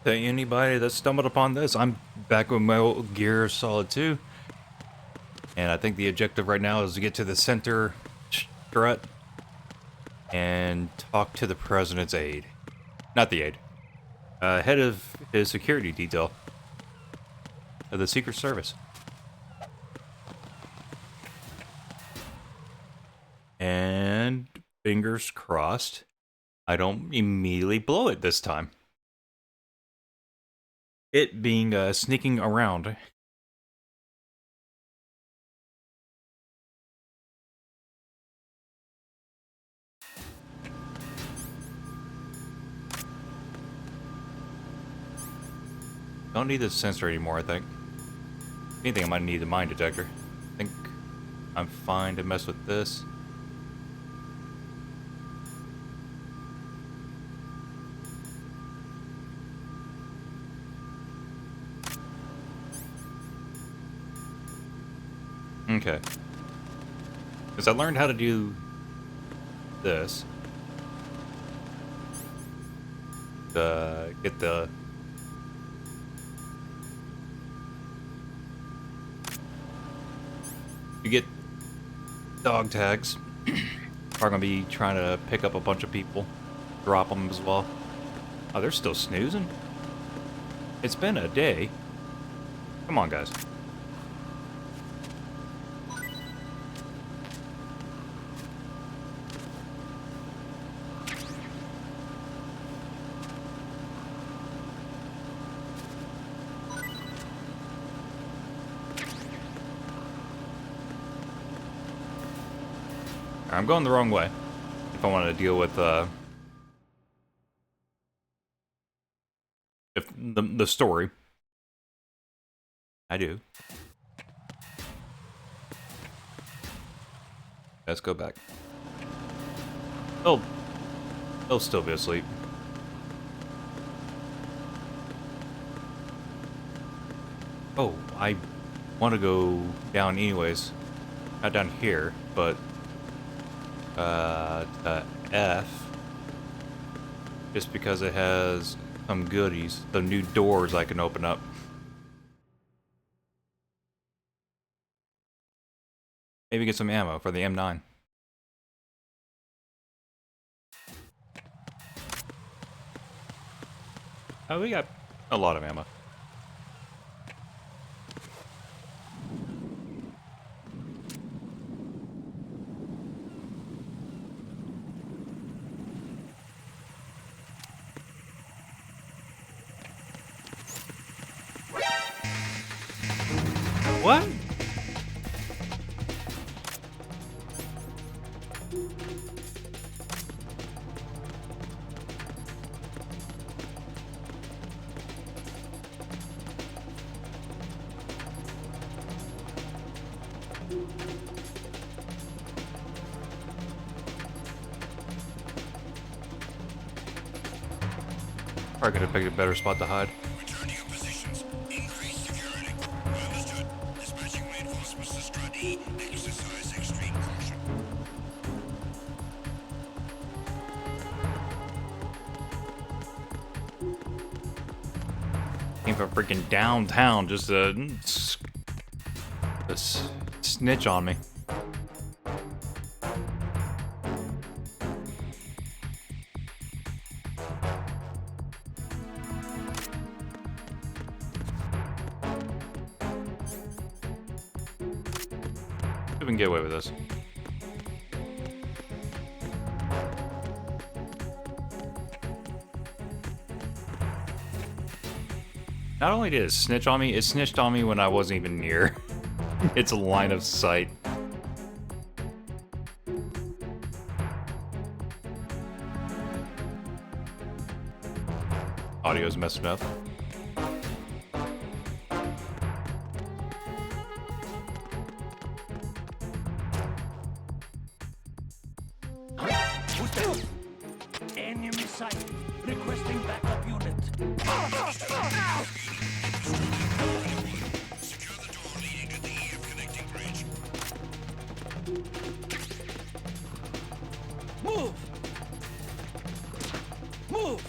To anybody that stumbled upon this, I'm back with my old Gear Solid 2. And I think the objective right now is to get to the center strut and talk to the president's aide. Not the aide. Head of his security detail of the Secret Service. And fingers crossed, I don't immediately blow it this time. It being sneaking around. Don't need the sensor anymore, I think. If anything, I might need the mine detector. I think I'm fine to mess with this. Okay. Because I learned how to do this. Get the... You get dog tags. Are gonna be trying to pick up a bunch of people. Drop them as well. Oh, they're still snoozing? It's been a day. Come on, guys. I'm going the wrong way. If I want to deal with if the story. I do. Let's go back. They'll still be asleep. Oh, I want to go down anyways. Not down here, but to F, just because it has some goodies, some new doors I can open up. Maybe get some ammo for the M9. Oh, we got a lot of ammo. What? Probably could have picked a better spot to hide. Return to your positions. Increase security. Understood. Dispatching reinforcements to Strut E. Exercise extreme caution. Came from freaking downtown just to snitch on me. We can get away with this. Not only did it snitch on me, it snitched on me when I wasn't even near its line of sight. Audio's messing up. Enemy sight. Requesting backup unit. Secure the door leading to the EF connecting bridge. Move! Move!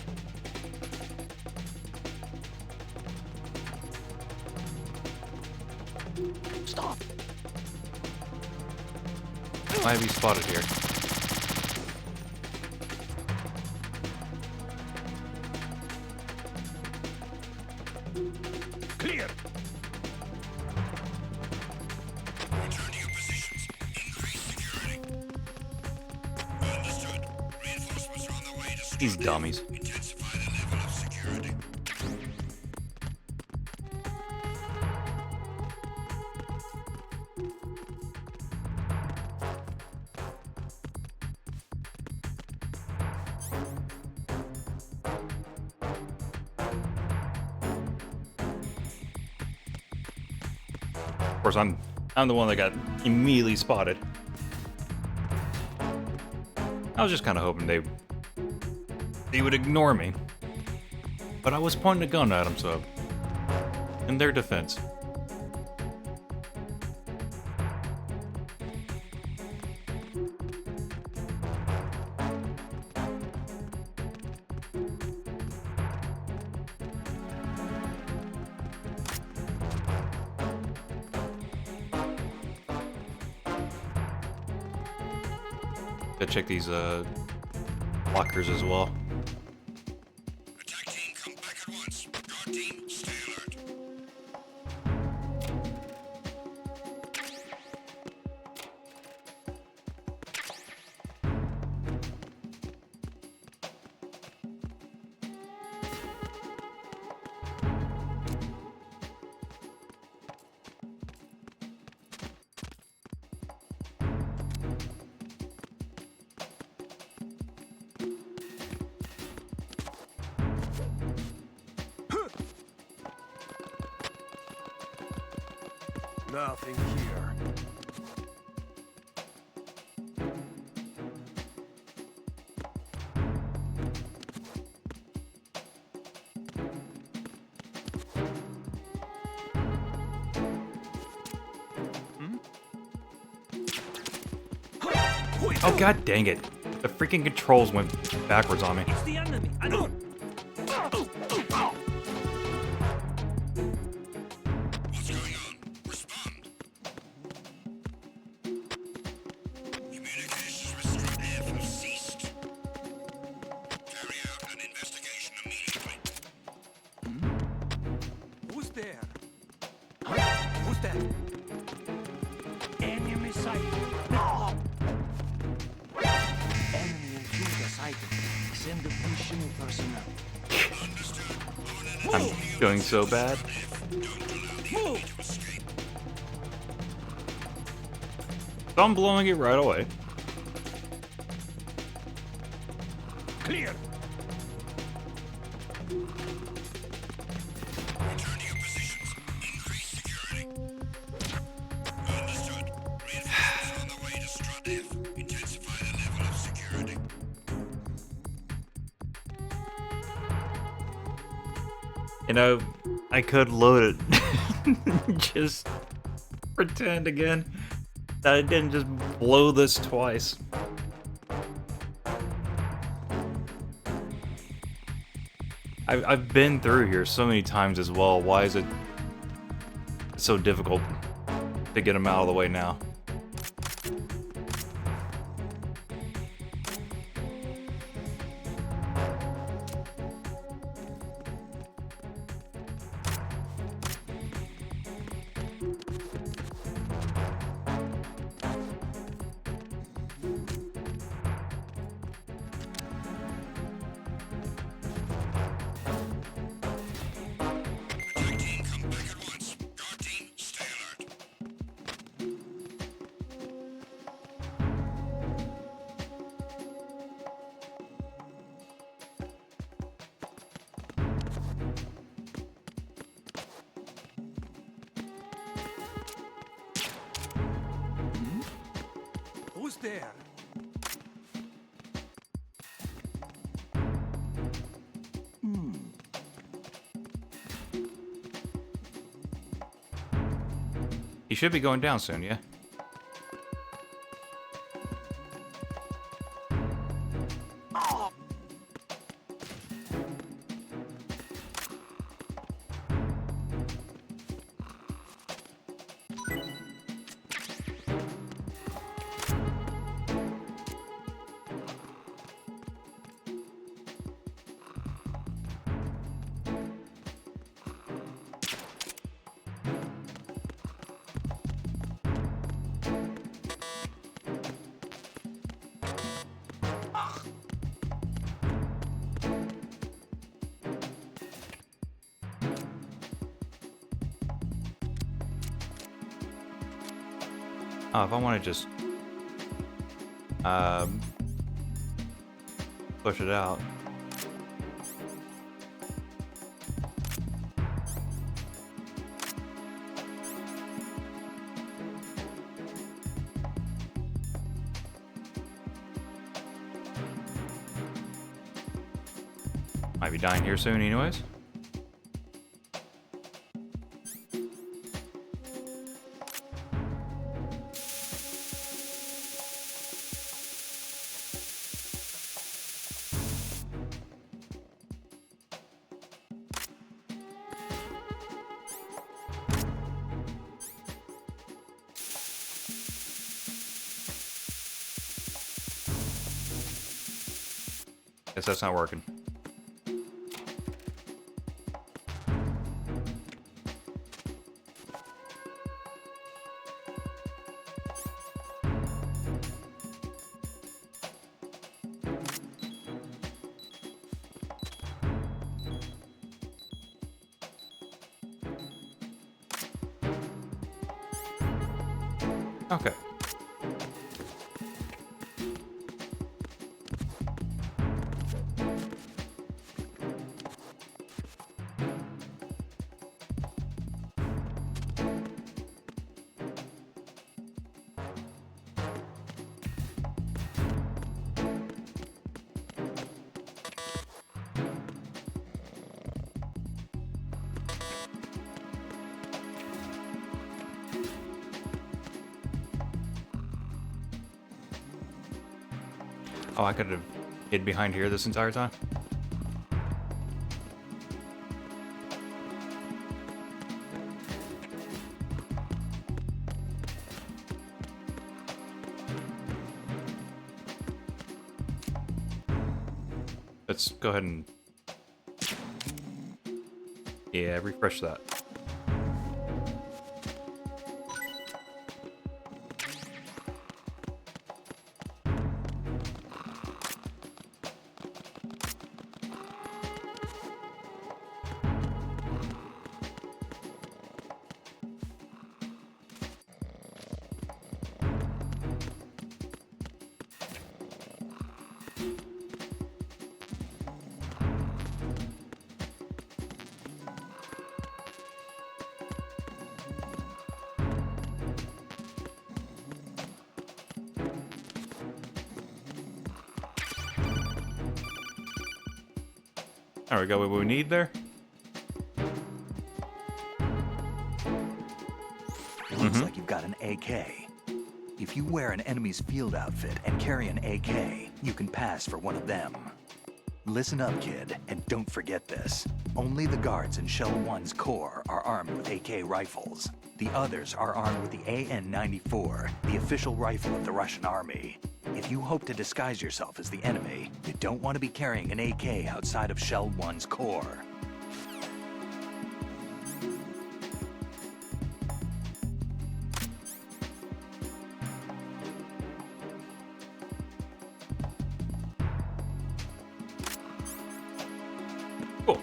Stop! Why have you spotted here? Clear! Return to your positions. Increase security. Understood. Reinforcements are on their way to Strut These F. dummies. Intensify the level of security. Of course, I'm the one that got immediately spotted. I was just kind of hoping they would ignore me, but I was pointing a gun at them, so in their defense. Gotta check these lockers as well. Attack team, come back at once. Guard team, stay alert. Nothing here. Oh god dang it! The freaking controls went backwards on me. It's the enemy. I know. What's going on? Respond. Communications with Strut F have ceased. Carry out an investigation immediately. Who's there? Huh? Who's that? Enemy sighted. No! Enemy intruder sighted. Send additional personnel. I'm doing so bad. Move! So I'm blowing it right away. Clear! Return to your positions. Increase security. Understood. Reinforcements are on the way to Strut F. Intensify the level of security. You know, I could load it. Just pretend again that I didn't just blow this twice. I've been through here so many times as well. Why is it so difficult to get them out of the way now? Attack team, come back at once. Guard team, stay alert. Who's there? He should be going down soon, yeah? Oh, if I want to just um, push it out. Might be dying here soon anyways. Guess that's not working. Okay. Oh, I could have hid behind here this entire time? Let's go ahead and... yeah, refresh that. There we go, what we need there. Looks like you've got an AK. If you wear an enemy's field outfit and carry an AK, you can pass for one of them. Listen up, kid, and don't forget this. Only the guards in Shell 1's core are armed with AK rifles. The others are armed with the AN-94, the official rifle of the Russian army. If you hope to disguise yourself as the enemy, you don't want to be carrying an AK outside of Shell 1's core. Cool.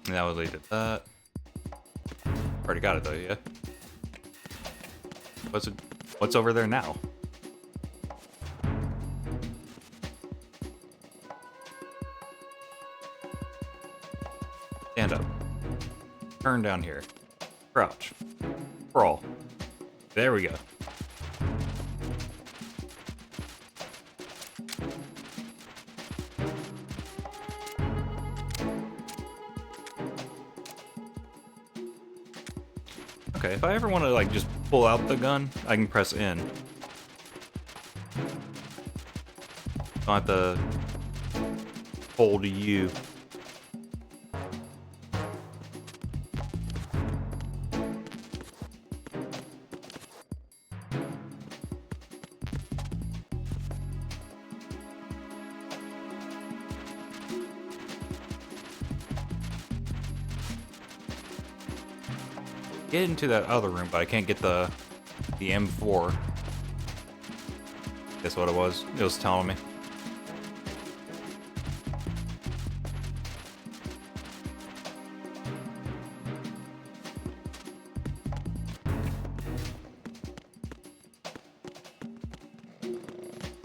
And that would lead to that. Already got it though, yeah. What's over there now? Stand up. Turn down here. Crouch. Crawl. There we go. Okay, if I ever want to like just pull out the gun, I can press N. Don't have to hold U. get into that other room, but I can't get the M4. That's what it was. It was telling me.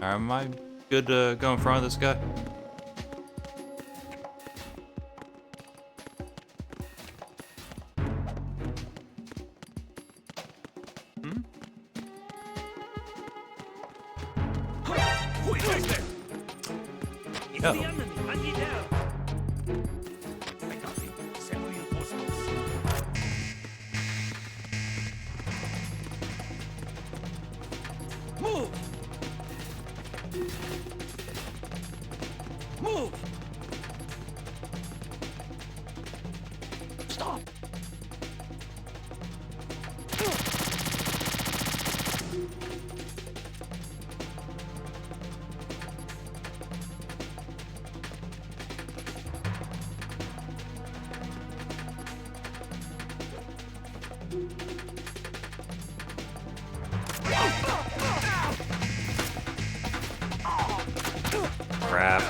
Am I good to go in front of this guy? Who is there? It's Oh. the enemy. I need help. I got him. Send reinforcements. Move! Move! Stop! Crap.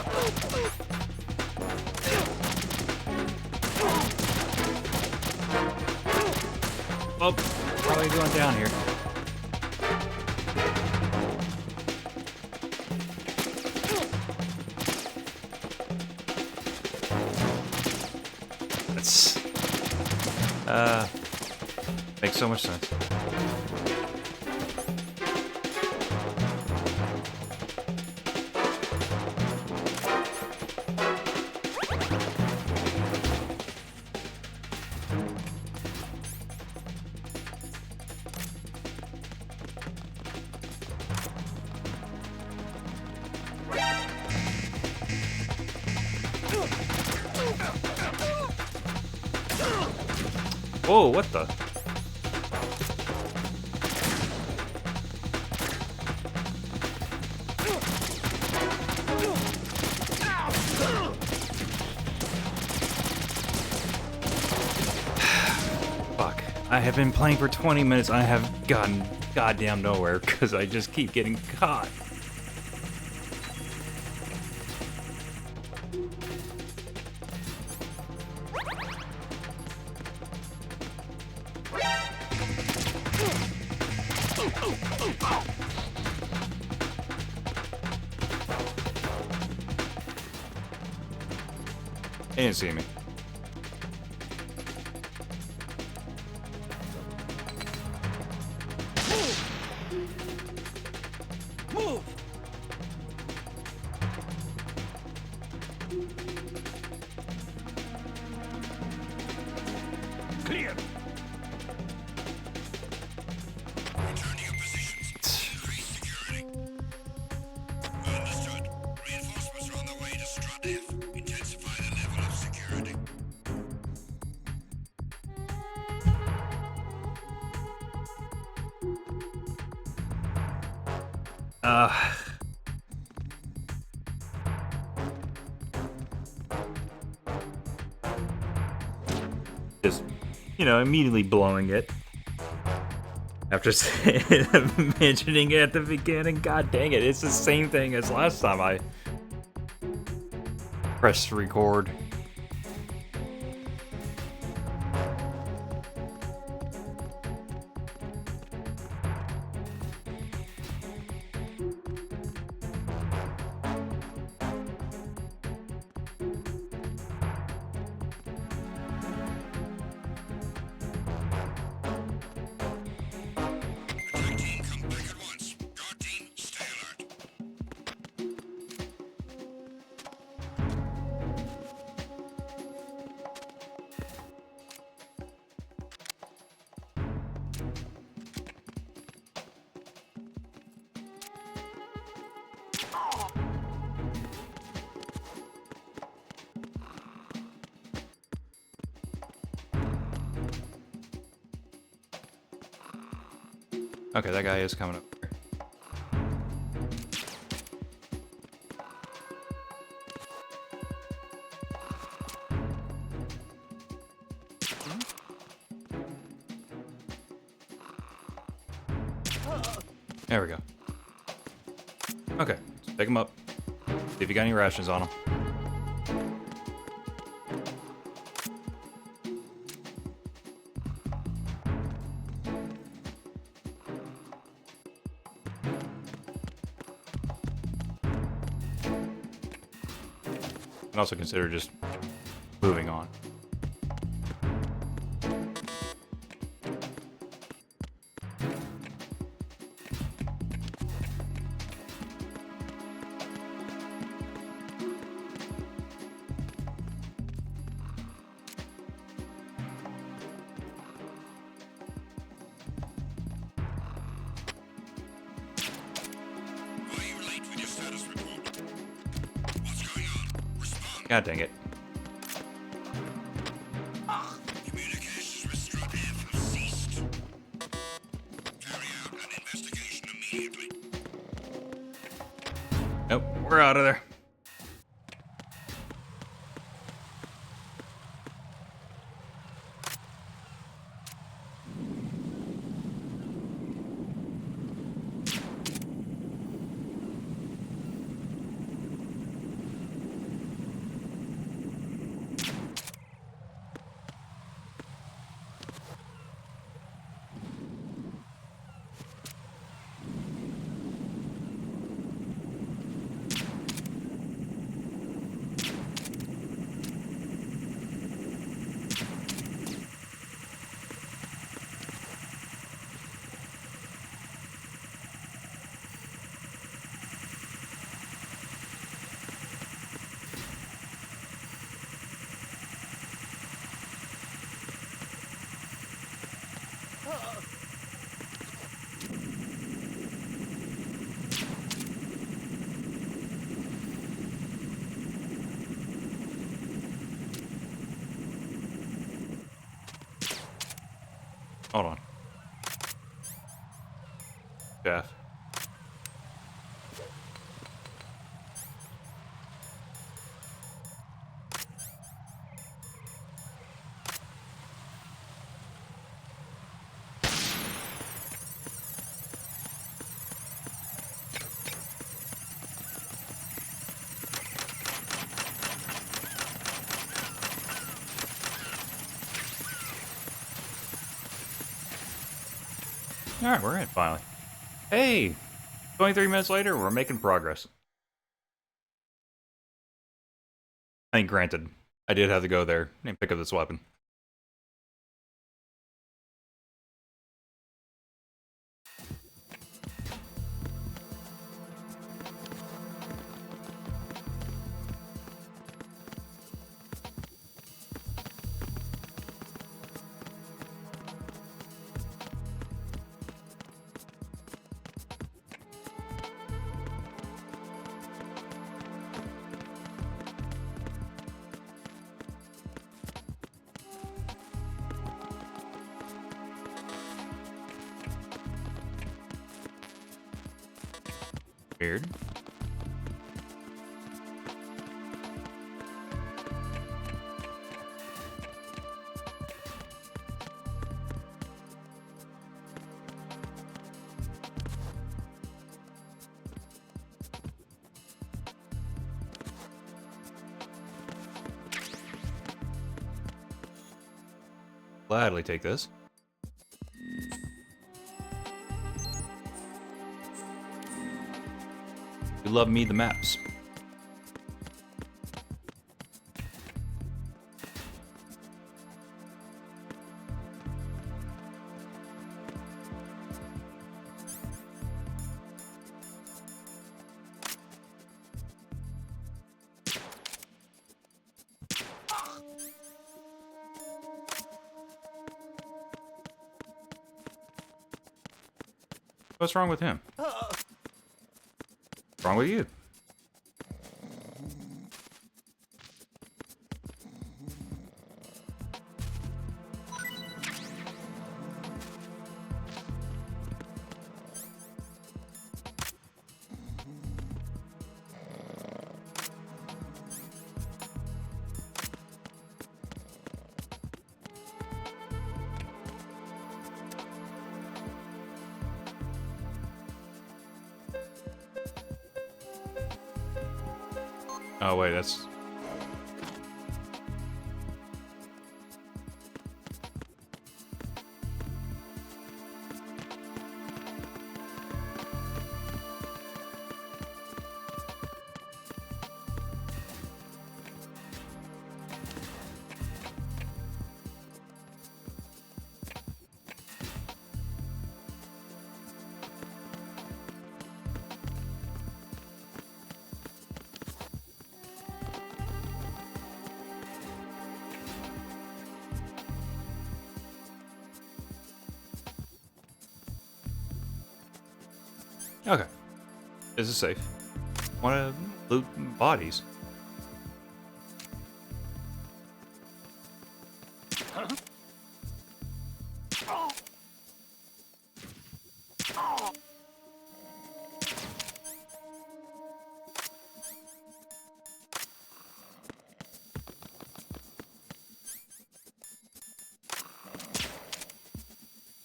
Oh, probably going down here. That's makes so much sense. Whoa, what the? Fuck. I have been playing for 20 minutes. I have gotten goddamn nowhere because I just keep getting caught. They didn't see me. Move! Clear! Return to your positions. Increase security. Understood. Reinforcements are on the way to Strut F. Intensify the level of security. Just, you know, immediately blowing it. After mentioning it at the beginning, god dang it, it's the same thing as last time I pressed record. Attack team, come back at once. Guard team, stay alert. Okay, that guy is coming up here. There we go. Okay, let's pick him up. See if you got any rations on him. And also consider just moving on. Why are you late with your status report? What's going on? Respond. God dang it. Communications with Strut F have ceased. Carry out an investigation immediately. Nope, we're out of there. Hold on. Jeff. Alright, we're in finally. Hey! 23 minutes later, we're making progress. I mean, granted, I did have to go there and pick up this weapon. Weird. Gladly take this. You love me the maps. What's wrong with him? What's wrong with you? Oh wait, that's. Okay. This is safe. Want to loot bodies.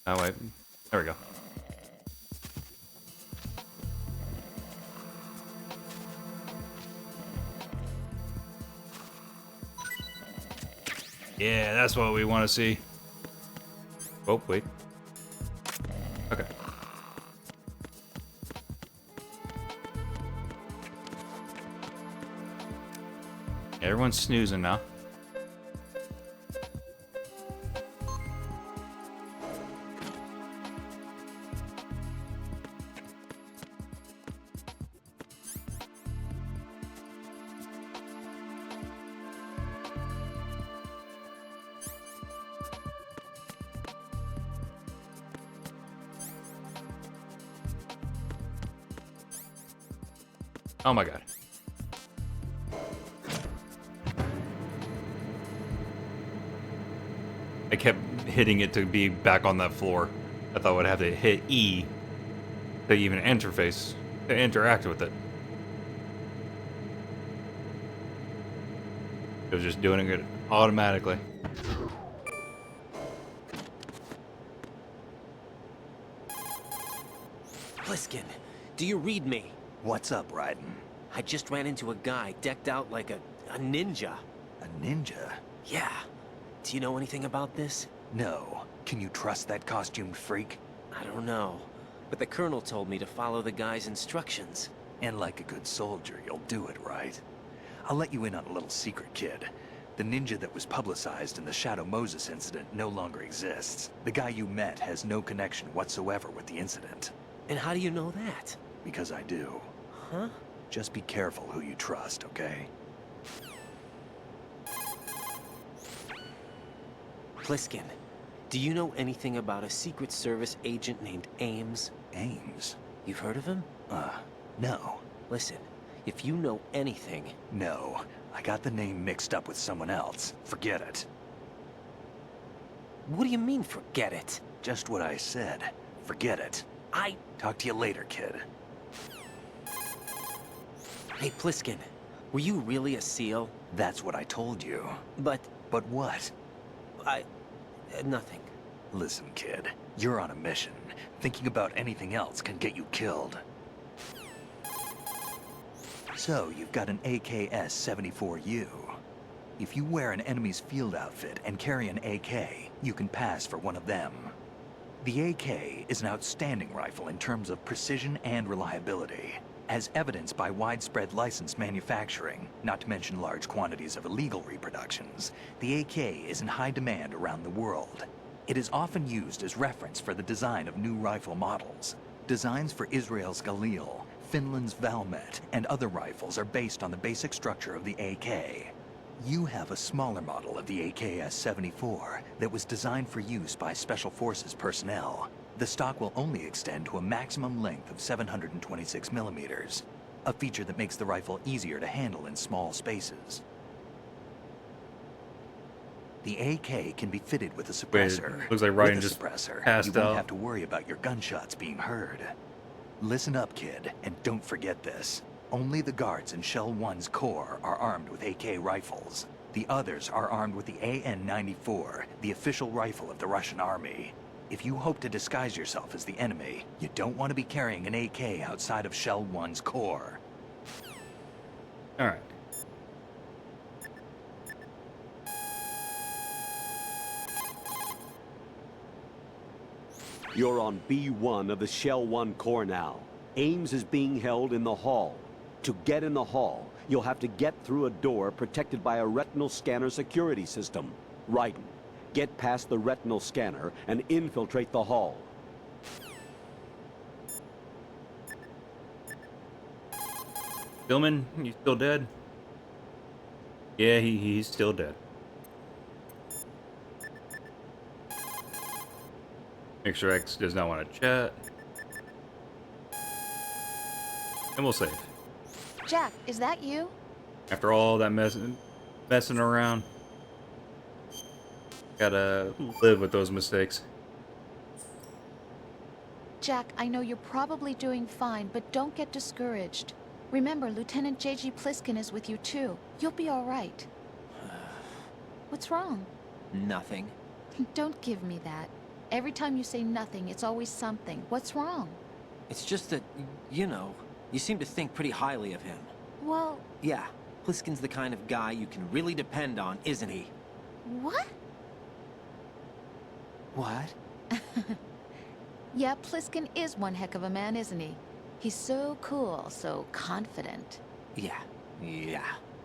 Oh wait. There we go. Yeah, that's what we want to see. Oh, wait. Okay. Everyone's snoozing now. Oh my god. I kept hitting it to be back on that floor. I thought I would have to hit E to even interface, to interact with it. It was just doing it automatically. Pliskin, do you read me? What's up, Raiden? I just ran into a guy decked out like a ninja. A ninja? Yeah. Do you know anything about this? No. Can you trust that costumed freak? I don't know. But the colonel told me to follow the guy's instructions. And like a good soldier, you'll do it, right? I'll let you in on a little secret, kid. The ninja that was publicized in the Shadow Moses incident no longer exists. The guy you met has no connection whatsoever with the incident. And how do you know that? Because I do. Huh? Just be careful who you trust, okay? Pliskin, do you know anything about a Secret Service agent named Ames? Ames? You've heard of him? No. Listen, if you know anything... No. I got the name mixed up with someone else. Forget it. What do you mean, forget it? Just what I said. Forget it. Talk to you later, kid. Hey, Pliskin, were you really a SEAL? That's what I told you. But... But what? nothing. Listen, kid. You're on a mission. Thinking about anything else can get you killed. So, you've got an AKS-74U. If you wear an enemy's field outfit and carry an AK, you can pass for one of them. The AK is an outstanding rifle in terms of precision and reliability, as evidenced by widespread licensed manufacturing, not to mention large quantities of illegal reproductions. The AK is in high demand around the world. It is often used as reference for the design of new rifle models. Designs for Israel's Galil, Finland's Valmet, and other rifles are based on the basic structure of the AK. You have a smaller model of the AKS-74 that was designed for use by Special Forces personnel. The stock will only extend to a maximum length of 726 millimeters, a feature that makes the rifle easier to handle in small spaces. The AK can be fitted with a suppressor. Looks like Ryan just passed you won't out. have to worry about your gunshots being heard. Listen up, kid, and don't forget this. Only the guards in Shell 1's Corps are armed with AK rifles. The others are armed with the AN-94, the official rifle of the Russian army. If you hope to disguise yourself as the enemy, you don't want to be carrying an AK outside of Shell 1's Corps. Alright. You're on B1 of the Shell 1 core now. Ames is being held in the hall. To get in the hall, you'll have to get through a door protected by a retinal scanner security system. Raiden, get past the retinal scanner and infiltrate the hall. Stillman, you still dead? Yeah, he's still dead. Make sure X does not want to chat. And we'll save. Jack, is that you? After all that messing around, gotta live with those mistakes. Jack, I know you're probably doing fine, but don't get discouraged. Remember, Lieutenant J.G. Pliskin is with you too. You'll be all right. What's wrong? Nothing. Don't give me that. Every time you say nothing, it's always something. What's wrong? It's just that, you know, you seem to think pretty highly of him. Well, Yeah, Pliskin's the kind of guy you can really depend on, isn't he? what? What? Yeah, Pliskin is one heck of a man, isn't he? He's so cool, so confident. Yeah.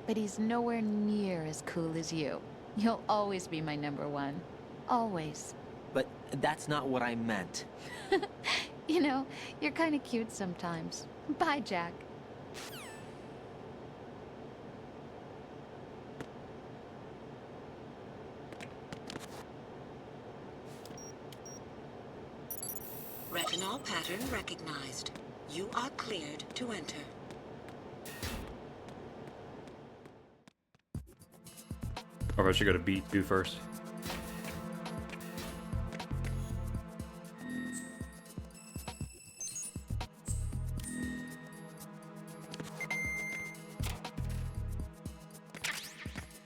But he's nowhere near as cool as you. You'll always be my number one. Always. But that's not what I meant. You know, you're kind of cute sometimes. Bye, Jack. Retinol pattern recognized. You are cleared to enter. Or I should go to B2 first.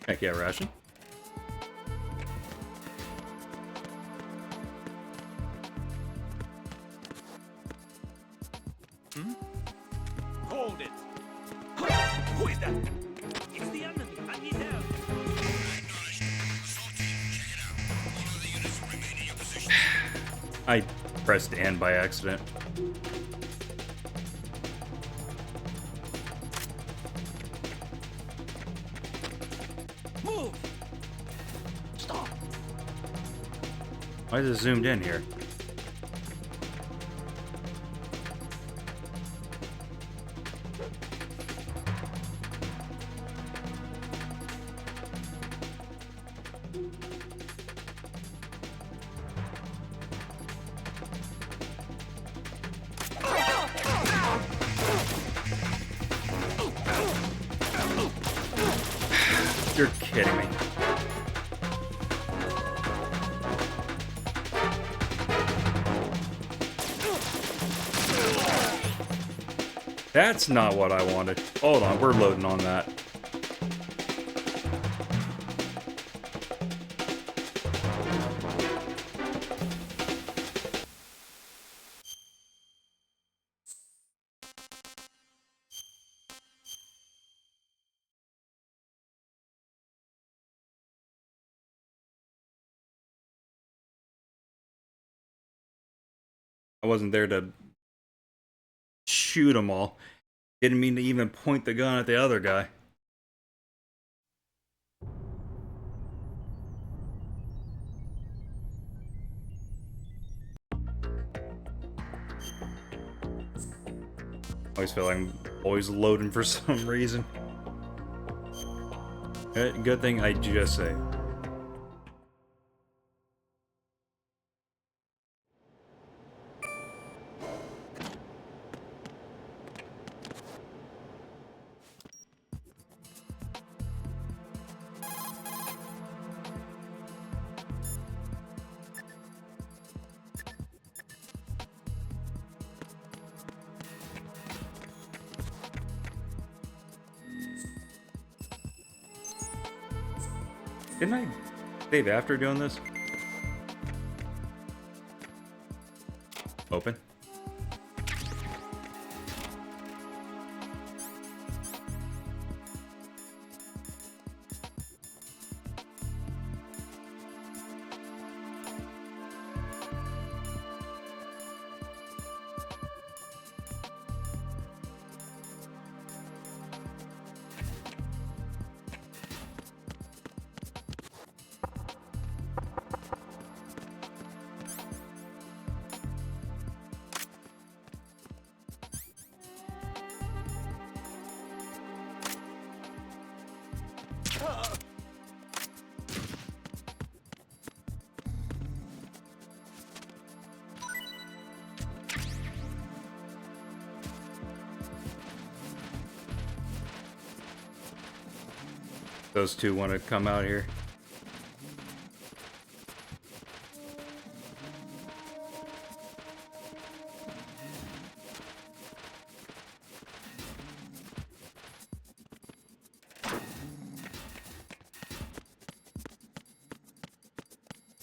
Heck yeah, ration. Hold it! Who is that? It's the enemy. I need help. I pressed N by accident. Move! Stop. Why is it zoomed in here? You're kidding me. That's not what I wanted. Hold on, we're loading on that. I wasn't there to shoot them all. Didn't mean to even point the gun at the other guy. Always feel like I'm always loading for some reason. Good thing I just saved. Didn't I save after doing this? Open. those two want to come out here.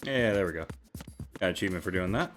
Yeah, there we go. Got an achievement for doing that.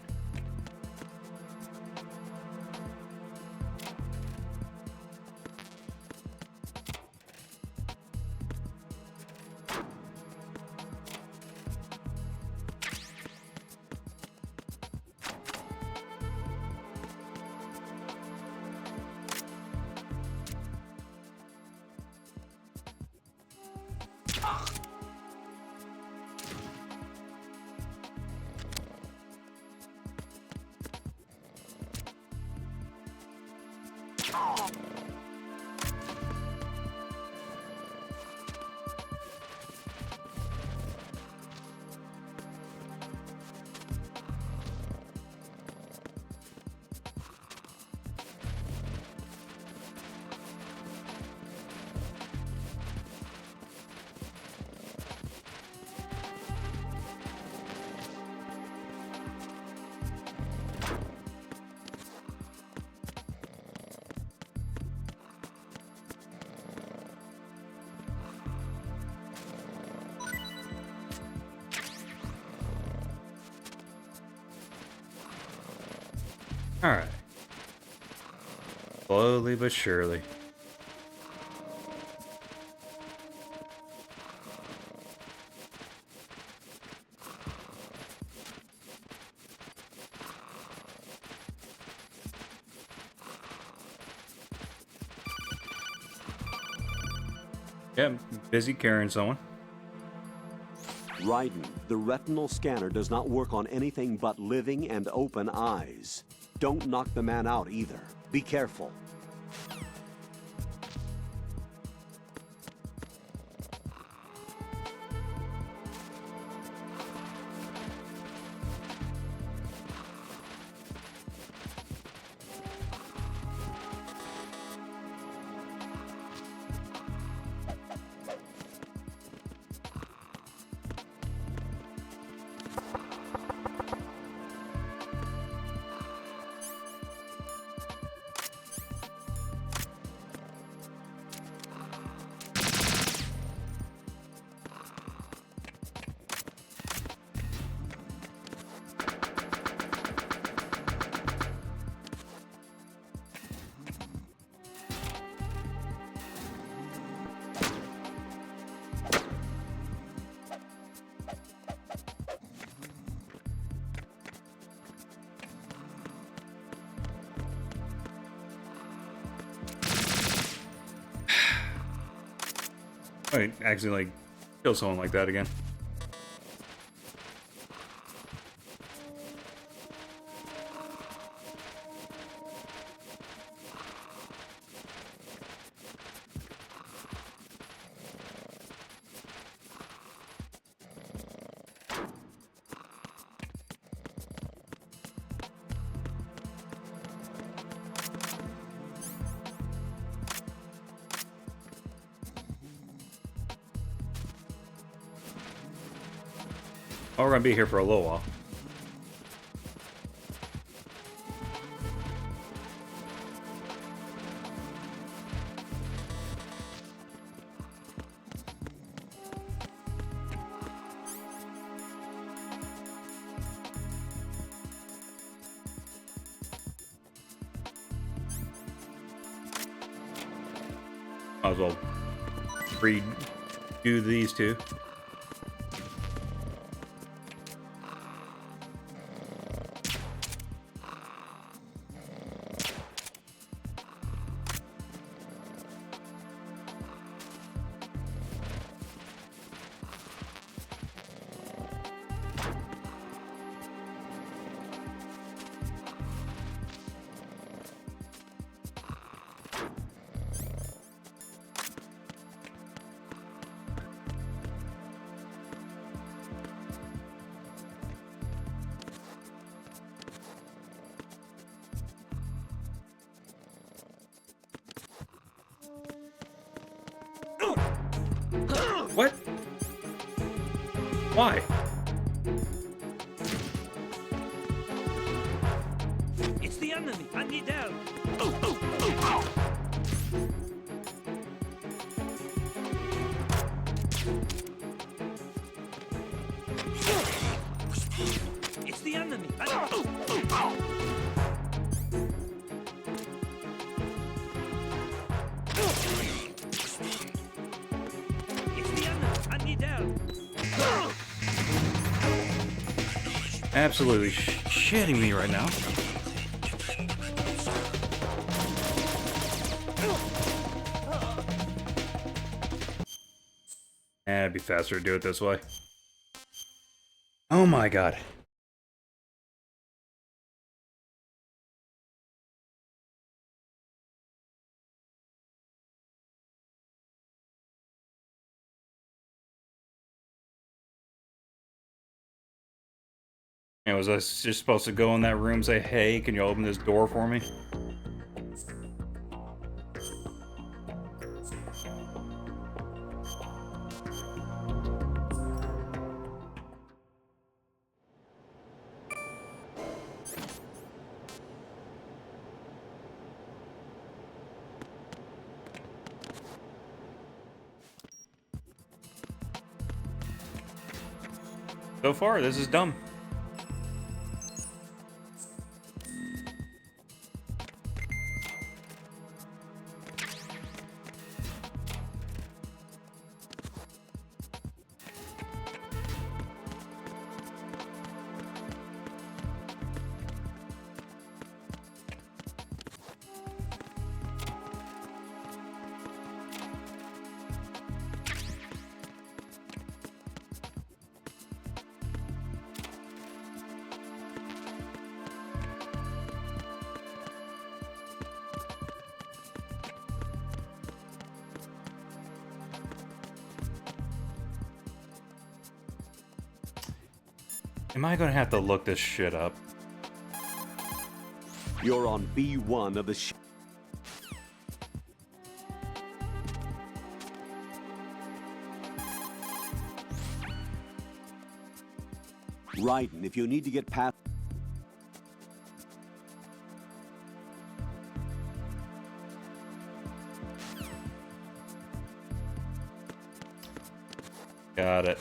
Alright. Slowly but surely. Yeah, busy carrying someone. Raiden, the retinal scanner does not work on anything but living and open eyes. Don't knock the man out either. Be careful. I accidentally like kill someone like that again. Oh, we're gonna be here for a little while. Might as well redo these two. Why? It's the enemy. I need help. It's the enemy. It's the enemy. I need help. Absolutely shitting me right now. It'd be faster to do it this way. Oh my god. And was I just supposed to go in that room and say, hey, can you open this door for me? So far, this is dumb. Am I gonna have to look this shit up? You're on B1 of the Raiden, if you need to get past... Got it.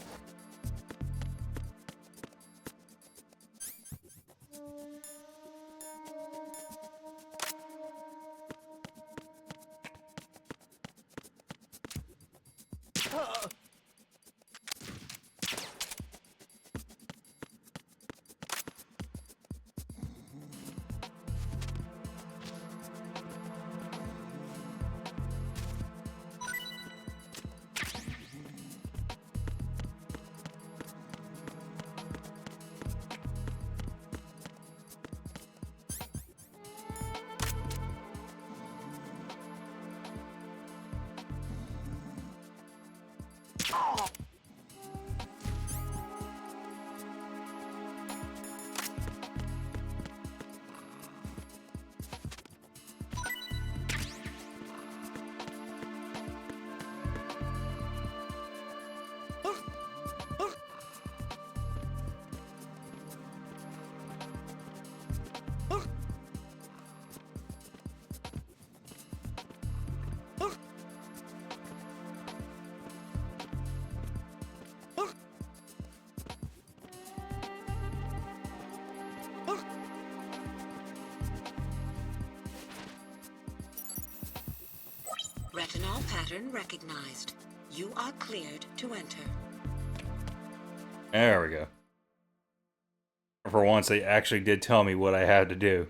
Retinol pattern recognized. You are cleared to enter. There we go. For once, they actually did tell me what I had to do.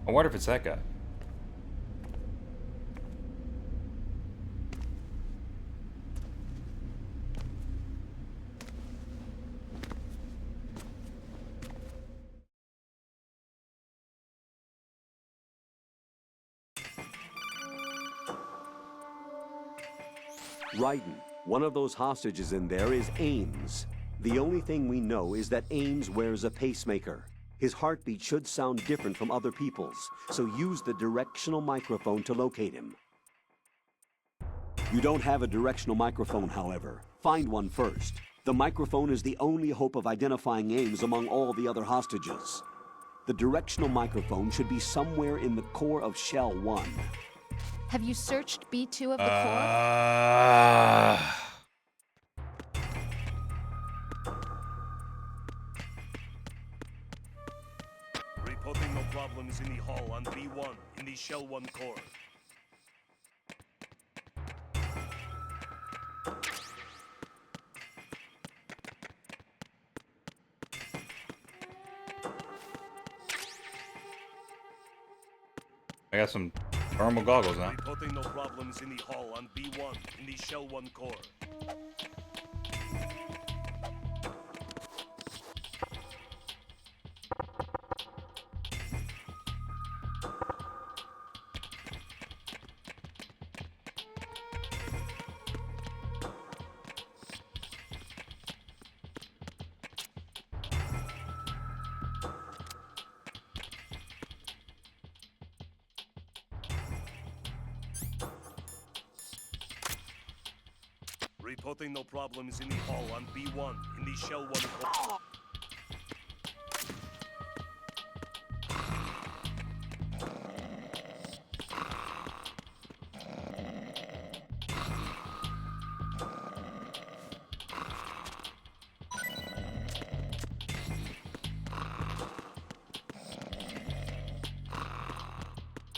I wonder if it's that guy. Raiden, one of those hostages in there is Ames. The only thing we know is that Ames wears a pacemaker. His heartbeat should sound different from other people's, so use the directional microphone to locate him. You don't have a directional microphone, however. Find one first. The microphone is the only hope of identifying Ames among all the other hostages. The directional microphone should be somewhere in the core of Shell 1. Have you searched B2 of the core? Reporting no problems in the hall on B1 in the Shell 1 core. I got some thermal goggles now. Reporting no problems in the hall on B1 in the Shell 1 core. Reporting no problems in the hall on B1 in the Shell 1 core.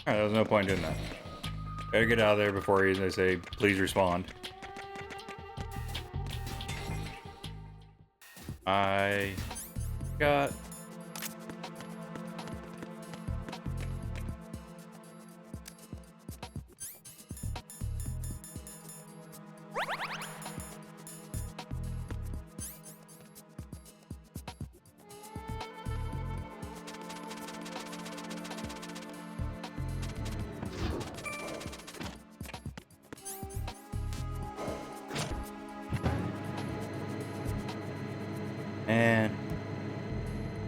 Alright, there's no point in doing that. Gotta get out of there before they say, please respond. I got... Man,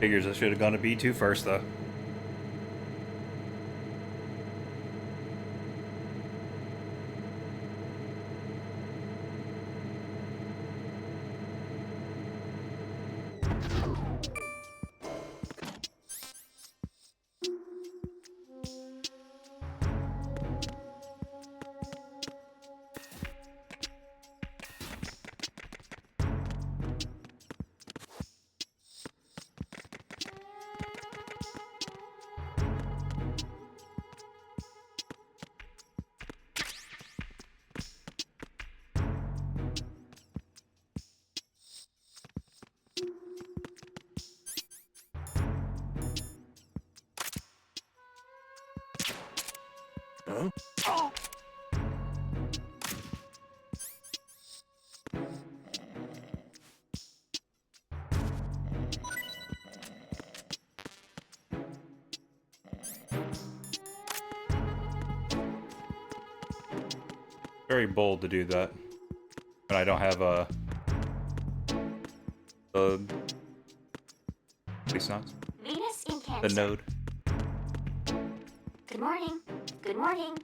figures I should have gone to B2 first, though. Very bold to do that. But I don't have a... It's not Venus in the Cancer. node. Good morning. Good morning.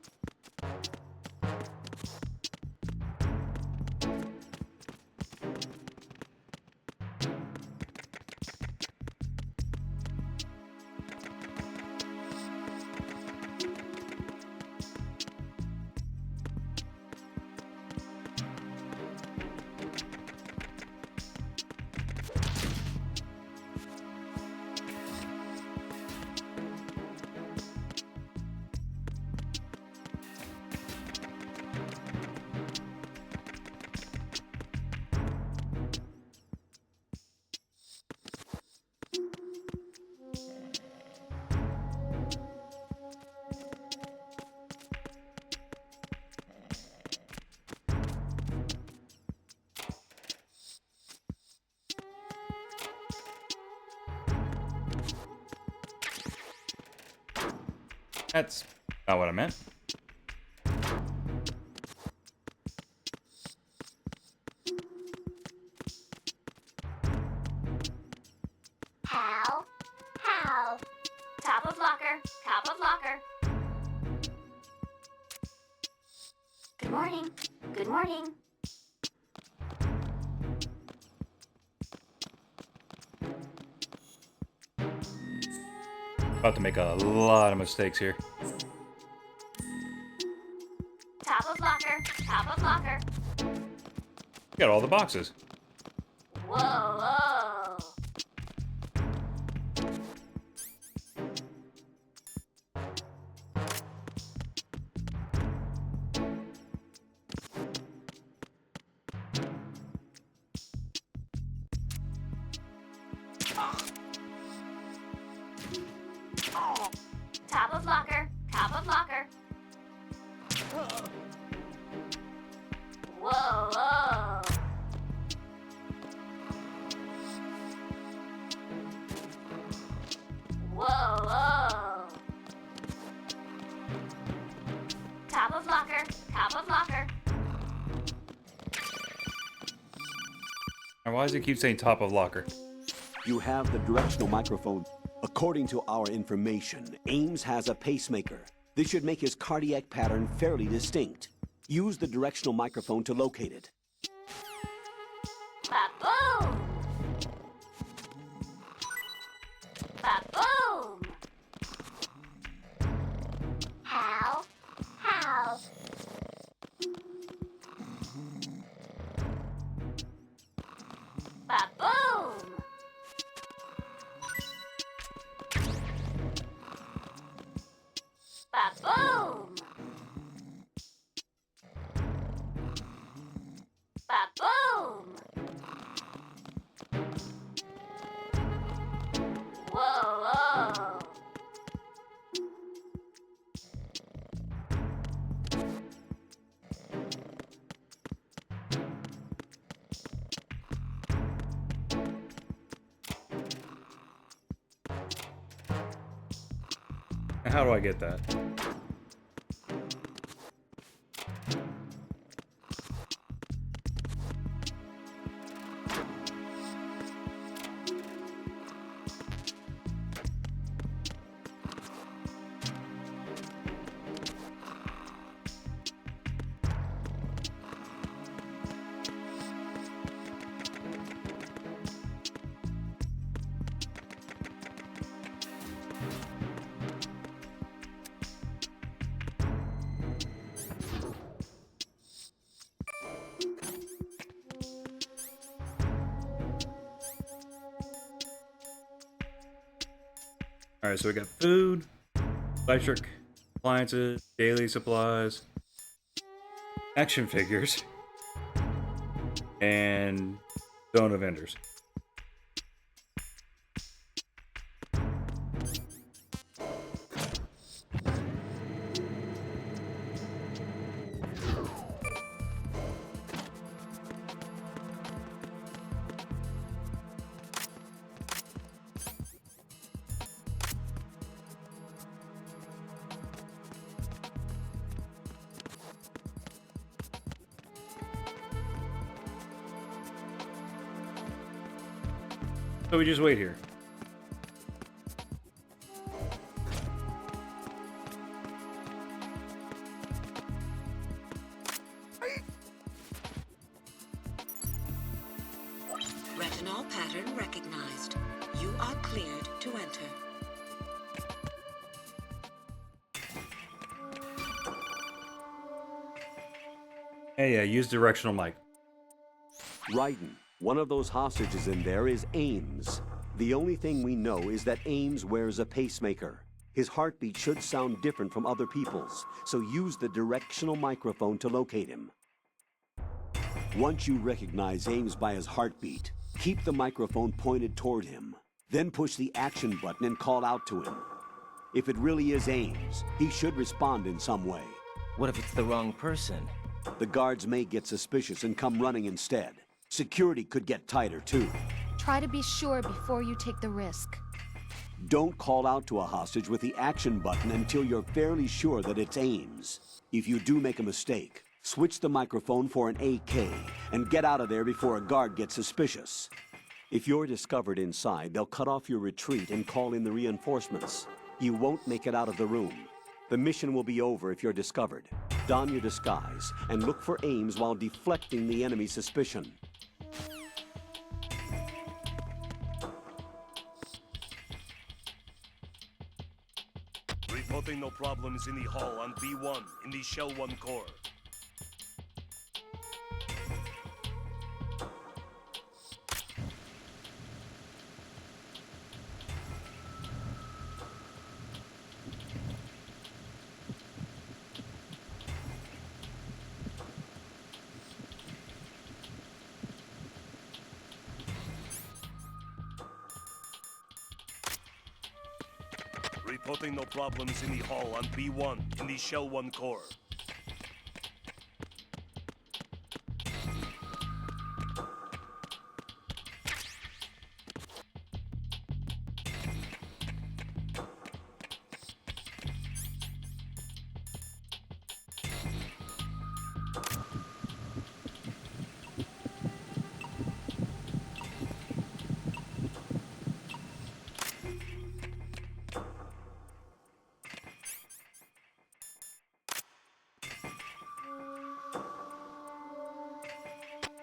That's not what I meant. Top of locker. Top of locker. Good morning. Good morning. About to make a lot of mistakes here. Top of locker. Top of locker. Got all the boxes. Whoa, whoa. Top of locker. Top of locker. Whoa, whoa. Whoa, whoa. Top of locker. Top of locker. Now, why does it keep saying top of locker? You have the directional microphone. According to our information, Ames has a pacemaker. This should make his cardiac pattern fairly distinct. Use the directional microphone to locate it. Ba-boom! Ba-boom! How? How? Ba-boom! Ba-boom! Ba-boom! Whoa, whoa! And how do I get that? Alright, so we got food, electric, appliances, daily supplies, action figures, and donut vendors. So we just wait here. Retinol pattern recognized. You are cleared to enter. Hey, use directional mic. Raiden, one of those hostages in there is Ames. The only thing we know is that Ames wears a pacemaker. His heartbeat should sound different from other people's, so use the directional microphone to locate him. Once you recognize Ames by his heartbeat, keep the microphone pointed toward him. Then push the action button and call out to him. If it really is Ames, he should respond in some way. What if it's the wrong person? The guards may get suspicious and come running instead. Security could get tighter, too. Try to be sure before you take the risk. Don't call out to a hostage with the action button until you're fairly sure that it's Ames. If you do make a mistake, switch the microphone for an AK and get out of there before a guard gets suspicious. If you're discovered inside, they'll cut off your retreat and call in the reinforcements. You won't make it out of the room. The mission will be over if you're discovered. Don your disguise and look for Ames while deflecting the enemy's suspicion. Reporting no problems in the hall on B1 in the Shell 1 core. Reporting no problems in the hall on B1 in the Shell 1 core.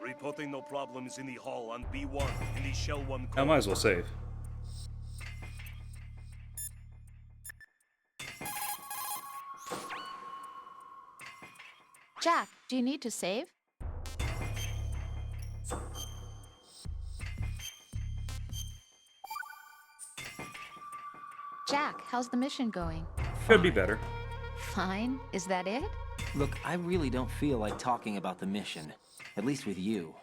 Reporting no problems in the hall on B1 in the Shell 1 core. I might as well save. Jack, do you need to save? Jack, how's the mission going? Could be better. Fine. Is that it? Look, I really don't feel like talking about the mission. At least with you.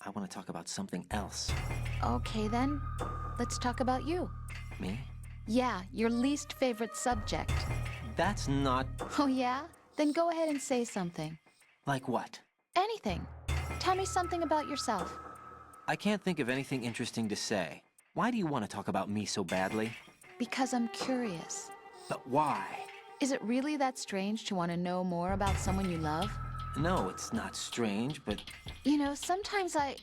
I want to talk about something else. Okay then. Let's talk about you. Me? Yeah, your least favorite subject. That's not... Oh yeah? Then go ahead and say something. Like what? Anything. Tell me something about yourself. I can't think of anything interesting to say. Why do you want to talk about me so badly? Because I'm curious. But why? Is it really that strange to want to know more about someone you love? No, it's not strange, but... You know, sometimes I...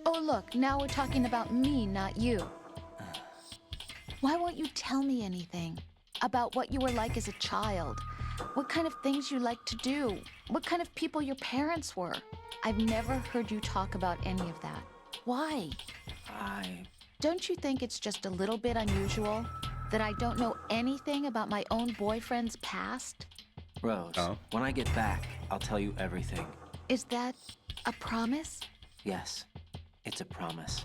Oh, look, now we're talking about me, not you. Why won't you tell me anything? About what you were like as a child? What kind of things you like to do? What kind of people your parents were? I've never heard you talk about any of that. Why? Don't you think it's just a little bit unusual that I don't know anything about my own boyfriend's past? Rose, when I get back, I'll tell you everything. Is that a promise? Yes, it's a promise.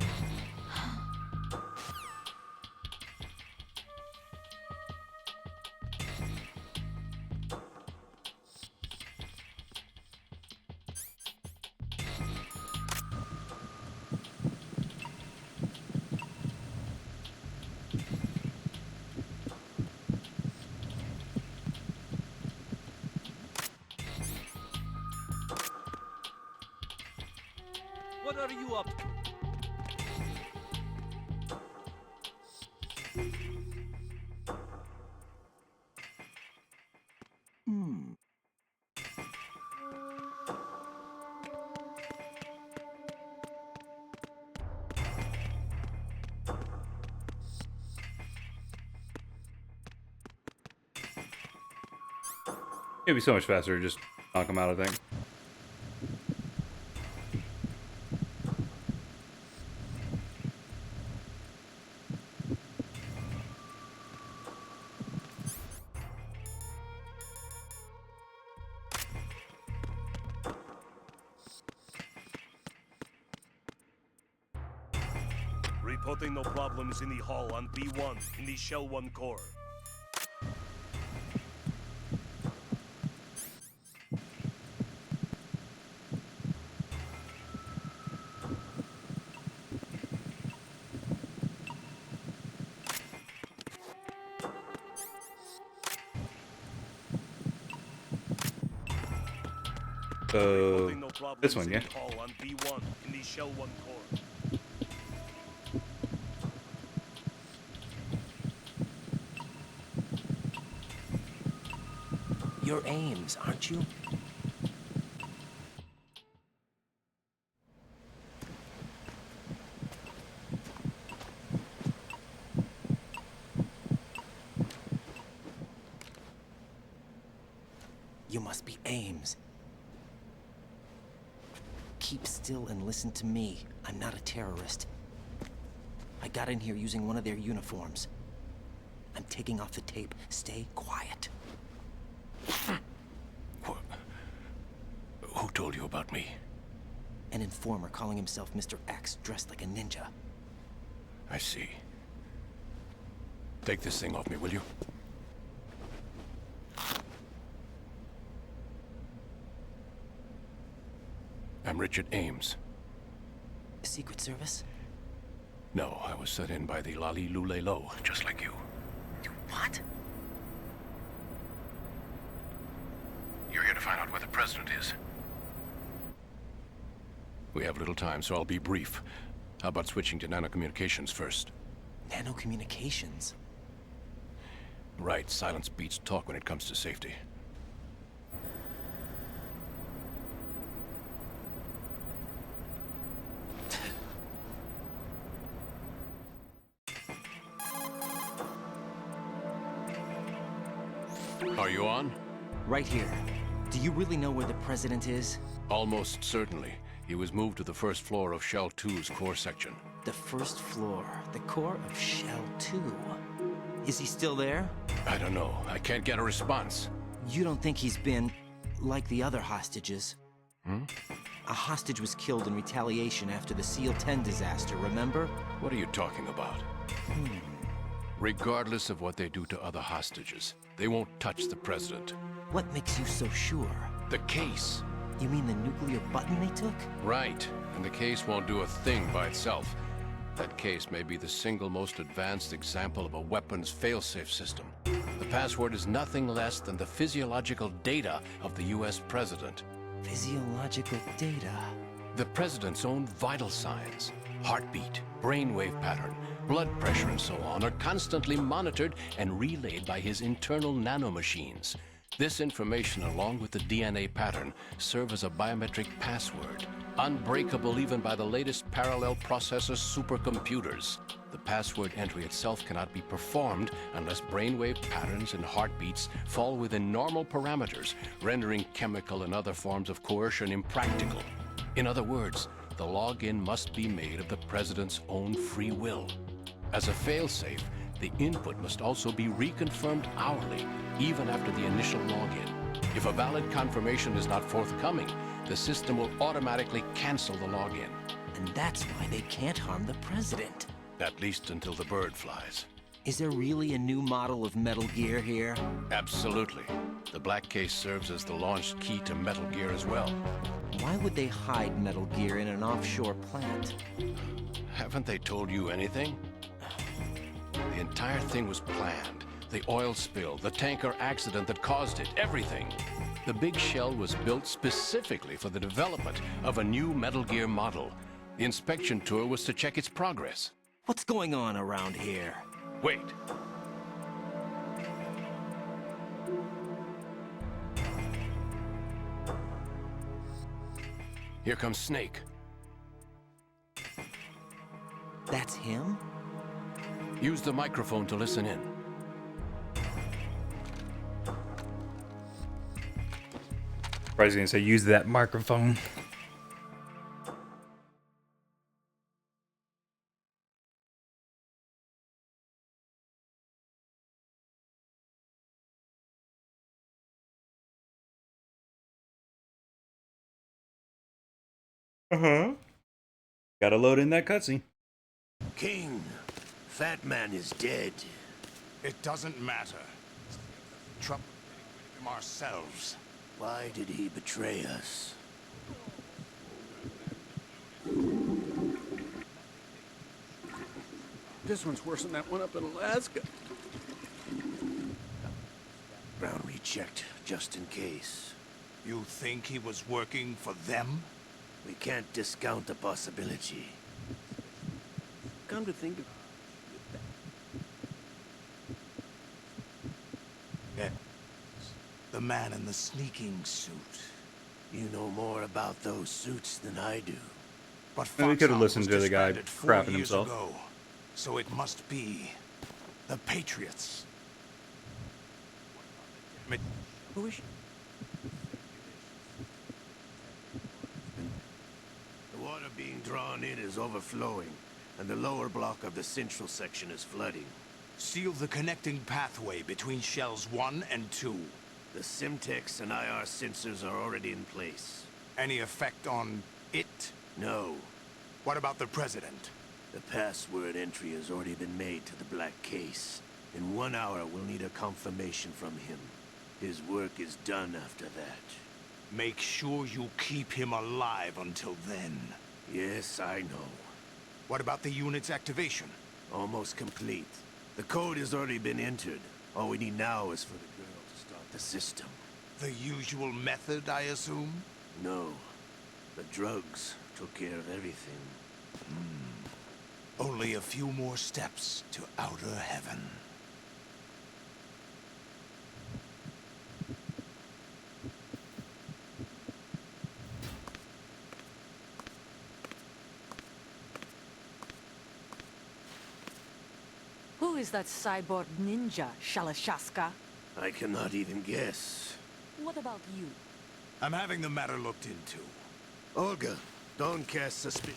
What are you up to? It'd be so much faster to just knock him out, I think. Reporting no problems in the hall on B1 in the Shell 1 core. Reporting no problems this one, in yeah. the hall on B1 in the Shell 1 core. You're Ames, aren't you? must be Ames. Keep still and listen to me. I'm not a terrorist. I got in here using one of their uniforms. I'm taking off the tape. Stay quiet. Who told you about me? An informer calling himself Mr. X, dressed like a ninja. I see. Take this thing off me, will you? I'm Richard Ames. Secret Service? No, I was sent in by the Lali Lule Lo, just like you. You what? You're here to find out where the president is. We have little time, so I'll be brief. How about switching to nanocommunications first? Nanocommunications? Right, silence beats talk when it comes to safety. Are you on? Right here. Do you really know where the president is? Almost certainly. He was moved to the first floor of Shell 2's core section. The first floor. The core of Shell 2. Is he still there? I don't know. I can't get a response. You don't think he's been like the other hostages? Hmm? A hostage was killed in retaliation after the SEAL 10 disaster, remember? What are you talking about? Regardless of what they do to other hostages, they won't touch the president. What makes you so sure? The case. You mean the nuclear button they took? Right. And the case won't do a thing by itself. That case may be the single most advanced example of a weapons failsafe system. The password is nothing less than the physiological data of the US president. Physiological data? The president's own vital signs, heartbeat, brainwave pattern, blood pressure and so on are constantly monitored and relayed by his internal nanomachines. This information, along with the DNA pattern, serve as a biometric password, unbreakable even by the latest parallel processor supercomputers. The password entry itself cannot be performed unless brainwave patterns and heartbeats fall within normal parameters, rendering chemical and other forms of coercion impractical. In other words, the login must be made of the president's own free will. As a failsafe, the input must also be reconfirmed hourly, even after the initial login. If a valid confirmation is not forthcoming, the system will automatically cancel the login. And that's why they can't harm the president. At least until the bird flies. Is there really a new model of Metal Gear here? Absolutely. The black case serves as the launch key to Metal Gear as well. Why would they hide Metal Gear in an offshore plant? Haven't they told you anything? The entire thing was planned. The oil spill, the tanker accident that caused it, everything. The big shell was built specifically for the development of a new Metal Gear model. The inspection tour was to check its progress. What's going on around here? Wait. Here comes Snake. That's him? Use the microphone to listen in. I was gonna say, use that microphone. Gotta load in that cutscene. King, Fat Man is dead. It doesn't matter. Trouble him ourselves. Why did he betray us? This one's worse than that one up in Alaska. Ground rechecked, just in case. You think he was working for them? We can't discount the possibility. Come to think of Yes. The man in the sneaking suit. You know more about those suits than I do. But And we could have Foxhound listened was to the guy disbanded 4 crapping years himself. ago. So it must be the Patriots. who is she? water being drawn in is overflowing, and the lower block of the central section is flooding. Seal the connecting pathway between shells 1 and 2. The Simtex and IR sensors are already in place. Any effect on it? No. What about the President? The password entry has already been made to the black case. In 1 hour, we'll need a confirmation from him. His work is done after that. Make sure you keep him alive until then. Yes, I know. What about the unit's activation? Almost complete. The code has already been entered. All we need now is for the girl to start the system. The usual method, I assume? No. The drugs took care of everything. Only a few more steps to outer heaven. Who is that cyborg ninja, Shalashaska? I cannot even guess. What about you? I'm having the matter looked into. Olga, don't cast suspicion.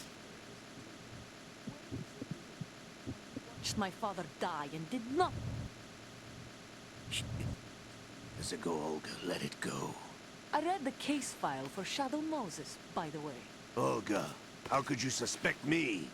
Watched my father die and did not. Let it go, Olga. Let it go. I read the case file for Shadow Moses, by the way. Olga, how could you suspect me?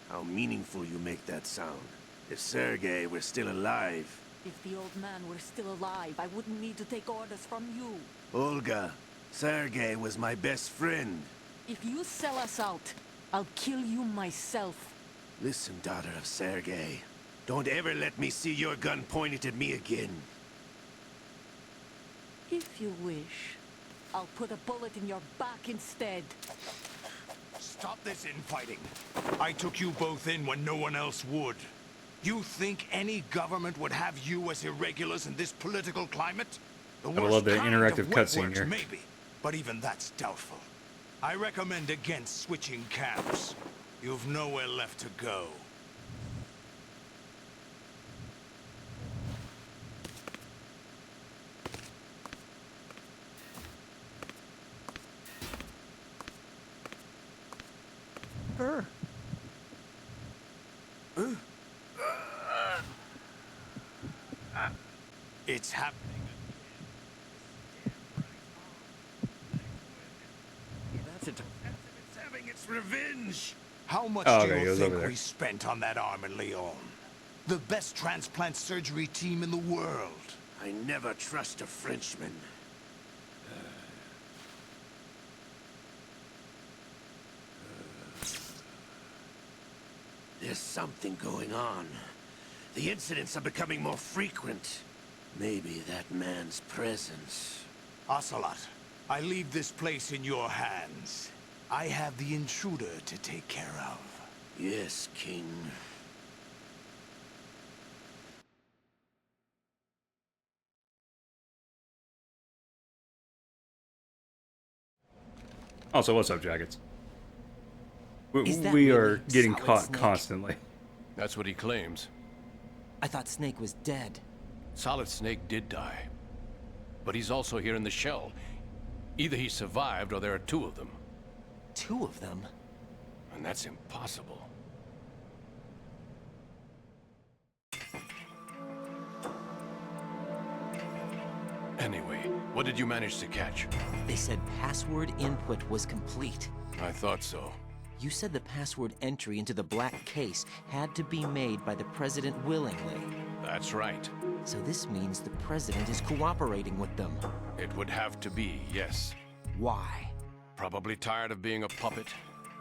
How meaningful you make that sound. If Sergei were still alive... If the old man were still alive, I wouldn't need to take orders from you. Olga, Sergei was my best friend. If you sell us out, I'll kill you myself. Listen, daughter of Sergei. Don't ever let me see your gun pointed at me again. If you wish, I'll put a bullet in your back instead. Stop this infighting. I took you both in when no one else would. You think any government would have you as irregulars in this political climate? The I love the kind interactive of cutscene wet works, here. maybe, but even that's doubtful. I recommend against switching camps. You've nowhere left to go. It's happening again. That's it. It's having its revenge. How much Oh, do okay, he you goes think over there. we spent on that arm in Lyon? The best transplant surgery team in the world. I never trust a Frenchman. There's something going on. The incidents are becoming more frequent. Maybe that man's presence. Ocelot, I leave this place in your hands. I have the intruder to take care of. Yes, King. Also, what's up, Jackets? Is that We really are getting Solid caught Snake? constantly. That's what he claims. I thought Snake was dead. Solid Snake did die. But he's also here in the shell. Either he survived or there are two of them. Two of them? And that's impossible. Anyway, what did you manage to catch? They said password input was complete. I thought so. You said the password entry into the black case had to be made by the President willingly. That's right. So this means the President is cooperating with them. It would have to be, yes. Why? Probably tired of being a puppet,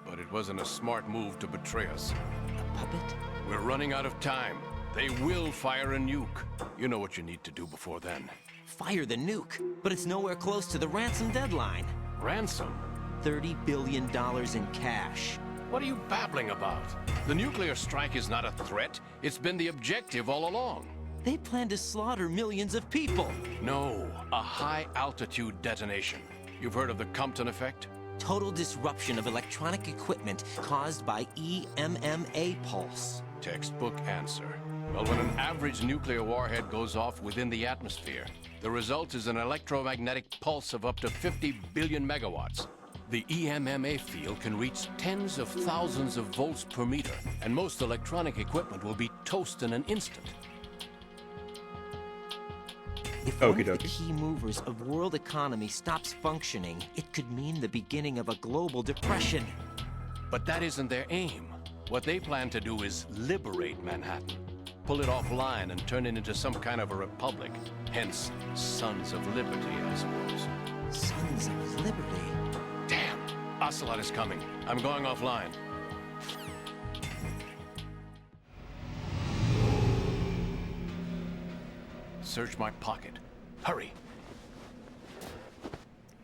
but it wasn't a smart move to betray us. A puppet? We're running out of time. They will fire a nuke. You know what you need to do before then. Fire the nuke, but it's nowhere close to the ransom deadline. Ransom? $30 billion in cash. What are you babbling about? The nuclear strike is not a threat. It's been the objective all along. They plan to slaughter millions of people. No, a high-altitude detonation. You've heard of the Compton effect? Total disruption of electronic equipment caused by EMMA pulse. Textbook answer. Well, when an average nuclear warhead goes off within the atmosphere, the result is an electromagnetic pulse of up to 50 billion megawatts. The EMMA field can reach tens of thousands of volts per meter, and most electronic equipment will be toast in an instant. If one of the key movers of world economy stops functioning, it could mean the beginning of a global depression. But that isn't their aim. What they plan to do is liberate Manhattan. Pull it offline and turn it into some kind of a republic. Hence, Sons of Liberty, I suppose. Sons of Liberty? Damn! Ocelot is coming. I'm going offline. Search my pocket. Hurry!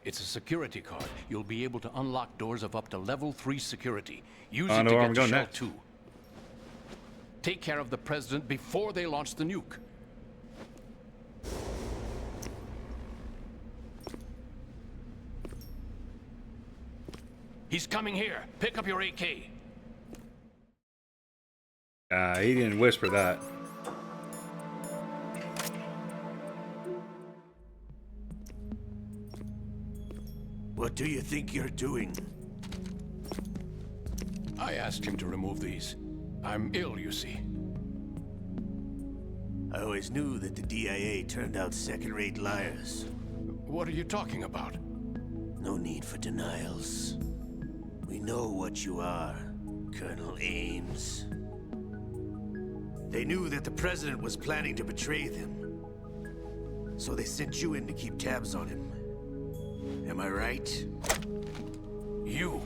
It's a security card. You'll be able to unlock doors of up to level 3 security. Use it to get to Shell 2. Take care of the president before they launch the nuke. He's coming here. Pick up your AK. He didn't whisper that. What do you think you're doing? I asked him to remove these. I'm ill, you see. I always knew that the DIA turned out second-rate liars. What are you talking about? No need for denials. We know what you are, Colonel Ames. They knew that the president was planning to betray them. So they sent you in to keep tabs on him. Am I right? You.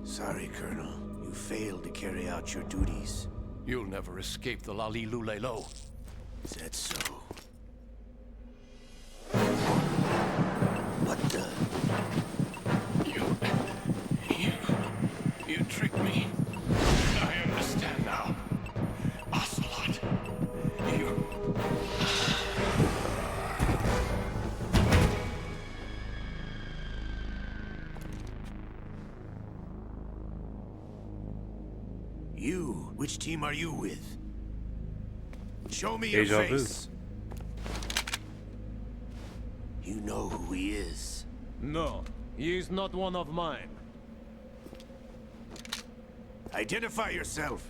Sorry, Colonel. You failed to carry out your duties. You'll never escape the Lali-Lu-Le-Lo. Is that so? What the? You tricked me. I understand now. Ocelot. You... You? Which team are you with? Show me Deja your vu. face. You know who he is. No, he is not one of mine. Identify yourself.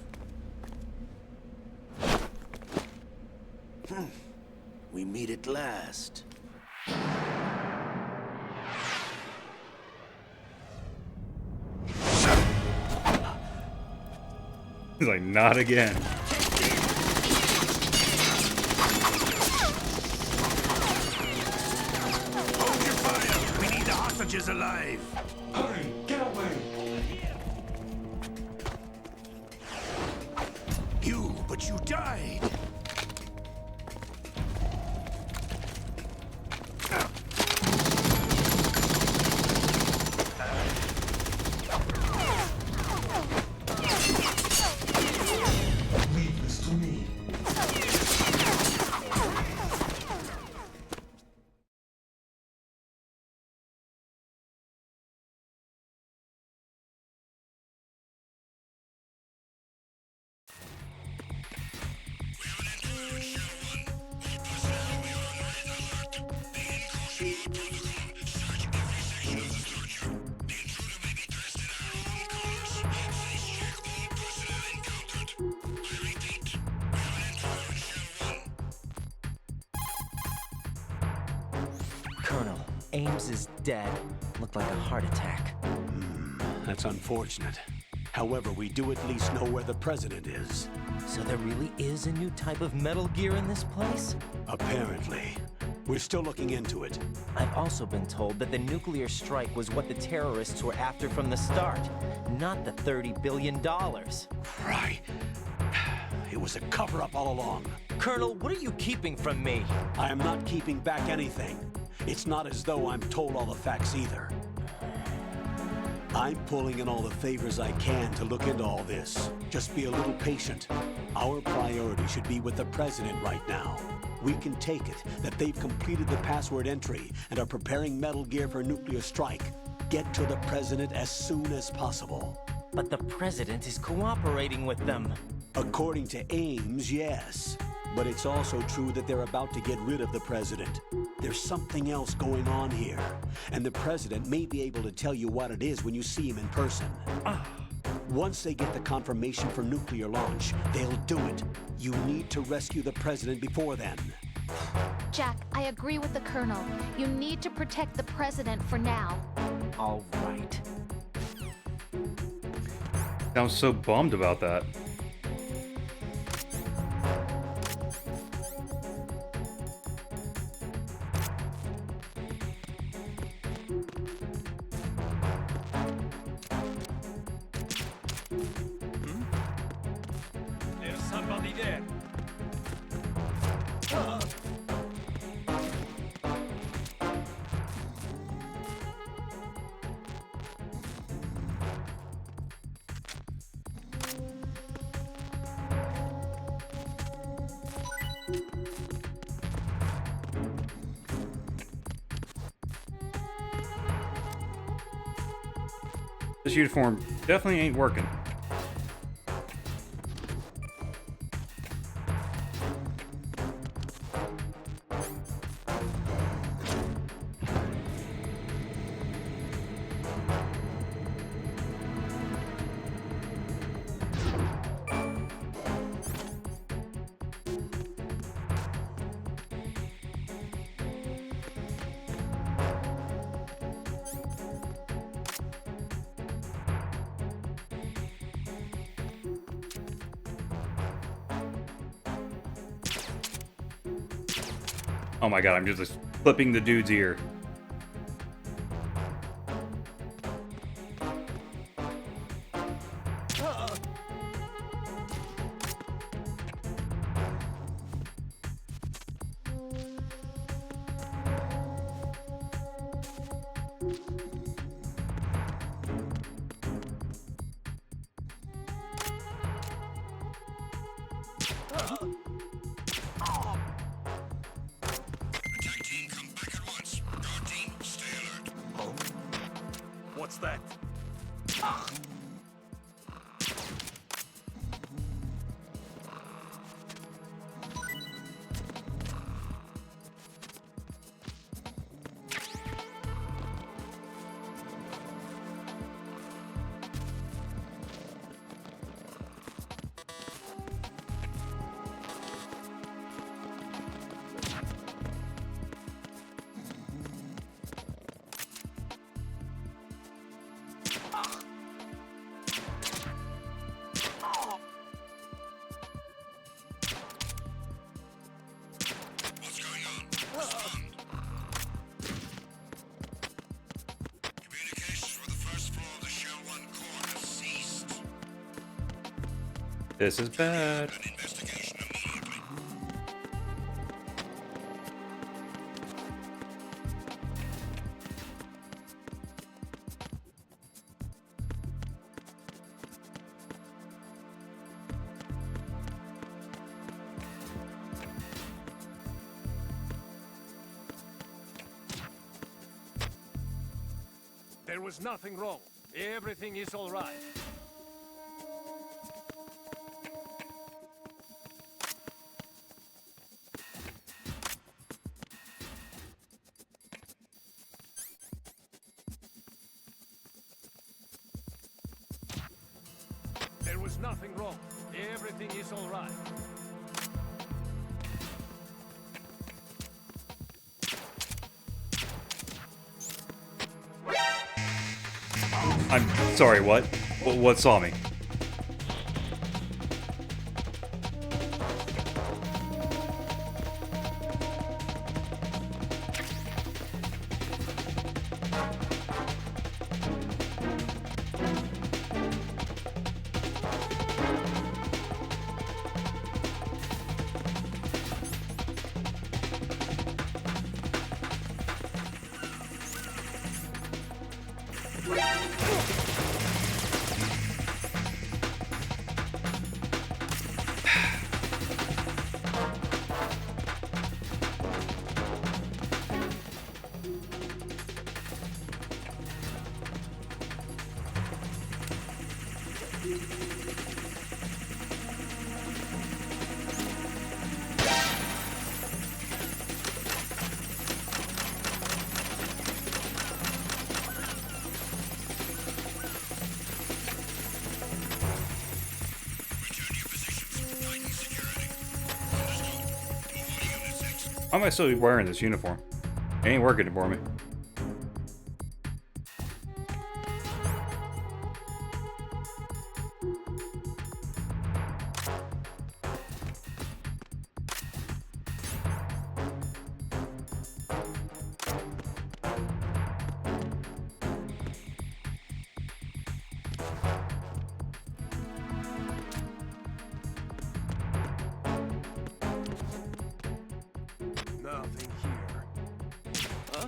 We meet at last. He's like, not again. Hold your fire! We need the hostages alive! Hurry, get away! But you died! Leave this to me. Colonel, Ames is dead. Looked like a heart attack. That's unfortunate. However, we do at least know where the president is. So there really is a new type of Metal Gear in this place? Apparently. We're still looking into it. I've also been told that the nuclear strike was what the terrorists were after from the start, not the $30 billion. Right. It was a cover-up all along. Colonel, what are you keeping from me? I am not keeping back anything. It's not as though I'm told all the facts either. I'm pulling in all the favors I can to look into all this. Just be a little patient. Our priority should be with the president right now. We can take it that they've completed the password entry and are preparing Metal Gear for nuclear strike. Get to the president as soon as possible. But the president is cooperating with them. According to Ames, yes. But it's also true that they're about to get rid of the president. There's something else going on here. And the president may be able to tell you what it is when you see him in person. Once they get the confirmation for nuclear launch, they'll do it. You need to rescue the president before then. Jack, I agree with the Colonel. You need to protect the President for now. All right. Sounds so bummed about that. There's somebody there. This uniform definitely ain't working. Oh my god, I'm just clipping the dude's ear. What's that? This is bad. There was nothing wrong. Everything is all right. There was nothing wrong. Everything is all right. I'm sorry, what? What saw me? Why am I still wearing this uniform? It ain't working for me. Nothing here. Huh?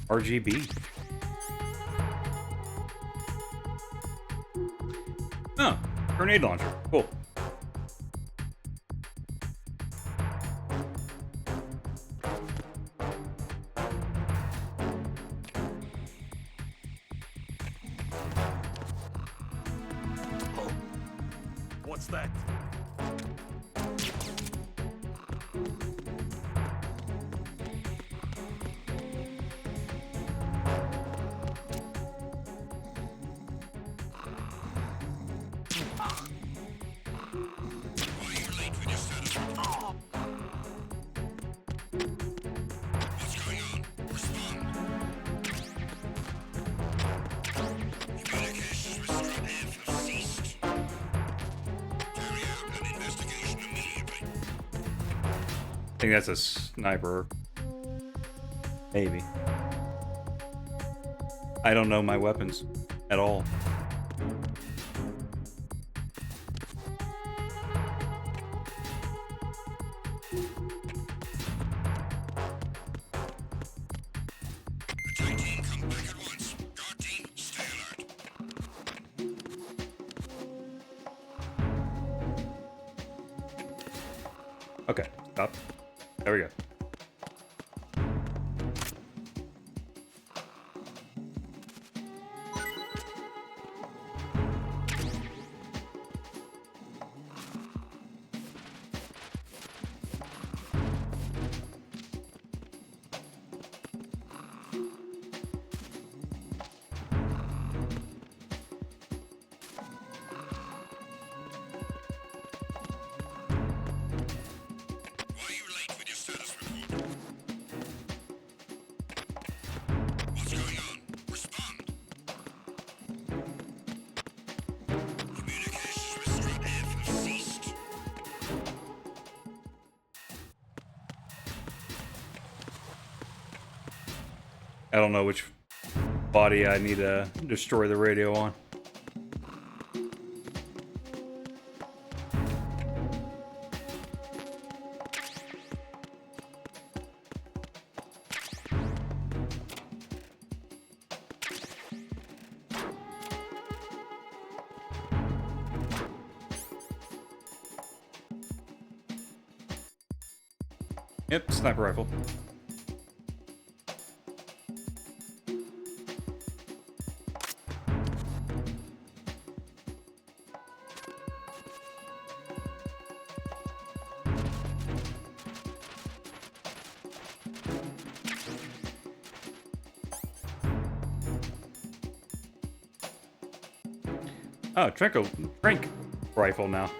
RGB. Oh, grenade launcher. Cool. Oh. What's that? I think that's a sniper. Maybe. I don't know my weapons at all. Okay, stop. There we go. I don't know which body I need to destroy the radio on. Yep, sniper rifle. Oh, trank rifle now.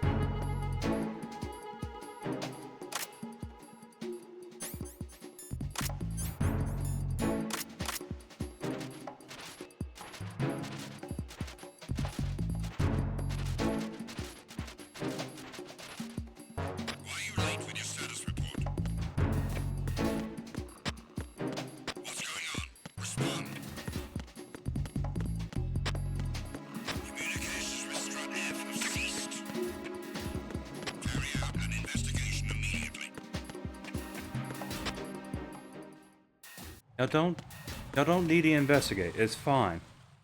Y'all don't need to investigate. It's fine.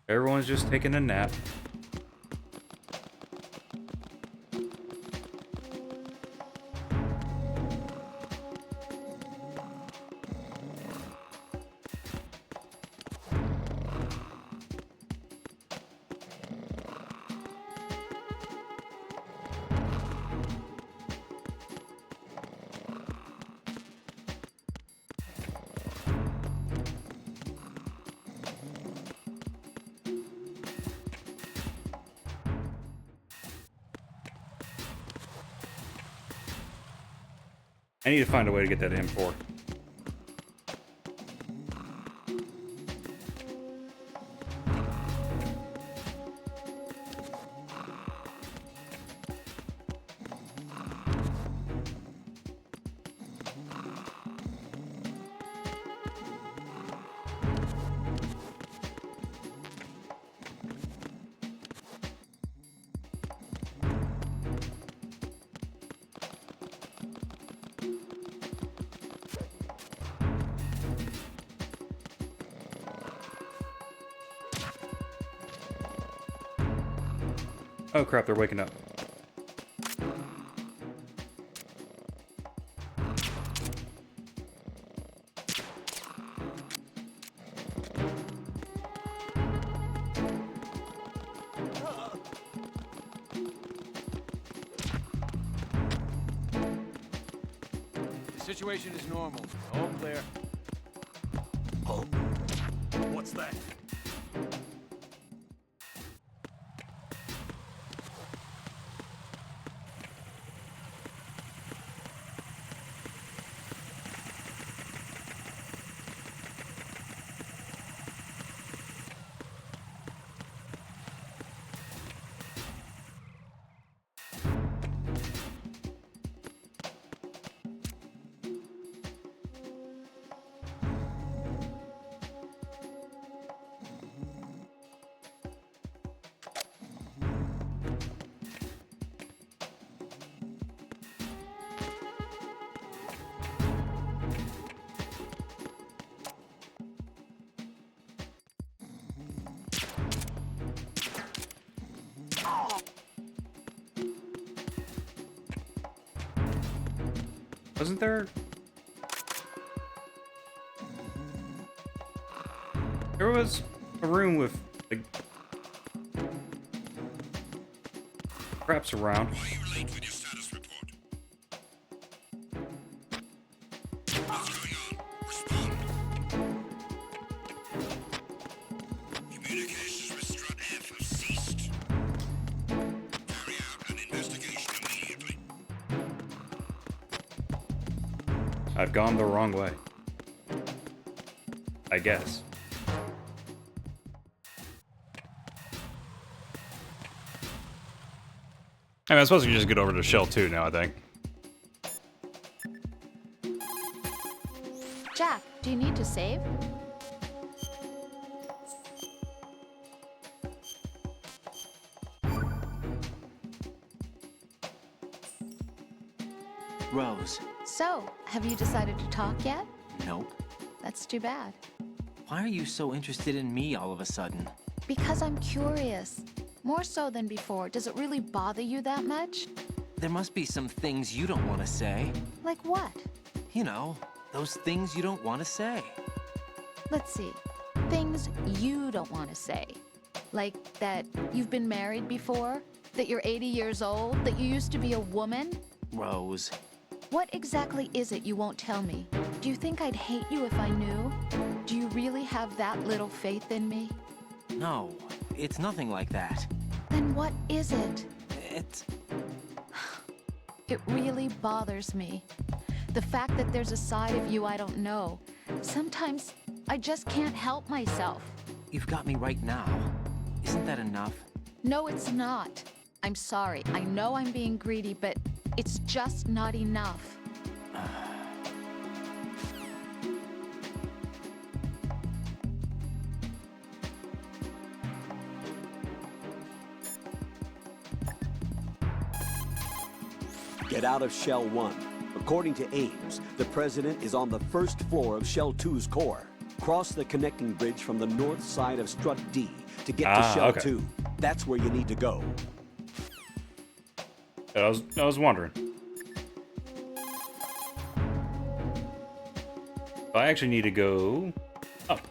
Everyone's just taking a nap. I need to find a way to get that M4. Oh crap, they're waking up. The situation is normal. All clear. Oh, what's that? Wasn't there? There was a room with like traps around. Why are you late with your status report? What's going on? Respond. Communications with Strut F have ceased. Carry out an investigation immediately. I've gone the wrong way. I guess. I mean, I'm supposed to just get over to Shell 2 now, I think. Jack, do you need to save? Rose. So, have you decided to talk yet? Nope. That's too bad. Why are you so interested in me all of a sudden? Because I'm curious. More so than before. Does it really bother you that much? There must be some things you don't want to say. Like what? You know, those things you don't want to say. Let's see. Things you don't want to say. Like that you've been married before? That you're 80 years old? That you used to be a woman? Rose. What exactly is it you won't tell me? Do you think I'd hate you if I knew? Do you really have that little faith in me? No, it's nothing like that. Then what is it? It's... It really bothers me. The fact that there's a side of you I don't know. Sometimes I just can't help myself. You've got me right now. Isn't that enough? No, it's not. I'm sorry. I know I'm being greedy, but it's just not enough. Get out of Shell 1. According to Ames, the President is on the first floor of Shell 2's core. Cross the connecting bridge from the north side of Strut D to get to Shell 2. That's where you need to go. I was wondering. I actually need to go up.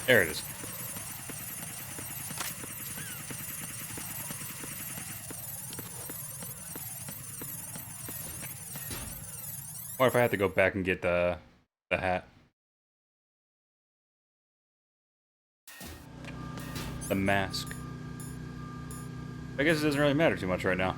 There it is. What if I have to go back and get the hat? The mask. I guess it doesn't really matter too much right now.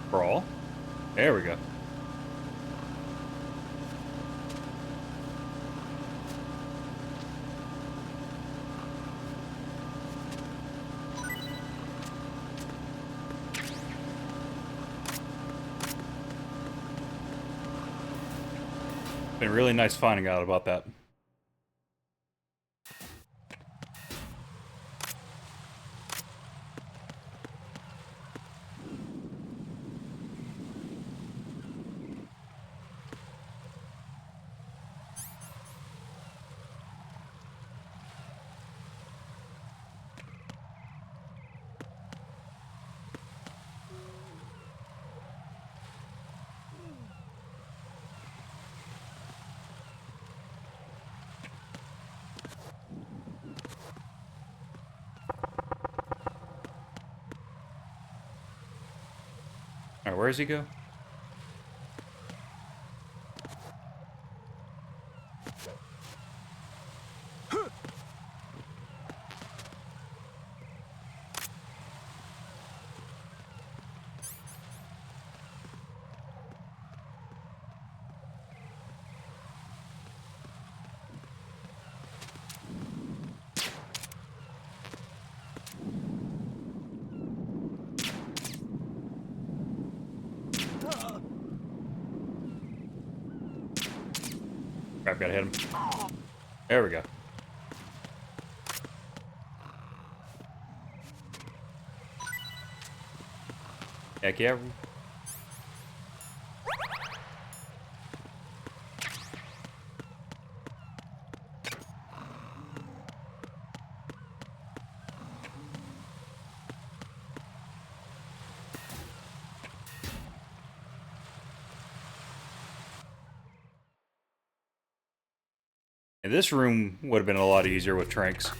Brawl. There we go. Been really nice finding out about that. Alright, where does he go? Crap, gotta hit him. There we go. Heck yeah. And this room would have been a lot easier with Tranks.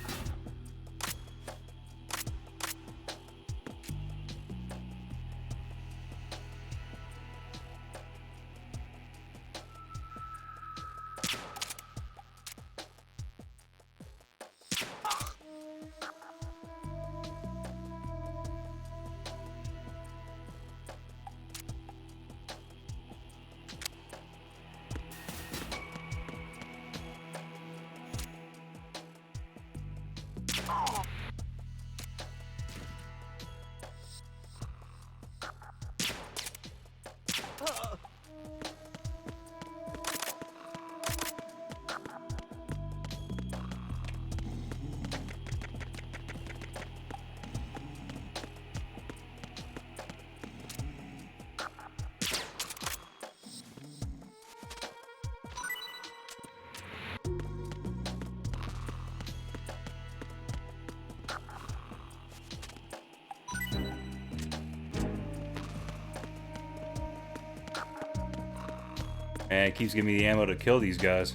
And it keeps giving me the ammo to kill these guys.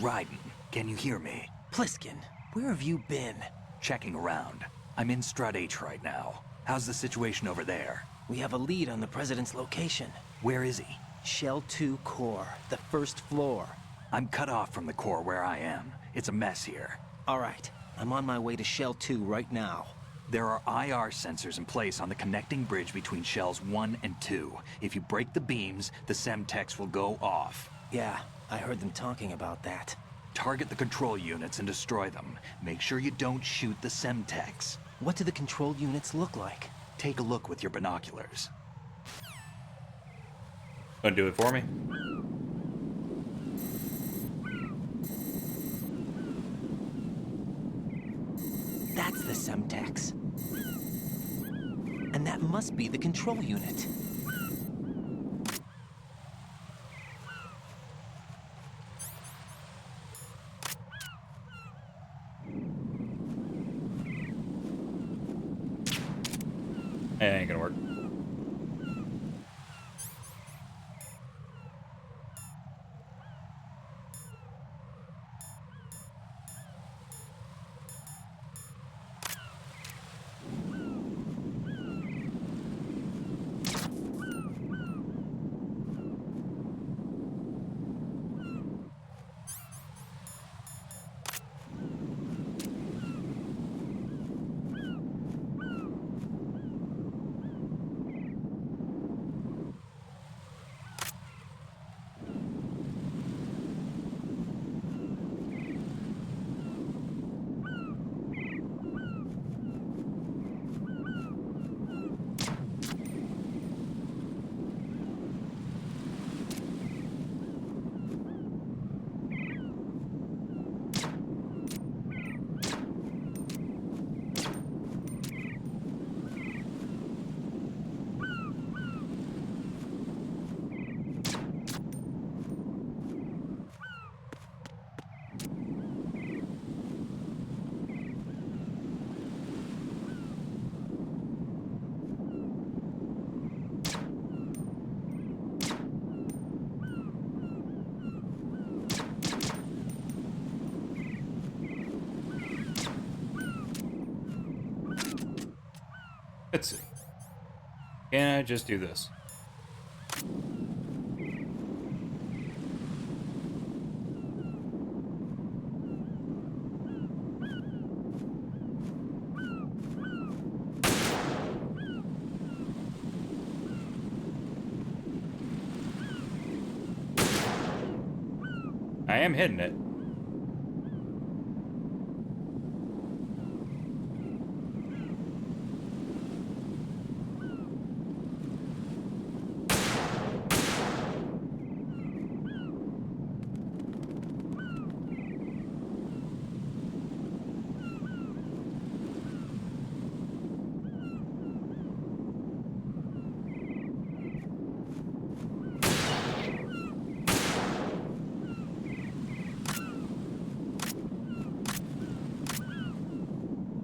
Raiden, can you hear me? Pliskin, where have you been? Checking around. I'm in Strut H right now. How's the situation over there? We have a lead on the President's location. Where is he? Shell 2 core, the first floor. I'm cut off from the core where I am. It's a mess here. All right, I'm on my way to Shell 2 right now. There are IR sensors in place on the connecting bridge between Shells 1 and 2. If you break the beams, the Semtex will go off. Yeah, I heard them talking about that. Target the control units and destroy them. Make sure you don't shoot the Semtex. What do the control units look like? Take a look with your binoculars. Gonna do it for me? That's the Semtex. And that must be the control unit. It ain't gonna work. Let's see. Can I just do this? I am hitting it.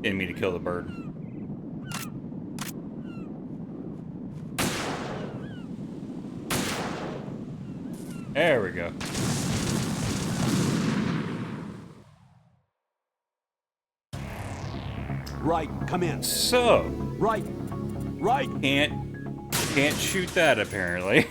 Getting me to kill the bird. There we go. Right, come in. So, Right. can't shoot that apparently.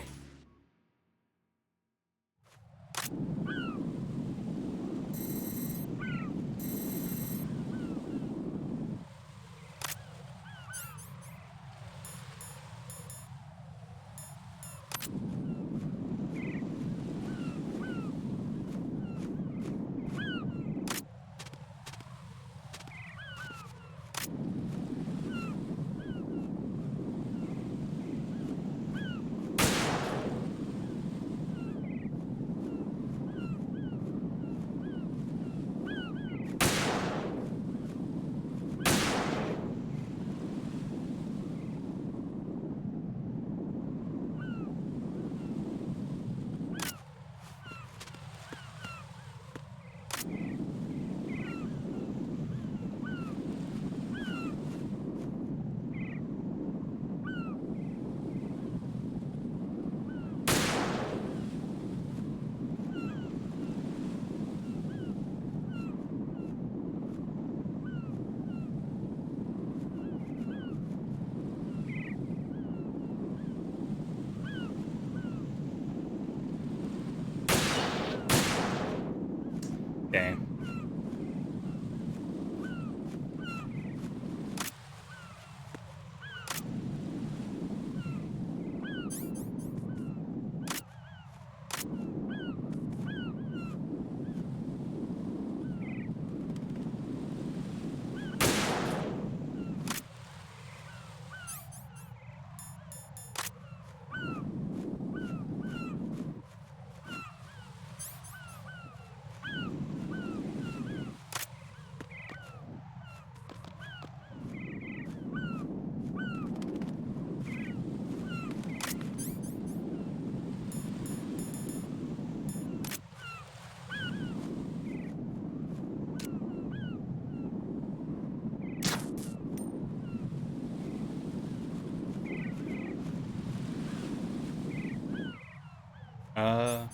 Uh...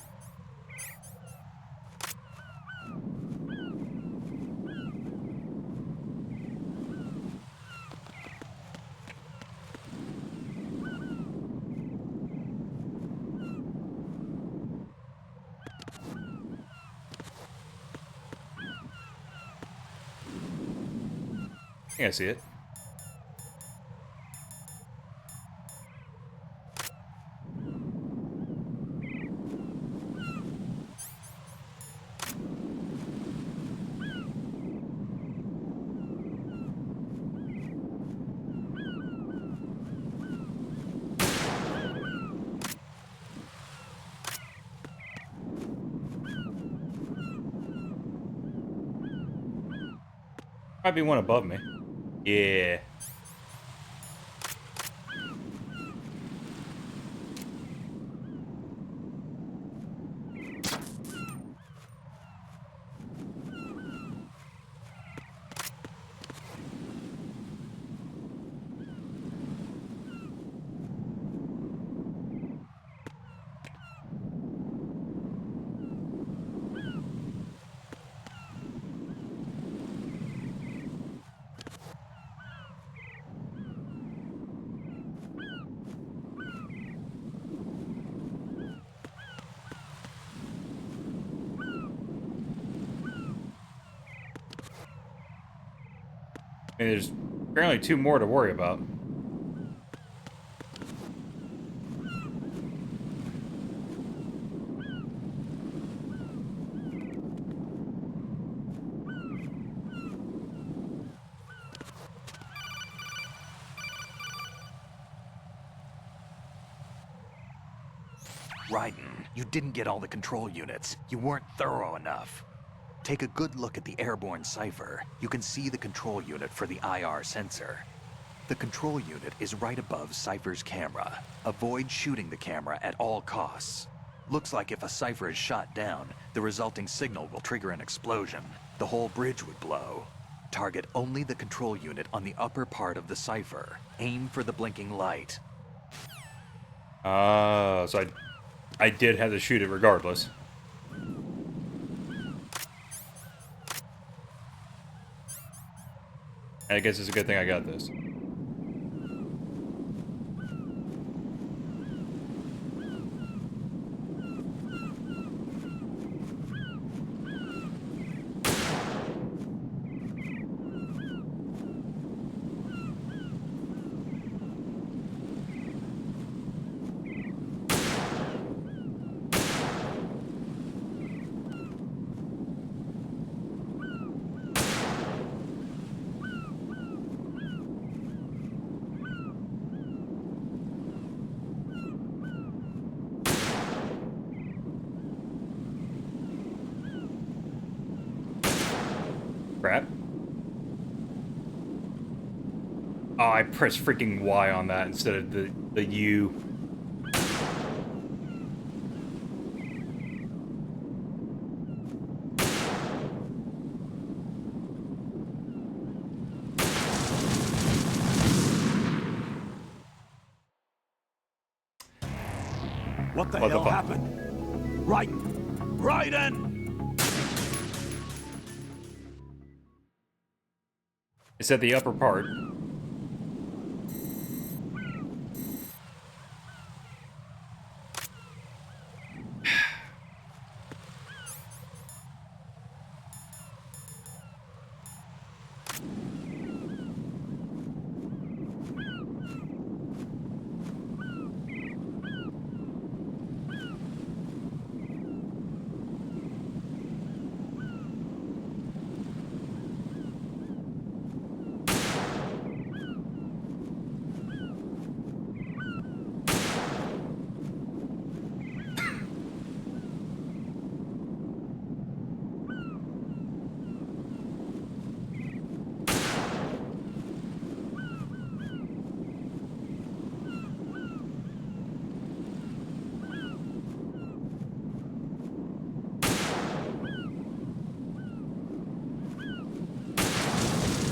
I think I see it. Might be one above me. Yeah. I mean, there's apparently 2 more to worry about. Raiden, you didn't get all the control units. You weren't thorough enough. Take a good look at the airborne cipher. You can see the control unit for the IR sensor. The control unit is right above Cypher's camera. Avoid shooting the camera at all costs. Looks like if a Cypher is shot down, the resulting signal will trigger an explosion. The whole bridge would blow. Target only the control unit on the upper part of the Cypher. Aim for the blinking light. So I did have to shoot it regardless. I guess it's a good thing I got this. Crap. Oh, I pressed freaking Y on that instead of the U. What the hell happened? Raiden! It's at the upper part.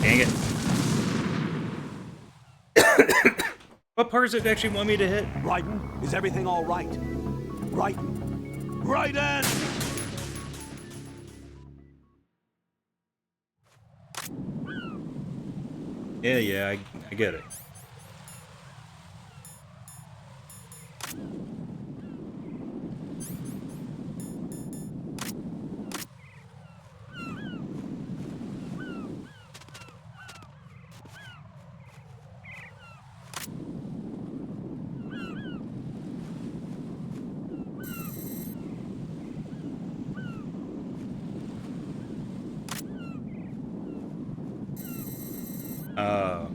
Dang it. What part does it actually want me to hit? Raiden, is everything all right? Raiden, Raiden! Yeah, I get it. Uh,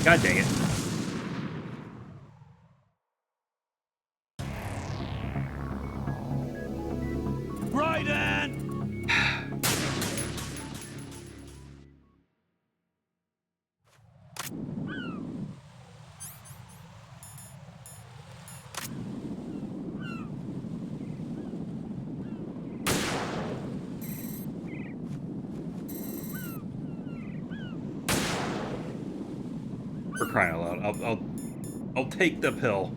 God dang it. Raiden! For crying out loud. I'll take the pill.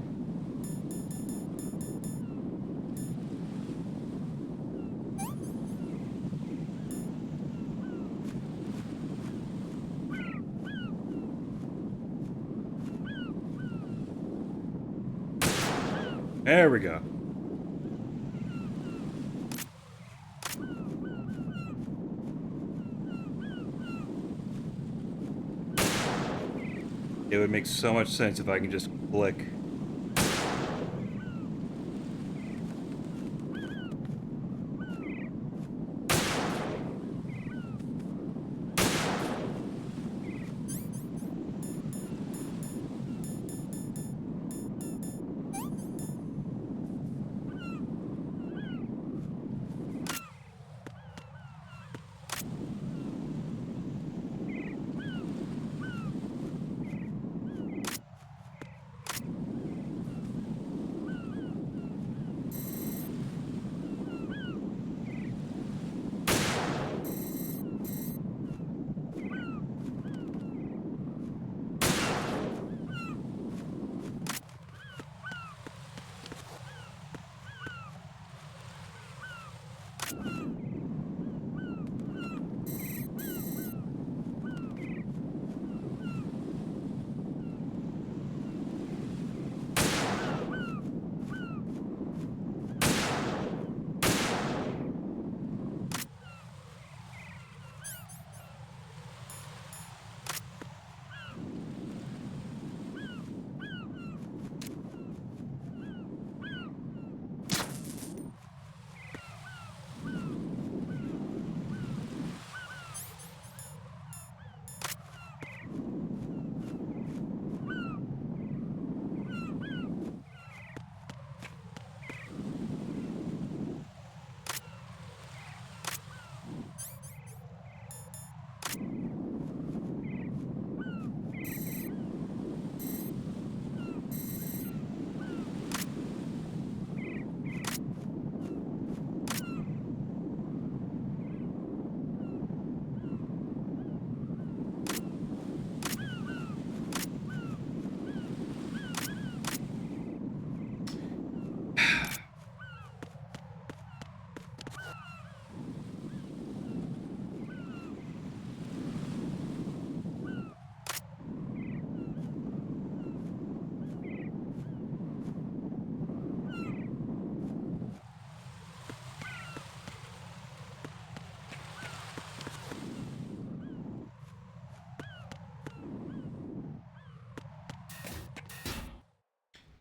There we go. It would make so much sense if I can just click.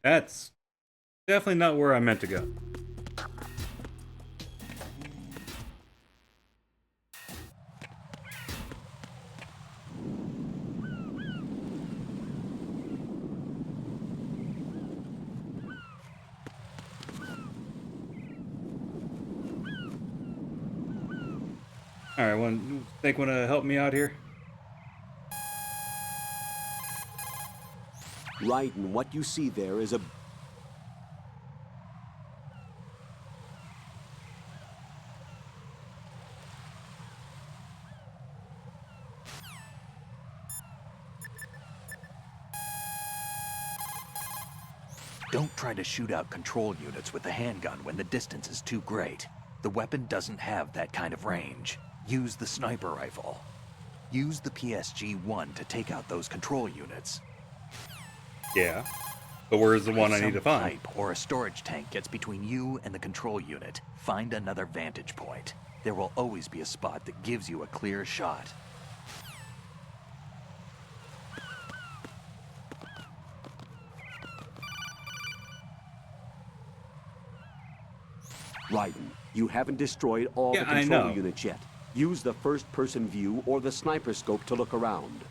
That's definitely not where I meant to go. Alright, want to help me out here? Raiden, what you see there is a... Don't try to shoot out control units with the handgun when the distance is too great. The weapon doesn't have that kind of range. Use the sniper rifle. Use the PSG-1 to take out those control units. Yeah. But where's the one I If need to some find? pipe or a storage tank gets between you and the control unit, find another vantage point. There will always be a spot that gives you a clear shot. Raiden, you haven't destroyed all the Yeah, I control know. units yet. Use the first-person view or the sniper scope to look around.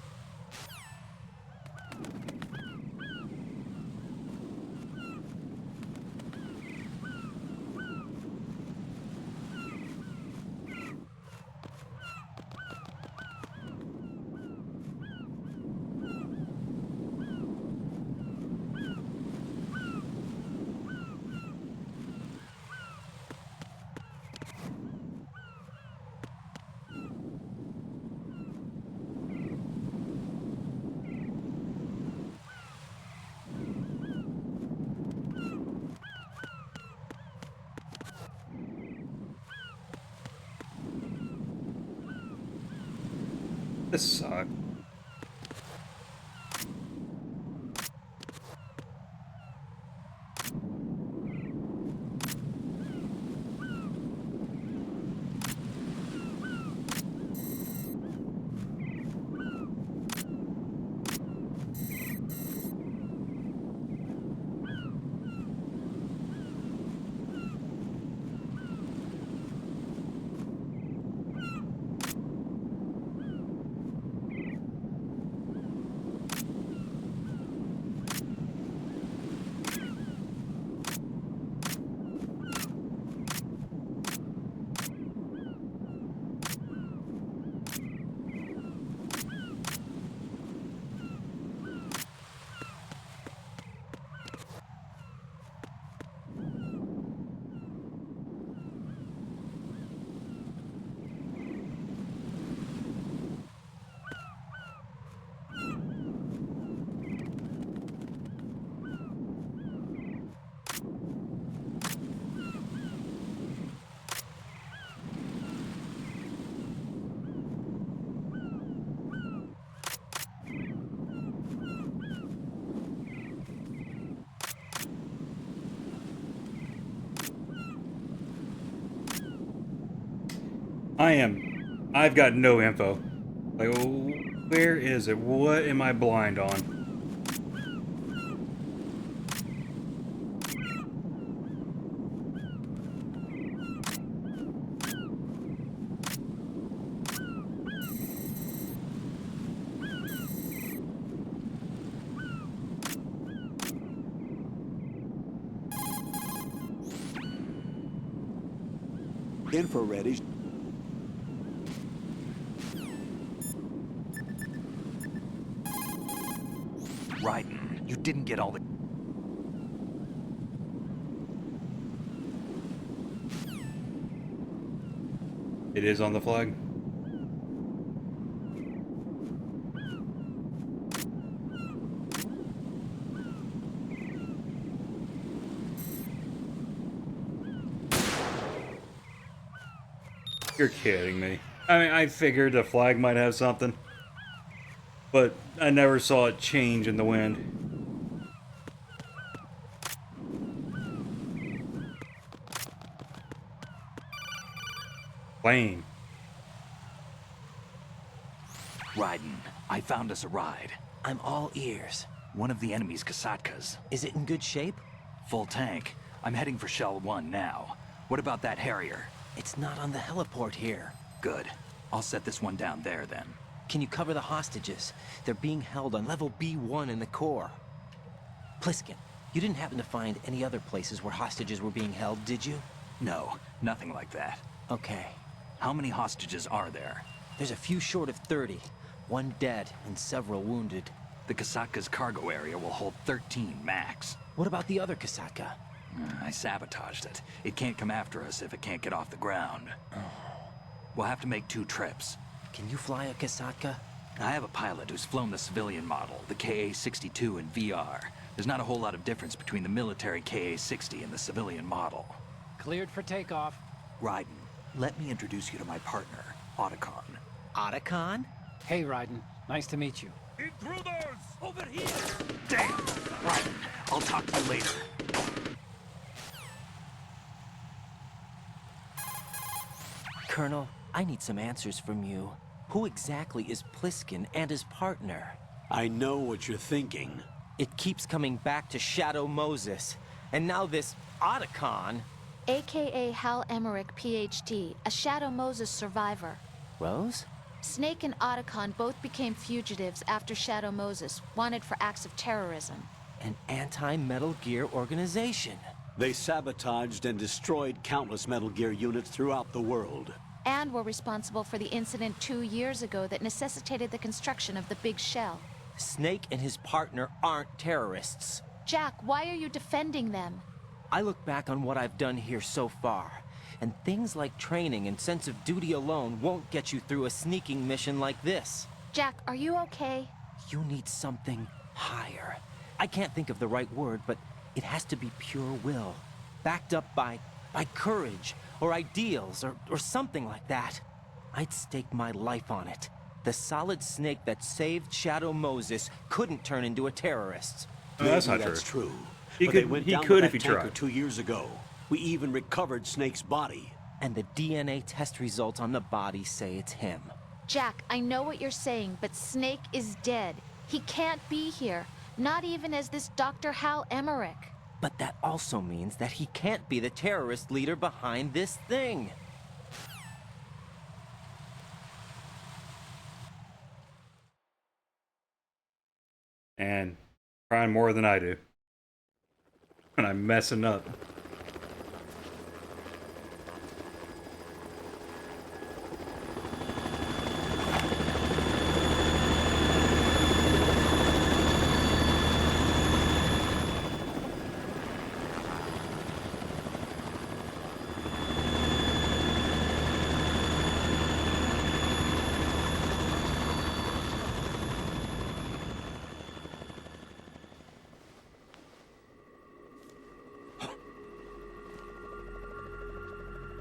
This sucks. I've got no info. Like, oh, where is it? What am I blind on? Infrared is... Raiden, you didn't get all the... It is on the flag. You're kidding me. I mean, I figured the flag might have something, but I never saw it change in the wind. Plane. Raiden, I found us a ride. I'm all ears. One of the enemy's Kasatkas. Is it in good shape? Full tank. I'm heading for Shell 1 now. What about that Harrier? It's not on the heliport here. Good. I'll set this one down there then. Can you cover the hostages? They're being held on level B1 in the core. Pliskin, you didn't happen to find any other places where hostages were being held, did you? No, nothing like that. Okay. How many hostages are there? There's a few short of 30. One dead and several wounded. The Kasatka's cargo area will hold 13 max. What about the other Kasatka? I sabotaged it. It can't come after us if it can't get off the ground. We'll have to make 2 trips. Can you fly a Kasatka? I have a pilot who's flown the civilian model, the KA-62 in VR. There's not a whole lot of difference between the military KA-60 and the civilian model. Cleared for takeoff. Raiden, let me introduce you to my partner, Otacon. Otacon? Hey, Raiden. Nice to meet you. Intruders! Over here! Damn! Raiden, I'll talk to you later. Colonel, I need some answers from you. Who exactly is Pliskin and his partner? I know what you're thinking. It keeps coming back to Shadow Moses. And now this Otacon. AKA Hal Emmerich, PhD, a Shadow Moses survivor. Rose? Snake and Otacon both became fugitives after Shadow Moses, wanted for acts of terrorism. An anti-Metal Gear organization. They sabotaged and destroyed countless Metal Gear units throughout the world. And were responsible for the incident 2 years ago that necessitated the construction of the Big Shell. Snake and his partner aren't terrorists. Jack, why are you defending them? I look back on what I've done here so far, and things like training and sense of duty alone won't get you through a sneaking mission like this. Jack, are you okay? You need something higher. I can't think of the right word, but it has to be pure will, backed up by courage, or ideals, or something like that. I'd stake my life on it. The solid Snake that saved Shadow Moses couldn't turn into a terrorist. No, that's not That's true. true. He But could- they went he down could with if that he tanker tried. 2 years ago. We even recovered Snake's body. And the DNA test results on the body say it's him. Jack, I know what you're saying, but Snake is dead. He can't be here, not even as this Dr. Hal Emmerich. But that also means that he can't be the terrorist leader behind this thing. And trying more than I do. And I'm messing up.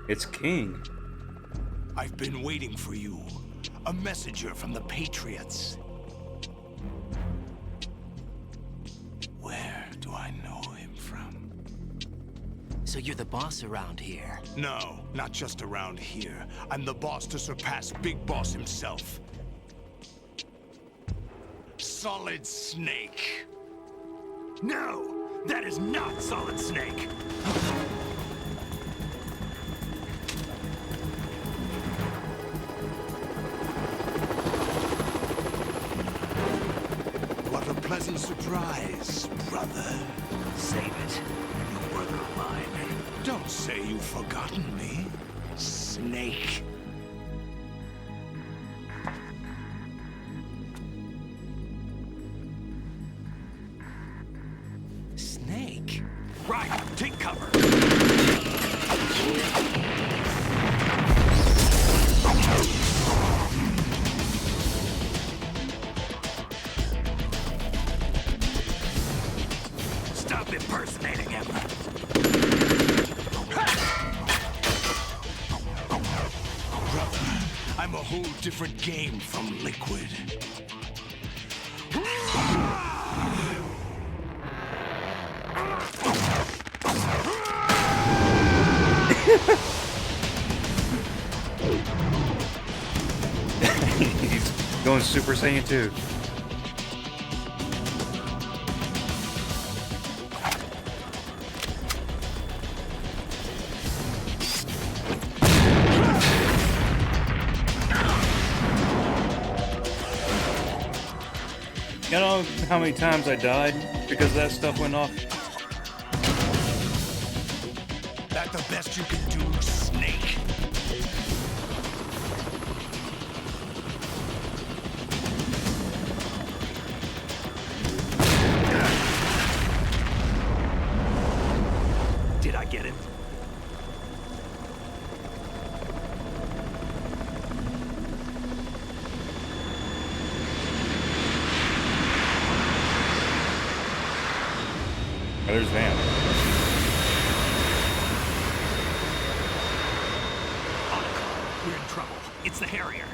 It's King. I've been waiting for you. A messenger from the Patriots. Where do I know him from? So you're the boss around here? No, not just around here. I'm the boss to surpass Big Boss himself. Solid Snake. No, that is not Solid Snake. What a pleasant surprise, brother. Save it. You brother of mine. Don't say you've forgotten me, Snake. Snake? Right, take cover. Stop impersonating him. Brother, I'm a whole different game from Liquid. He's going Super Saiyan 2. You know how many times I died because that stuff went off? That the best you can do, Snake? Did I get it? there's Van. We're in trouble. It's the Harrier.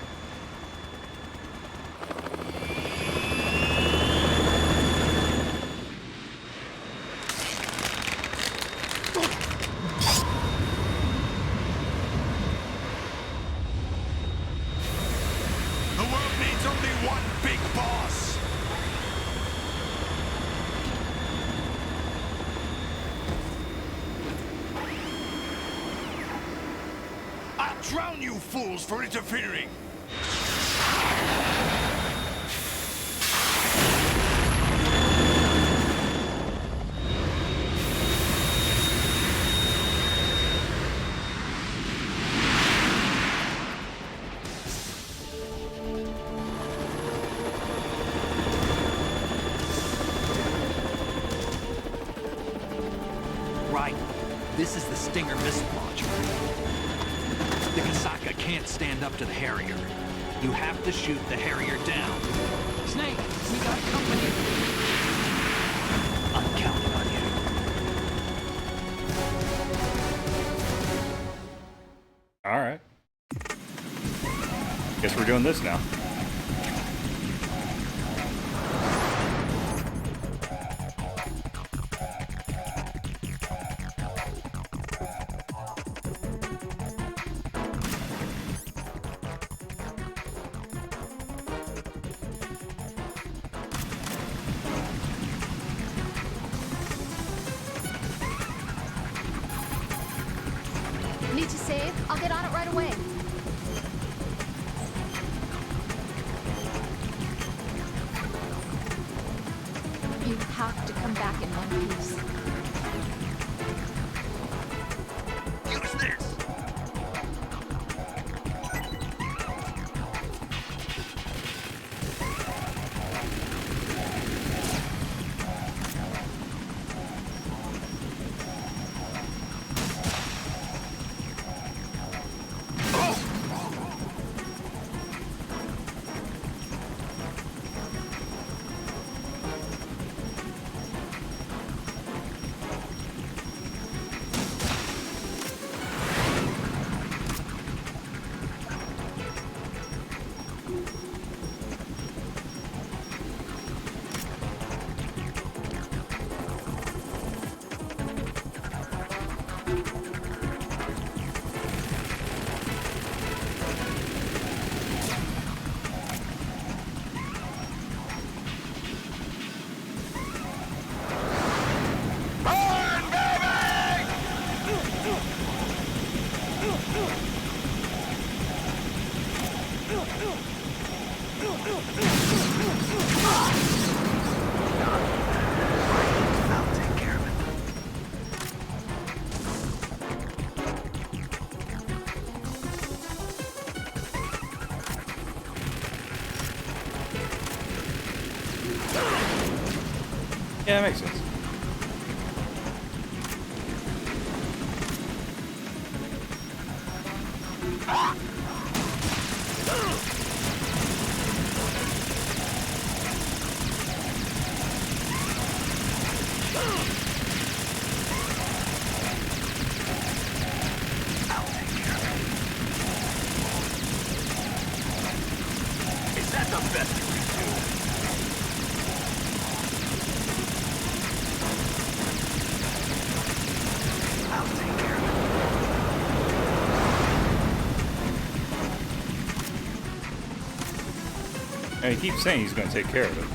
The world needs only one big boss. I'll drown you fools for interfering. Right. This is the Stinger missile launcher. The Kasaka can't stand up to the Harrier. You have to shoot the Harrier down. Snake, we got company. I'm counting on you. Alright. Guess we're doing this now. Need to save? I'll get on it right away. You have to come back in one piece. Use this. Yeah, that makes sense. Is that the best you can do? I'll take care of it. And he keeps saying he's going to take care of it.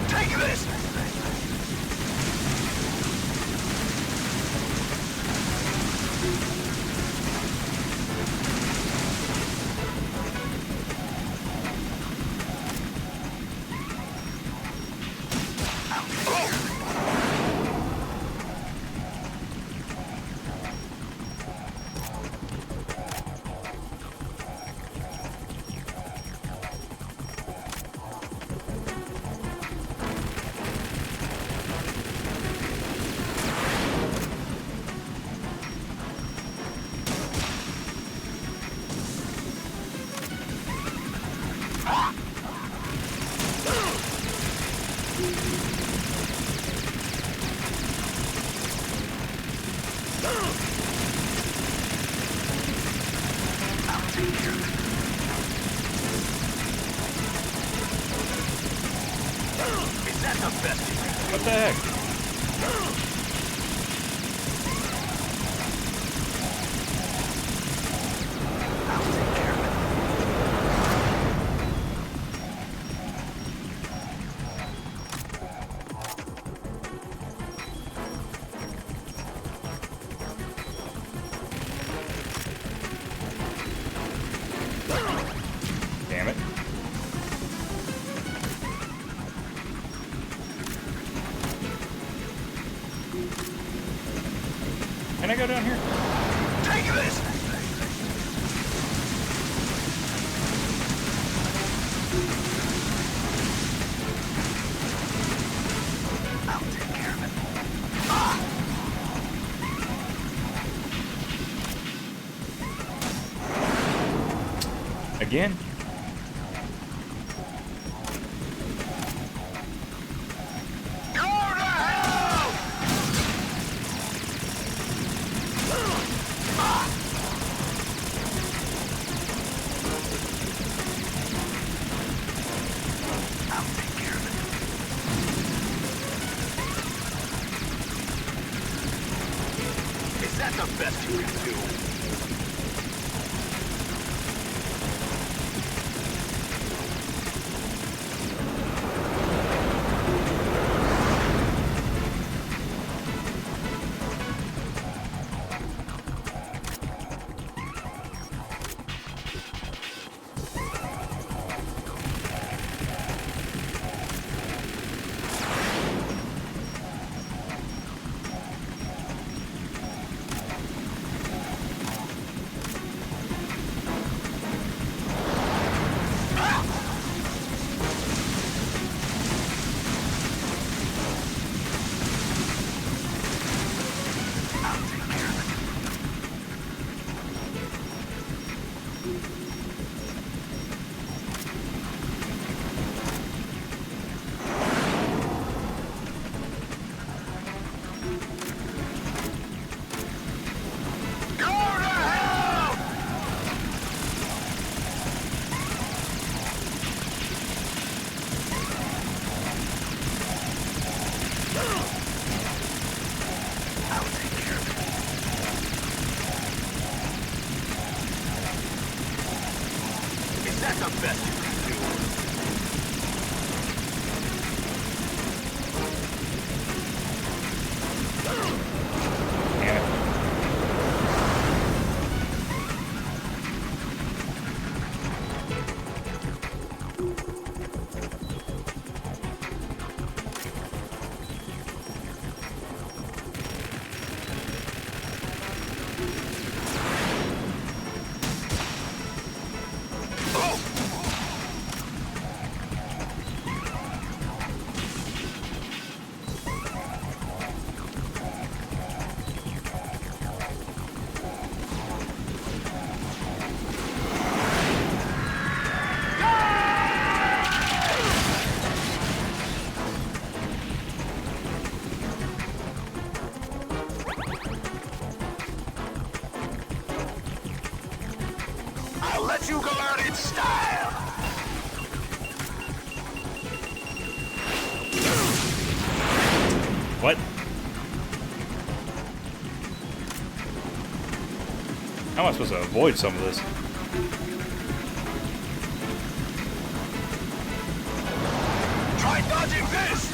Take this! What the heck? Damn it. Can I go down here? Take this! I'll take care of it. Again? Is that the best you can do? That's the best you can do. I'll let you go out in style! What? How am I supposed to avoid some of this? Try dodging this!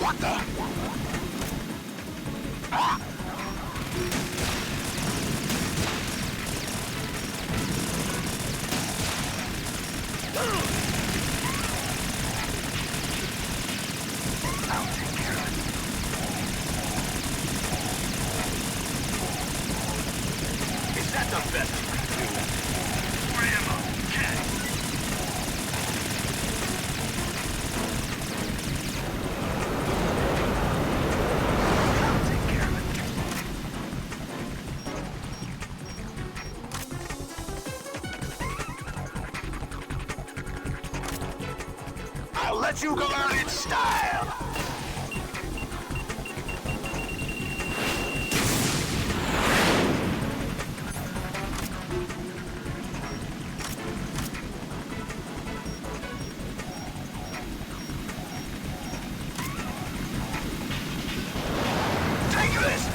What the? the best you can do? Grandma, cat. I'll let you go out in style! Take this!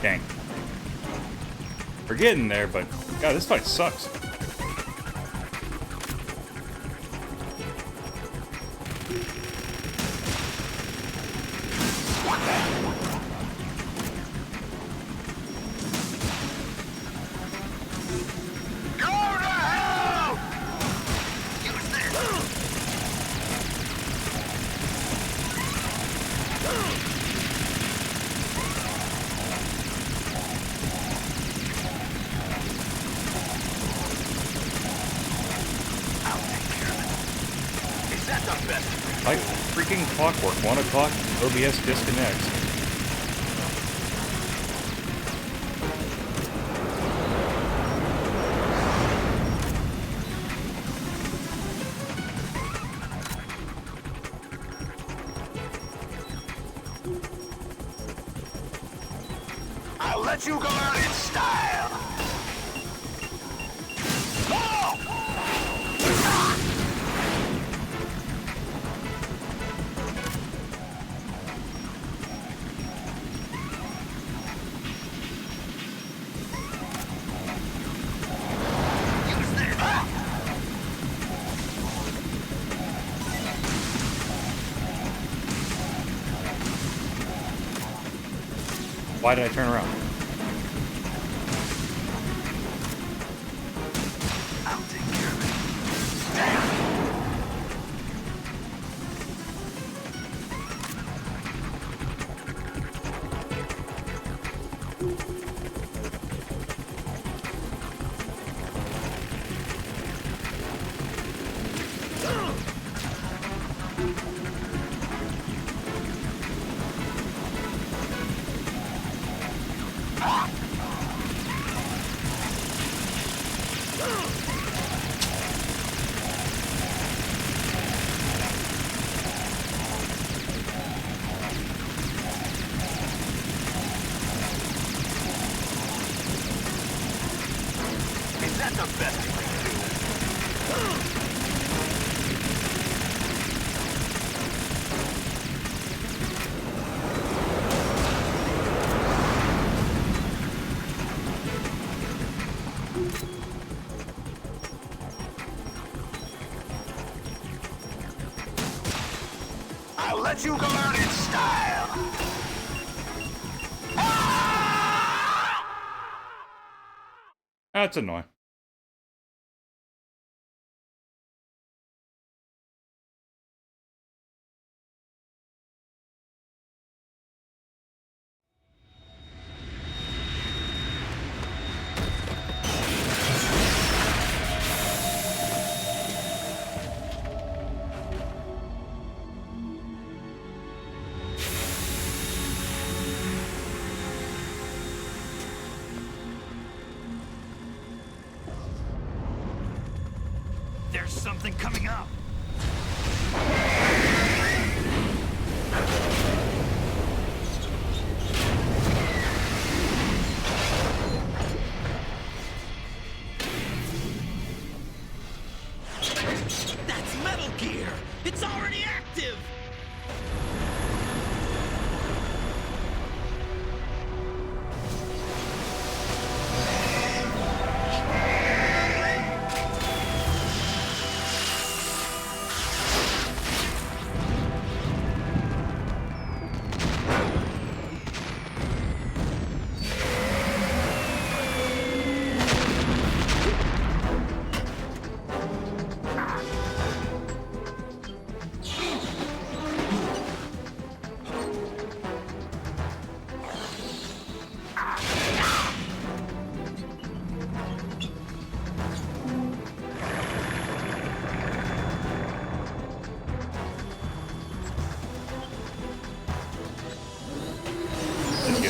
Dang. We're getting there, but God, this fight sucks. Go to hell! Use this! Is that the best? Like freaking clockwork. 1 o'clock, OBS disconnects. I'll let you go out in style! Whoa! Use this! Why did I turn around? I'll take care of it. Damn! Is that the best you can do? I'll let you go out in style! That's annoying. There's something coming up! That's Metal Gear! It's already active!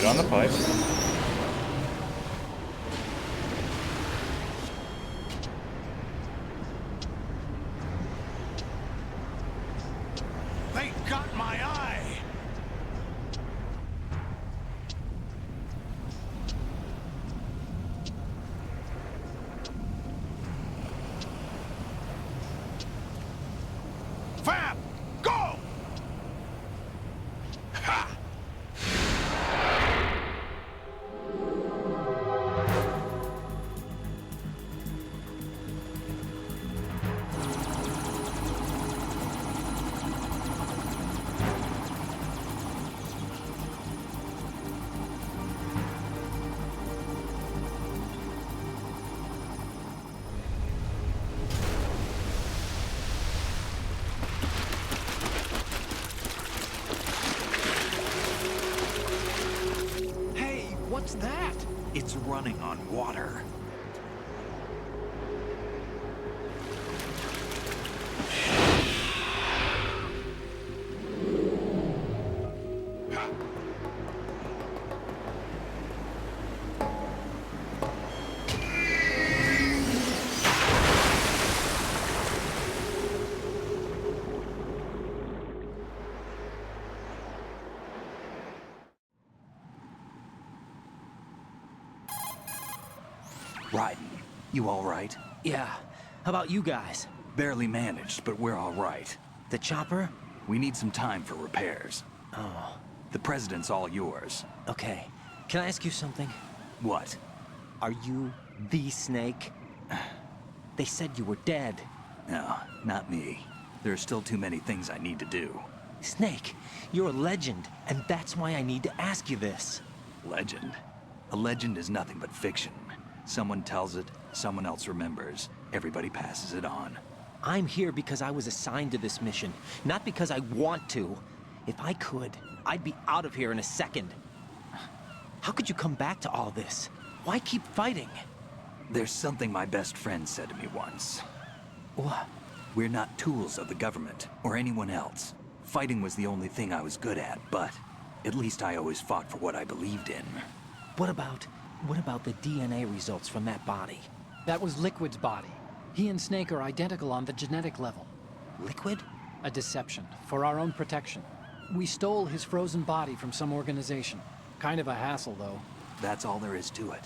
Get on the pipe. They got my eye! Fab! Go! Ha! Hey, what's that? It's running on water. Ryden, you all right? Yeah. How about you guys? Barely managed, but we're all right. The chopper? We need some time for repairs. Oh, The president's all yours. okay. Can I ask you something? What? Are you the Snake? They said you were dead. No, not me. There are still too many things I need to do. Snake, you're a legend, and that's why I need to ask you this. Legend? A legend is nothing but fiction. Someone tells it, someone else remembers. Everybody passes it on. I'm here because I was assigned to this mission, not because I want to. If I could, I'd be out of here in a second. How could you come back to all this? Why keep fighting? There's something my best friend said to me once. What? We're not tools of the government, or anyone else. Fighting was the only thing I was good at, but at least I always fought for what I believed in. What about the DNA results from that body? That was Liquid's body. He and Snake are identical on the genetic level. Liquid? A deception, for our own protection. We stole his frozen body from some organization. Kind of a hassle, though. That's all there is to it.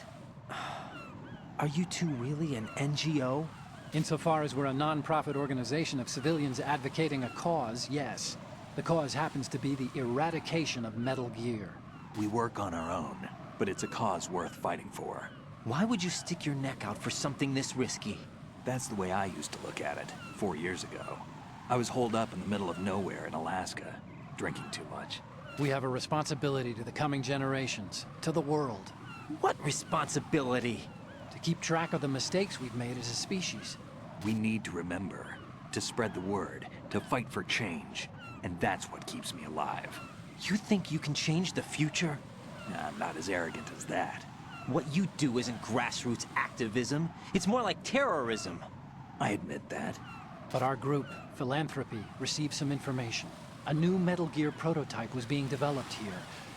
Are you two really an NGO? Insofar as we're a non-profit organization of civilians advocating a cause, yes. The cause happens to be the eradication of Metal Gear. We work on our own, but it's a cause worth fighting for. Why would you stick your neck out for something this risky? That's the way I used to look at it, 4 years ago. I was holed up in the middle of nowhere in Alaska, drinking too much. We have a responsibility to the coming generations, to the world. What responsibility? To keep track of the mistakes we've made as a species. We need to remember, to spread the word, to fight for change. And that's what keeps me alive. You think you can change the future? I'm not as arrogant as that. What you do isn't grassroots activism. It's more like terrorism. I admit that. But our group, Philanthropy, received some information. A new Metal Gear prototype was being developed here,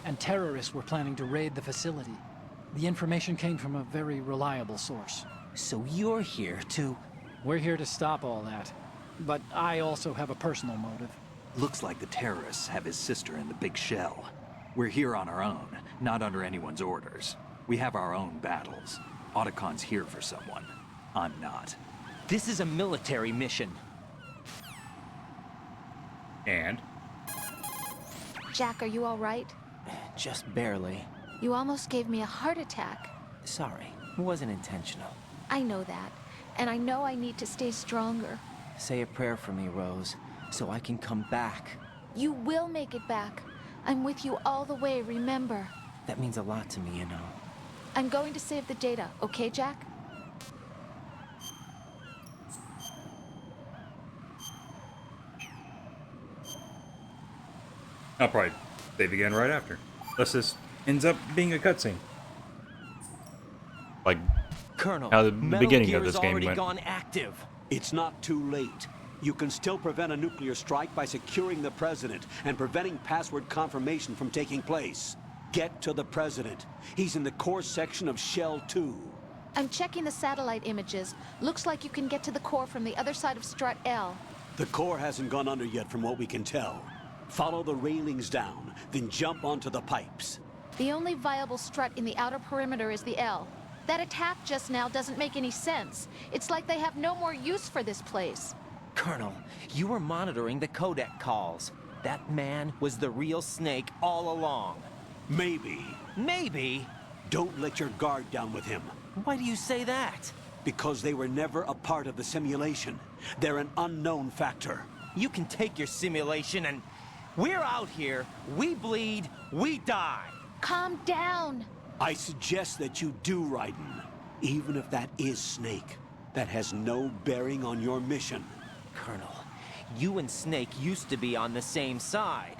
and terrorists were planning to raid the facility. The information came from a very reliable source. So you're here to... We're here to stop all that. But I also have a personal motive. Looks like the terrorists have his sister in the big shell. We're here on our own, not under anyone's orders. We have our own battles. Otacon's here for someone. I'm not. This is a military mission. And? Jack, are you all right? Just barely. You almost gave me a heart attack. Sorry, it wasn't intentional. I know that, and I know I need to stay stronger. Say a prayer for me, Rose, so I can come back. You will make it back. I'm with you all the way, remember? That means a lot to me, you know. I'm going to save the data, okay, Jack? I'll probably save again right after. Unless this ends up being a cutscene. Like Colonel, how the Metal beginning Gear of this has game already went. gone active. It's not too late. You can still prevent a nuclear strike by securing the president and preventing password confirmation from taking place. Get to the President. He's in the core section of Shell 2. I'm checking the satellite images. Looks like you can get to the core from the other side of Strut L. The core hasn't gone under yet from what we can tell. Follow the railings down, then jump onto the pipes. The only viable strut in the outer perimeter is the L. That attack just now doesn't make any sense. It's like they have no more use for this place. Colonel, you were monitoring the codec calls. That man was the real Snake all along. Maybe. Maybe? Don't let your guard down with him. Why do you say that? Because they were never a part of the simulation. They're an unknown factor. You can take your simulation and... We're out here, we bleed, we die. Calm down. I suggest that you do, Raiden. Even if that is Snake. That has no bearing on your mission. Colonel, you and Snake used to be on the same side.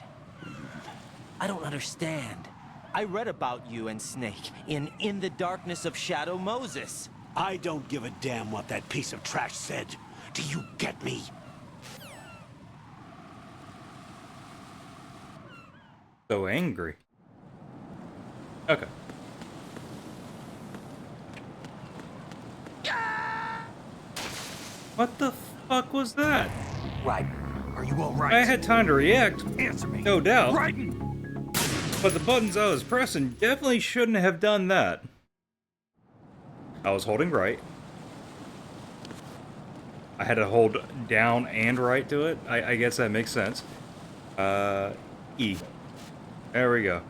I don't understand. I read about you and Snake in the Darkness of Shadow Moses. I don't give a damn what that piece of trash said. Do you get me? So angry. Okay. What the fuck was that? Raiden, are you all right? I had time to react. Answer me. No doubt. Raiden! But the buttons I was pressing definitely shouldn't have done that. I was holding right. I had to hold down and right to it. I guess that makes sense. E. There we go.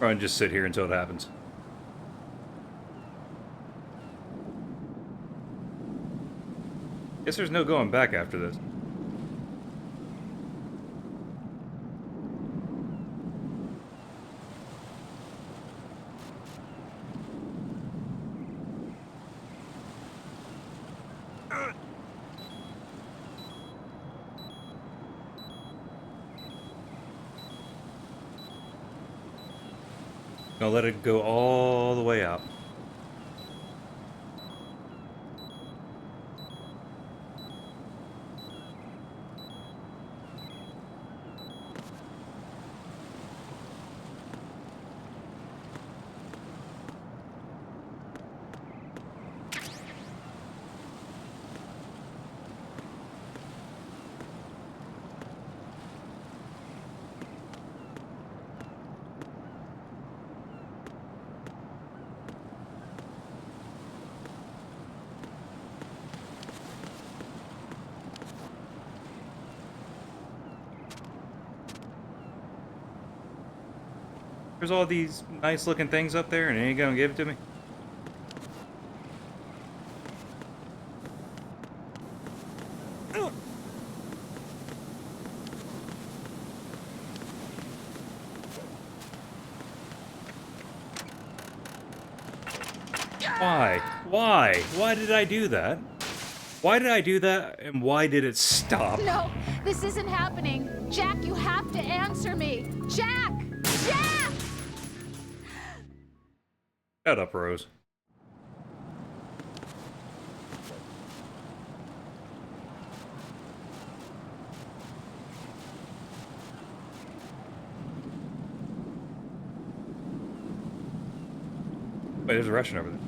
Or just sit here until it happens. Guess there's no going back after this. Gonna let it go all the way out. There's all these nice looking things up there and you ain't gonna give it to me? Why? Why? Why did I do that? Why did I do that and why did it stop? No, this isn't happening. Jack, you have to answer me. Jack! Jack! Shut up, Rose. Wait, there's a Russian over there.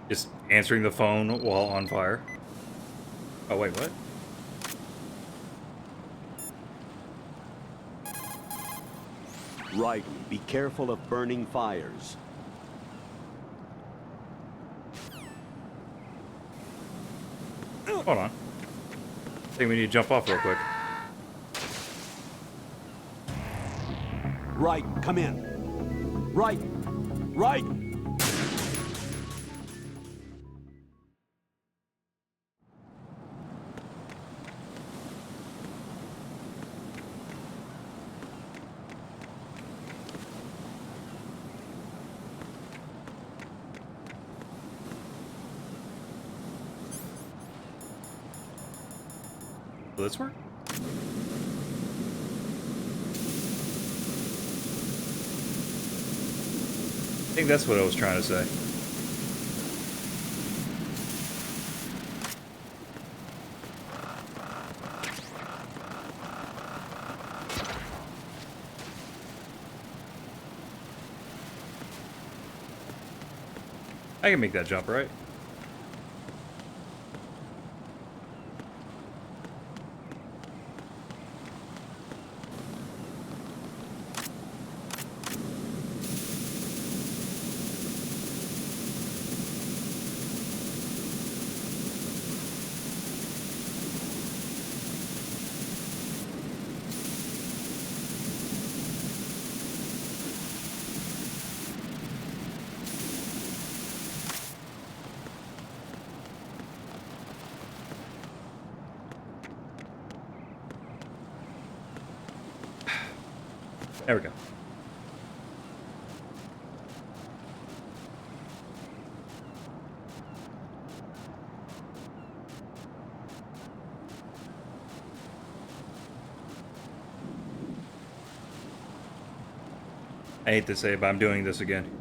Just answering the phone while on fire. Oh, wait, what? Raiden, be careful of burning fires. Hold on. I think we need to jump off real quick. Raiden, come in. Raiden! Raiden! Will this work? I think that's what I was trying to say. I can make that jump, right? There we go. I hate to say it, but I'm doing this again.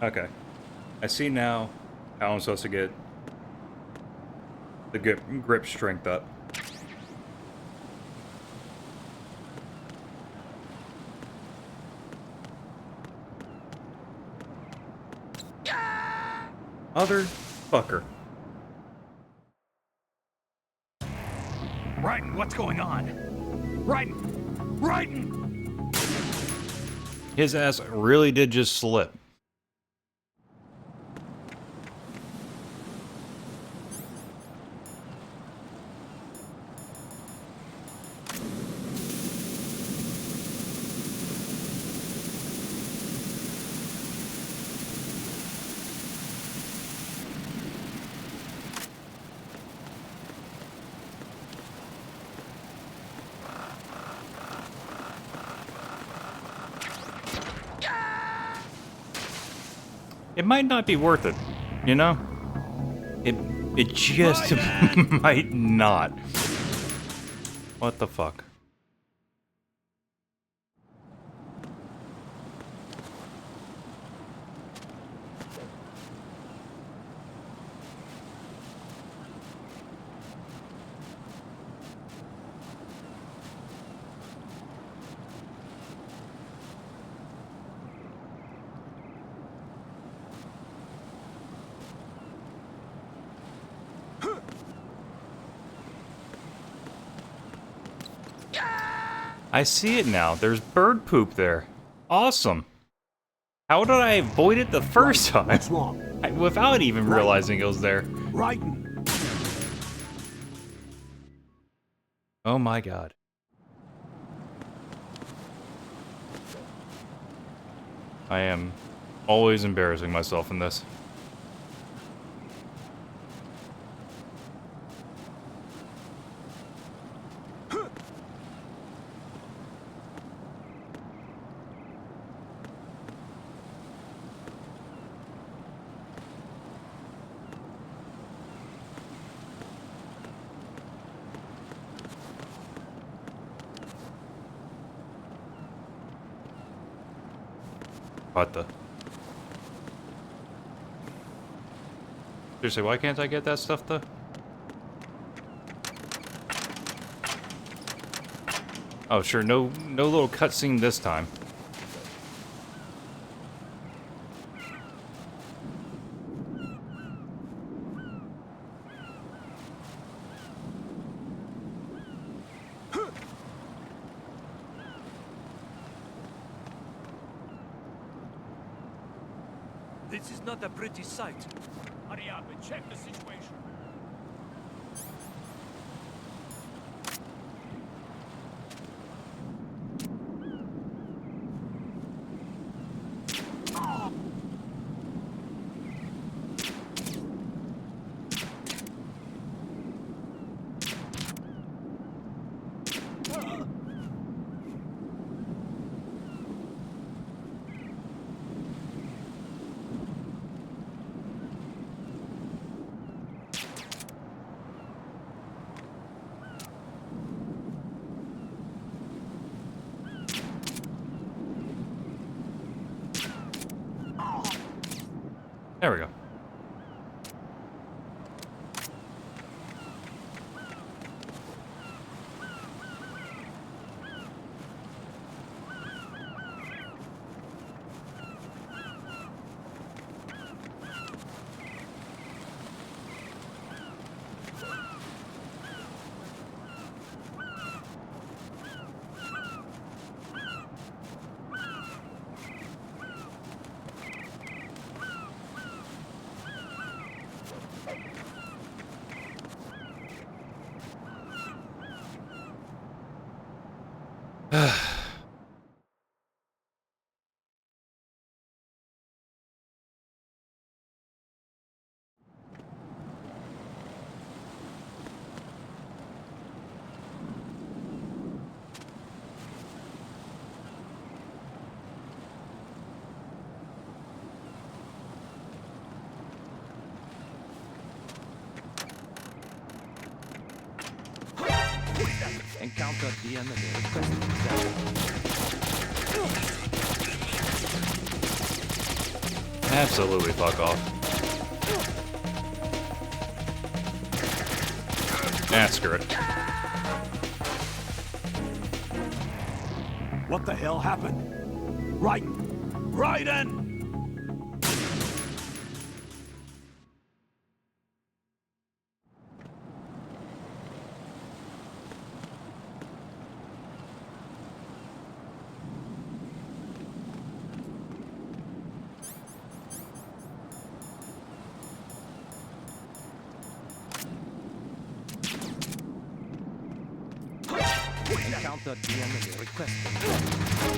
Okay. I see now how I'm supposed to get the grip strength up. Motherfucker. Raiden, what's going on? Raiden! Raiden! His ass really did just slip. It might not be worth it, you know? It just might not. What the fuck? I see it now. There's bird poop there. Awesome. How did I avoid it the first time? What's wrong? Without even realizing it was there. Raiden! Oh my god. I am always embarrassing myself in this. What the? Seriously, why can't I get that stuff though? Oh sure, no little cutscene this time. This is not a pretty sight. Hurry up and check the situation. There we go. Encounter the enemy. Requesting Absolutely fuck off. Ah, screw it. What the hell happened? Raiden! Encounter the enemy. Requesting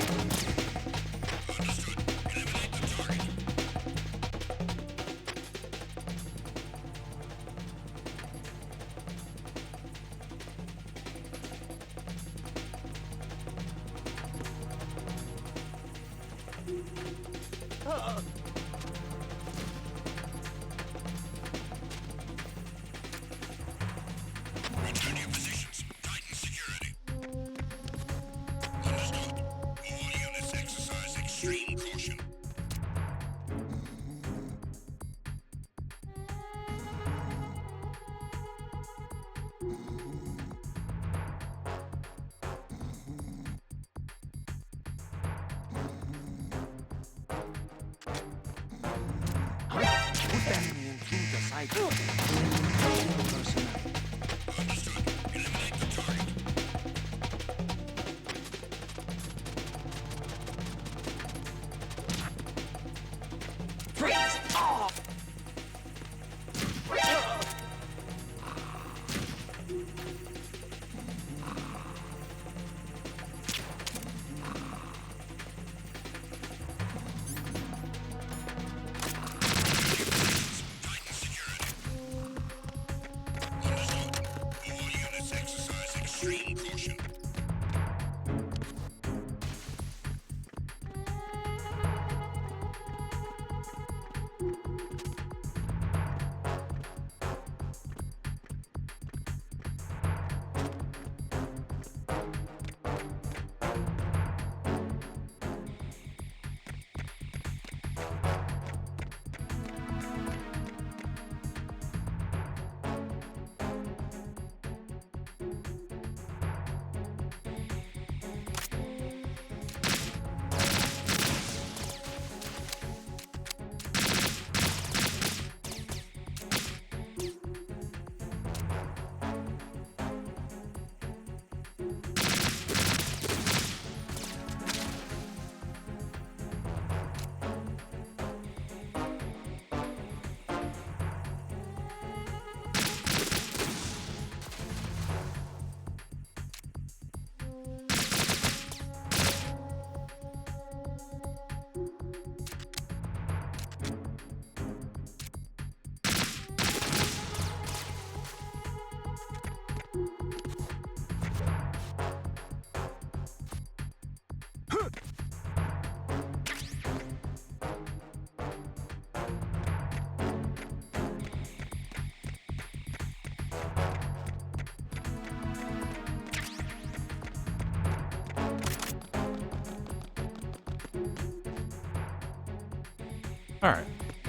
Alright.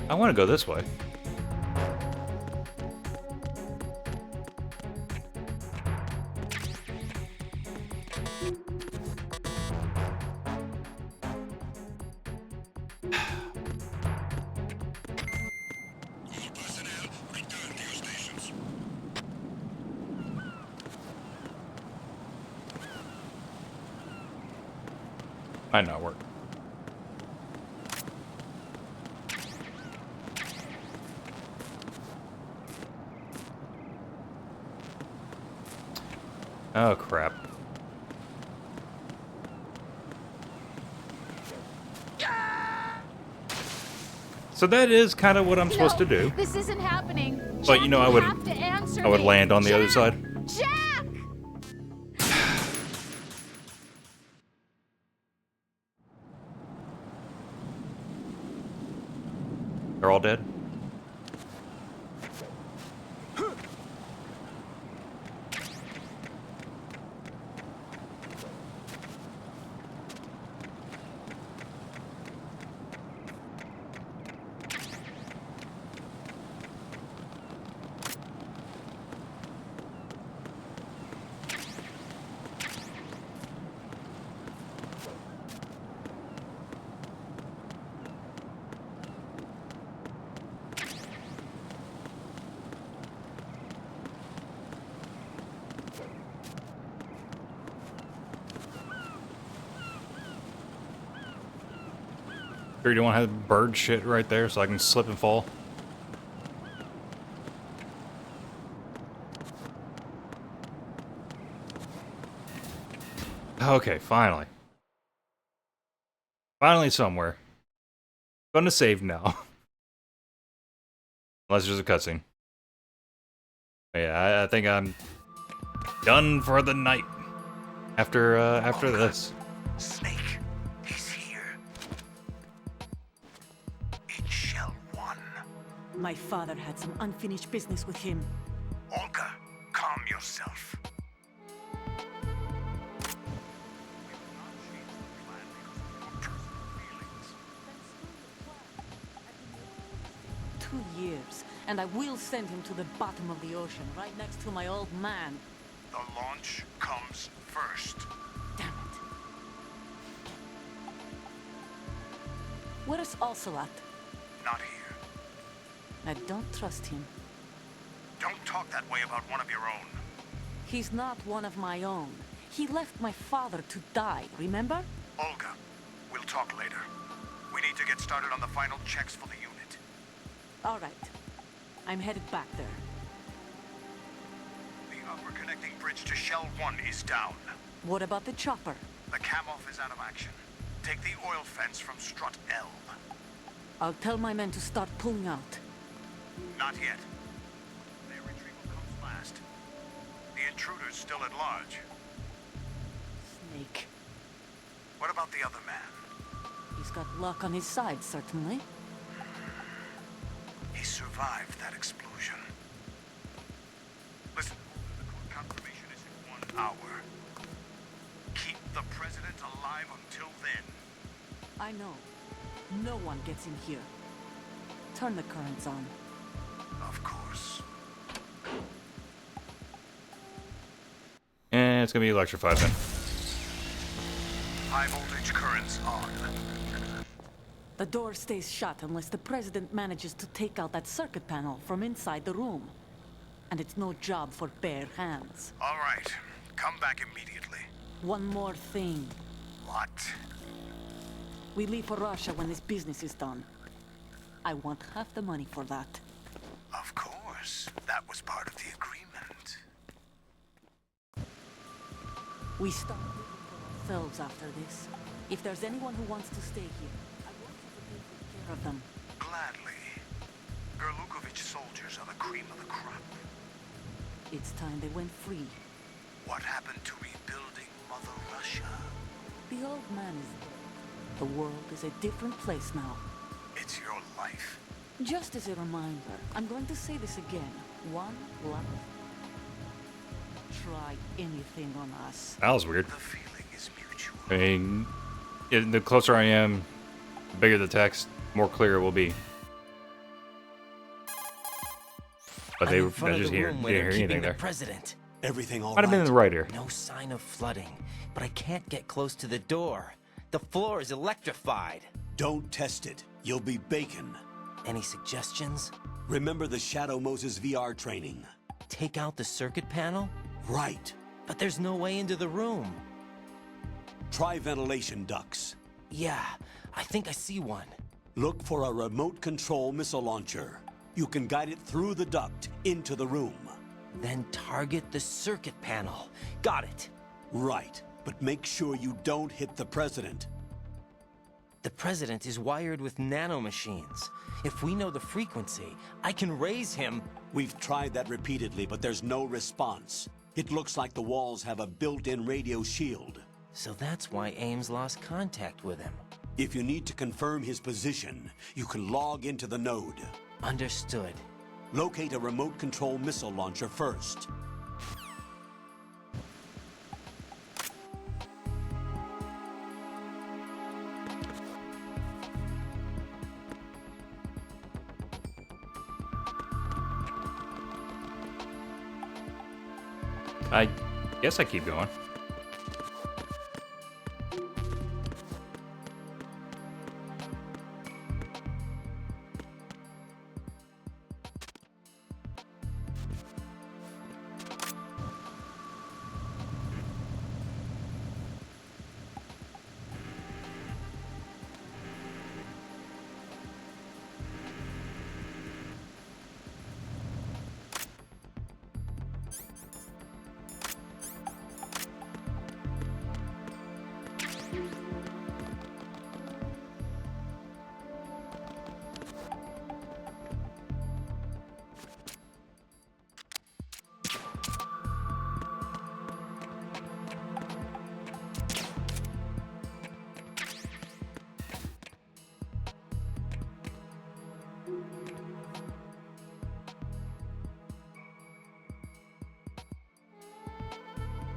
I want to go this way. Might not work. Oh, crap. So that is kind of what I'm supposed to do. This isn't happening. But you know, I would land on the other side. Jack! They're all dead? Sure you don't want to have bird shit right there so I can slip and fall? Okay, finally. Finally somewhere. Gonna save now. Unless there's a cutscene. Yeah, I think I'm done for the night. After this. Snake, he's here. It's Shell 1. My father had some unfinished business with him. Olga, calm yourself. 2 years, and I will send him to the bottom of the ocean, right next to my old man. The launch comes first. Damn it. Where's Ocelot? Not here. I don't trust him. Don't talk that way about one of your own. He's not one of my own. He left my father to die, remember? Olga, we'll talk later. We need to get started on the final checks for the unit. All right. I'm headed back there. The upper connecting bridge to Shell 1 is down. What about the chopper? The cam-off is out of action. Take the oil fence from strut L. I'll tell my men to start pulling out. Not yet. Their retrieval comes last. The intruder's still at large. Snake. What about the other man? He's got luck on his side, certainly. He survived that explosion. Listen, the court confirmation is in 1 hour. Keep the president alive until then. I know. No one gets in here. Turn the currents on. Of course. And it's gonna be electrified then. High voltage currents on. The door stays shut unless the president manages to take out that circuit panel from inside the room. And it's no job for bare hands. All right. Come back immediately. One more thing. What? We leave for Russia when this business is done. I want half the money for that. Of course. That was part of the agreement. We start living for ourselves after this. If there's anyone who wants to stay here, I want you to take good care of them. Gladly. Gerlukovich soldiers are the cream of the crop. It's time they went free. What happened to rebuilding Mother Russia? The old man is dead. The world is a different place now. It's your life. Just as a reminder, I'm going to say this again. One love. Try anything on us. That was weird. The feeling is mutual. I mean, the closer I am, the bigger the text. more clear it will be. But I'm they in front of just the hear, room didn't where hear they're anything keeping the there. president. Everything all Might have been in the right ear. No sign of flooding, but I can't get close to the door. The floor is electrified. Don't test it. You'll be bacon. Any suggestions? Remember the Shadow Moses VR training. Take out the circuit panel? Right. But there's no way into the room. Try ventilation ducts. Yeah, I think I see one. Look for a remote control missile launcher. You can guide it through the duct into the room. Then target the circuit panel. Got it. Right, but make sure you don't hit the president. The president is wired with nanomachines. If we know the frequency, I can raise him. We've tried that repeatedly, but there's no response. It looks like the walls have a built-in radio shield. So that's why Ames lost contact with him. If you need to confirm his position, you can log into the node. Understood. Locate a remote control missile launcher first. I guess I keep going.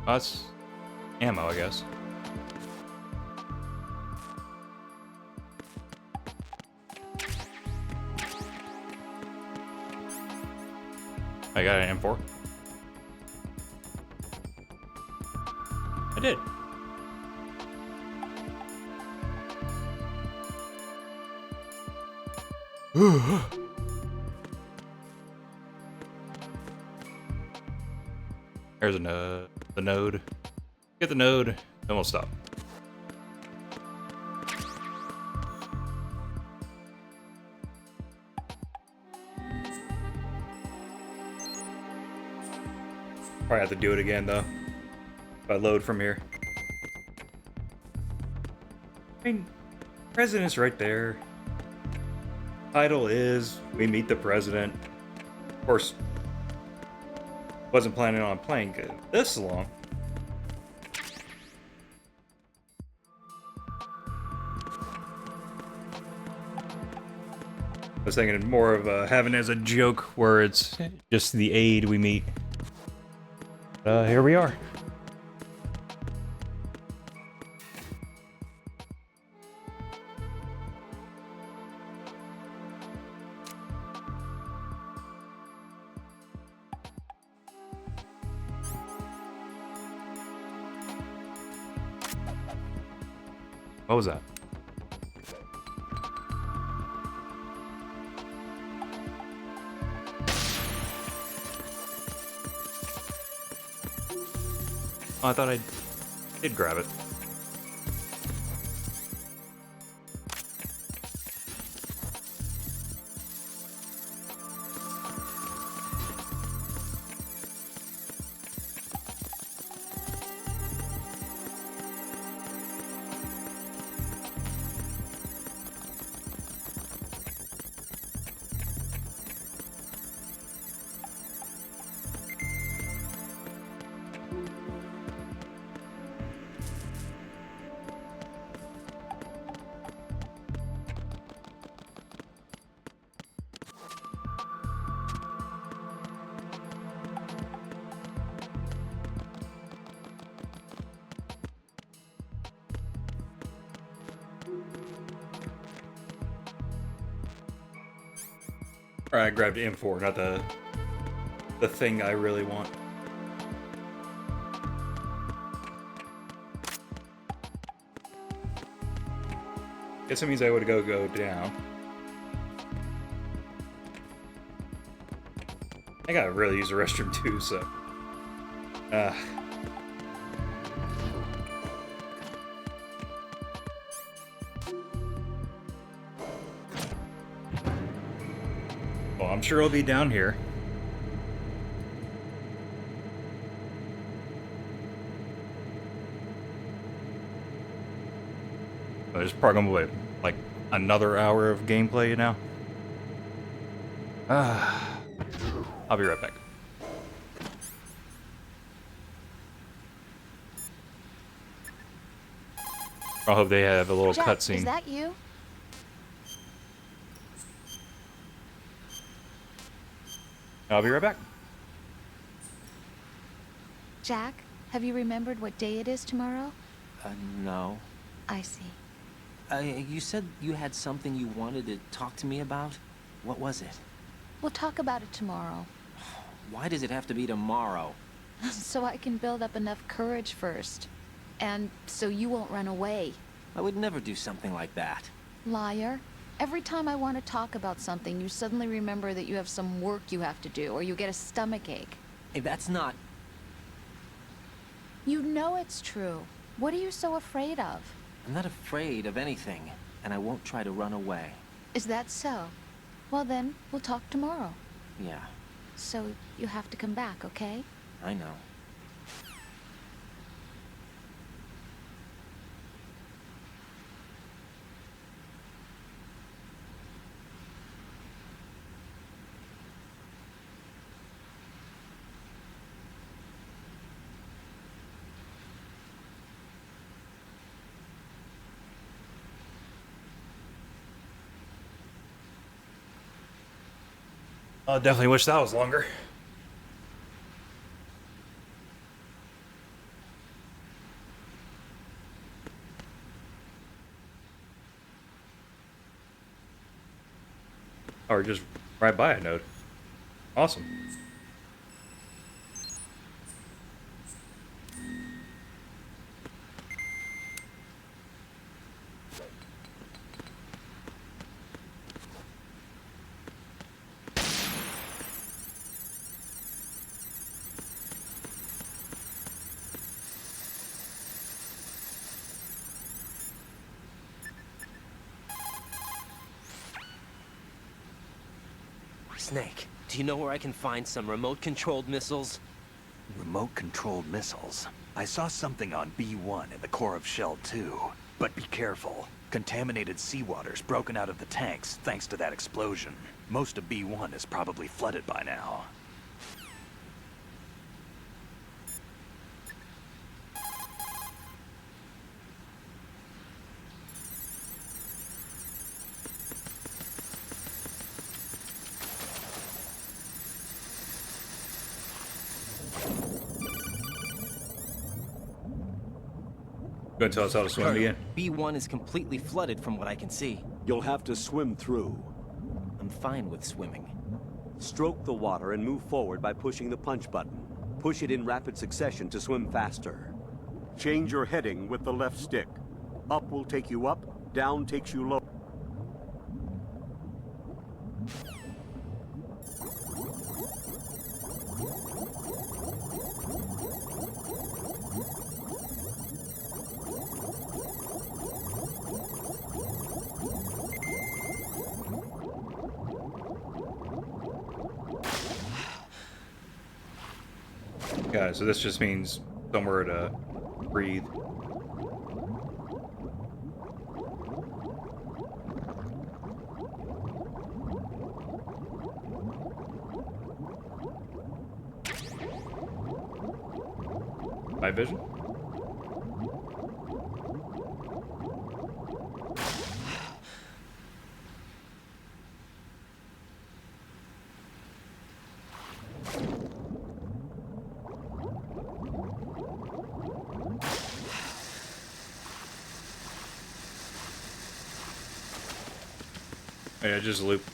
That's ammo, I guess. I got an M4. I did. There's the node. Get the node, then we'll stop. Probably have to do it again though. If I load from here. I mean, president's right there. Title is We Meet the President. Of course, wasn't planning on playing this long. I was thinking more of having it as a joke where it's just the aide we meet. Here we are. What was that? Oh, I thought I did grab it. Alright, I grabbed M4, not the thing I really want. Guess it means I would go down. I gotta really use the restroom too, so. Well, I'm sure it'll be down here. There's probably like another hour of gameplay now. I'll be right back. I hope they have a little Jack, cutscene. Is that you? I'll be right back. Jack, have you remembered what day it is tomorrow? No. I see. You said you had something you wanted to talk to me about? What was it? We'll talk about it tomorrow. Why does it have to be tomorrow? So I can build up enough courage first. And so you won't run away. I would never do something like that. Liar. Every time I want to talk about something, you suddenly remember that you have some work you have to do, or you get a stomachache. Hey, that's not... You know it's true. What are you so afraid of? I'm not afraid of anything, and I won't try to run away. Is that so? Well then, we'll talk tomorrow. Yeah, So you have to come back, okay? I know. I definitely wish that was longer. Or just right by a node. Awesome. Snake, do you know where I can find some remote-controlled missiles? Remote-controlled missiles. I saw something on B1 in the core of Shell 2. But be careful. Contaminated seawater's broken out of the tanks thanks to that explosion. Most of B1 is probably flooded by now. Gonna tell us how to swim again? B1 is completely flooded from what I can see. You'll have to swim through. I'm fine with swimming. Stroke the water and move forward by pushing the punch button. Push it in rapid succession to swim faster. Change your heading with the left stick. Up will take you up, down takes you low. Yeah, so this just means somewhere to breathe. Night vision? Yeah, just loop.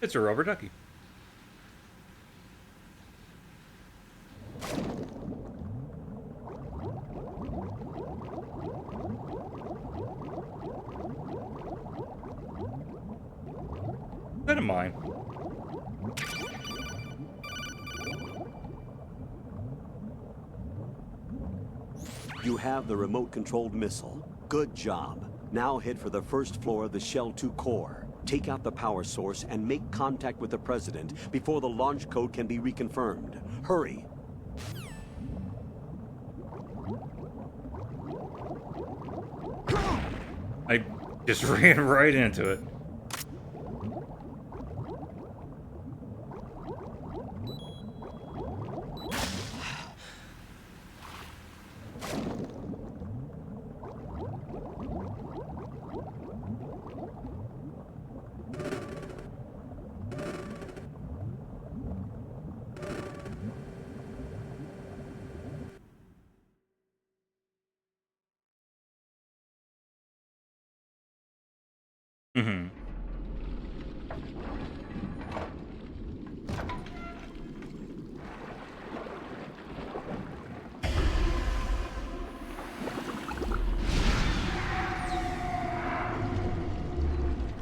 It's a rubber ducky. That of mine. You have the remote-controlled missile. Good job. Now head for the first floor of the Shell 2 core. Take out the power source and make contact with the President before the launch code can be reconfirmed. Hurry! I just ran right into it. Mm-hmm.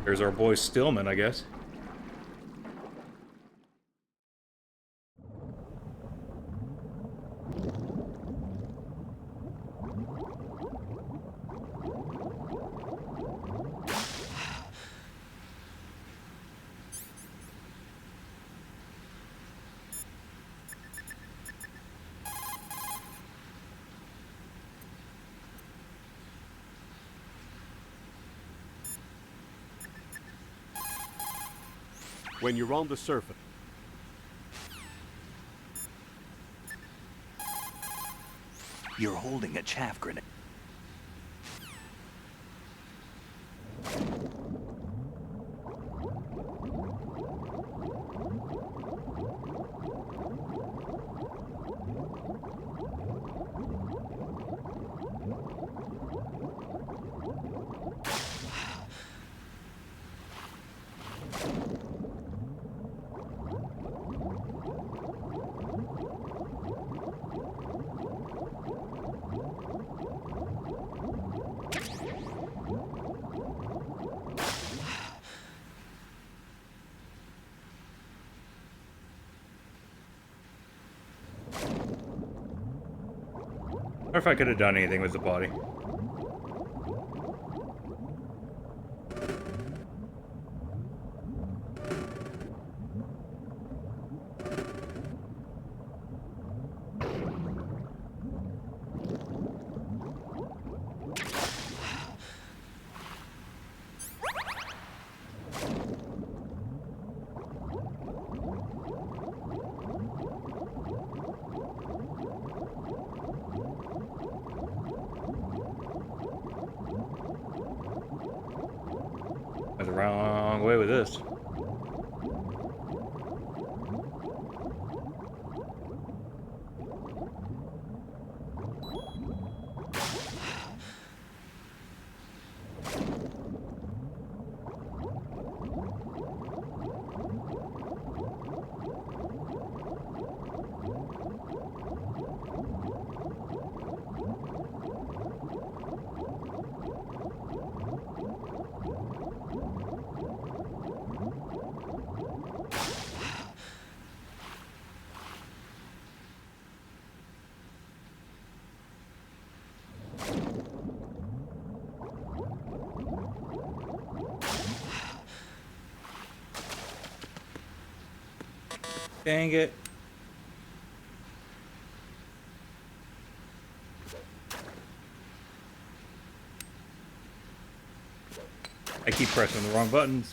There's our boy Stillman, I guess. When you're on the surface, You're holding a chaff grenade. Or if I could have done anything with the body. Went the wrong way with this. Dang it. I keep pressing the wrong buttons.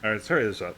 Alright, let's hurry this up.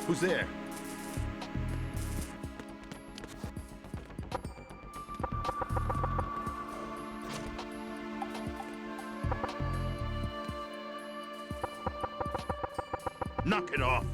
Who's there? Knock it off.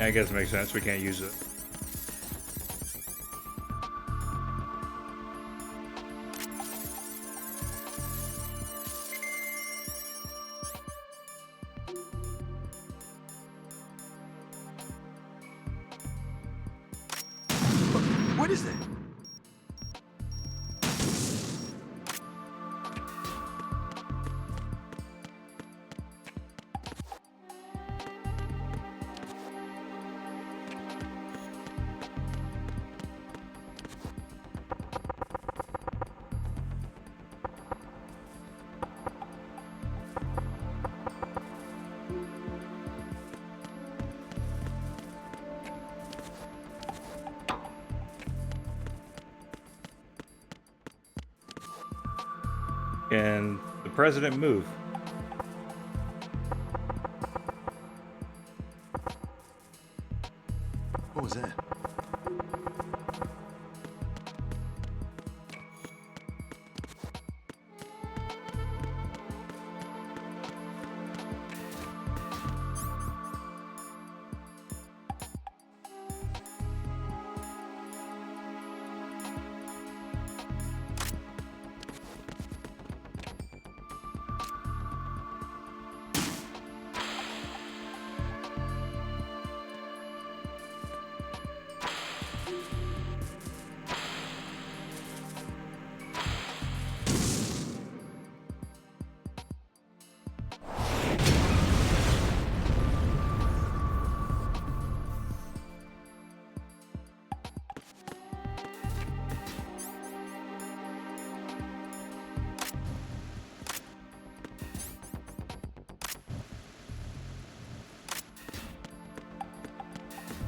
I guess it makes sense. We can't use it. What is that? Can the president move? What was that?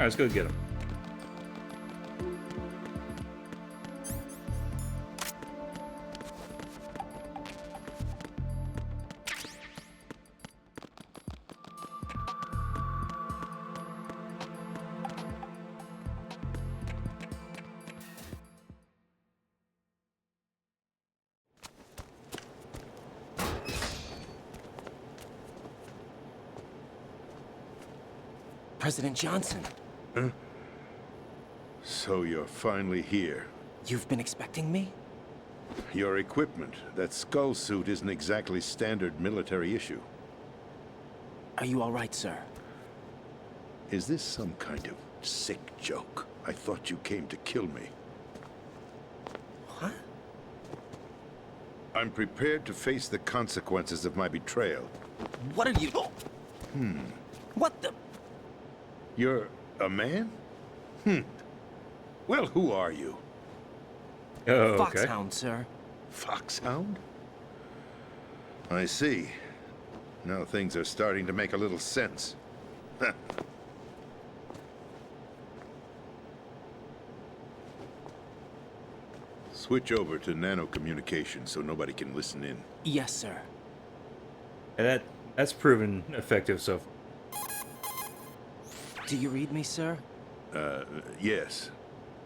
Alright, let's go get him. President Johnson. Huh? So you're finally here. You've been expecting me? Your equipment, that skull suit, isn't exactly standard military issue. Are you all right, sir? Is this some kind of sick joke? I thought you came to kill me. What? I'm prepared to face the consequences of my betrayal. What are you... What the... You're a man? Well, who are you? Oh, okay. Foxhound, sir. Foxhound? I see. Now things are starting to make a little sense. Switch over to nano-communication so nobody can listen in. Yes, sir. And that's proven effective so far. Do you read me, sir? Yes.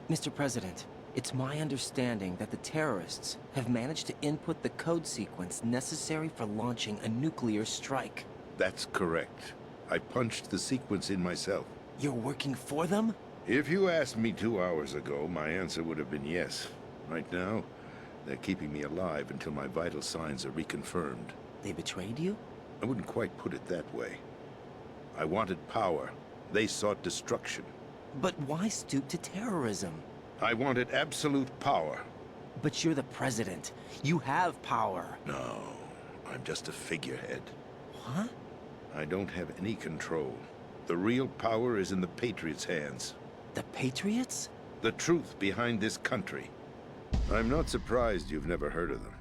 Mr. President, it's my understanding that the terrorists have managed to input the code sequence necessary for launching a nuclear strike. That's correct. I punched the sequence in myself. You're working for them? If you asked me 2 hours ago, my answer would have been yes. Right now, they're keeping me alive until my vital signs are reconfirmed. They betrayed you? I wouldn't quite put it that way. I wanted power. They sought destruction. But why stoop to terrorism? I wanted absolute power. But you're the president. You have power. No, I'm just a figurehead. What? I don't have any control. The real power is in the Patriots' hands. The Patriots? The truth behind this country. I'm not surprised you've never heard of them.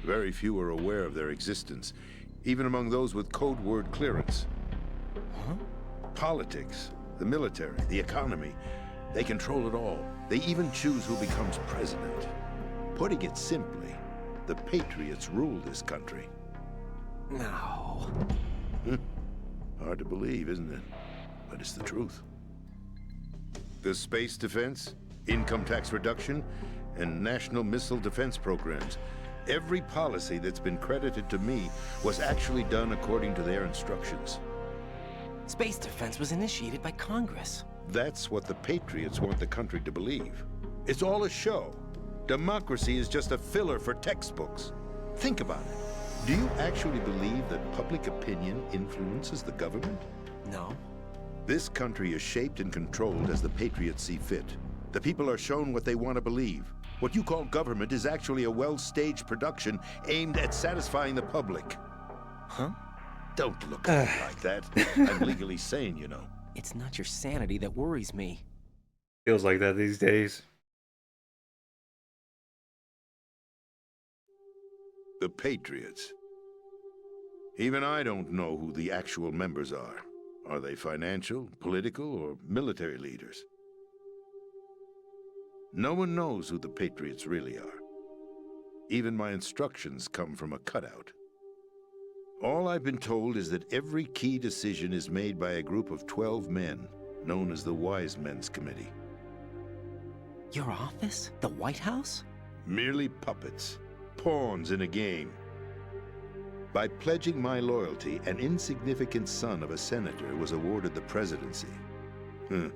Very few are aware of their existence, even among those with code word clearance. Huh? Politics, the military, the economy, they control it all. They even choose who becomes president. Putting it simply, the Patriots rule this country. No. Hard to believe, isn't it? But it's the truth. The space defense, income tax reduction, and national missile defense programs. Every policy that's been credited to me was actually done according to their instructions. Space defense was initiated by Congress. That's what the Patriots want the country to believe. It's all a show. Democracy is just a filler for textbooks. Think about it. Do you actually believe that public opinion influences the government? No. This country is shaped and controlled as the Patriots see fit. The people are shown what they want to believe. What you call government is actually a well-staged production aimed at satisfying the public. Huh? Don't look at me like that. I'm legally sane, you know. It's not your sanity that worries me. Feels like that these days. The Patriots. Even I don't know who the actual members are. Are they financial, political, or military leaders? No one knows who the Patriots really are. Even my instructions come from a cutout. All I've been told is that every key decision is made by a group of 12 men, known as the Wise Men's Committee. Your office? The White House? Merely puppets, pawns in a game. By pledging my loyalty, an insignificant son of a senator was awarded the presidency. Of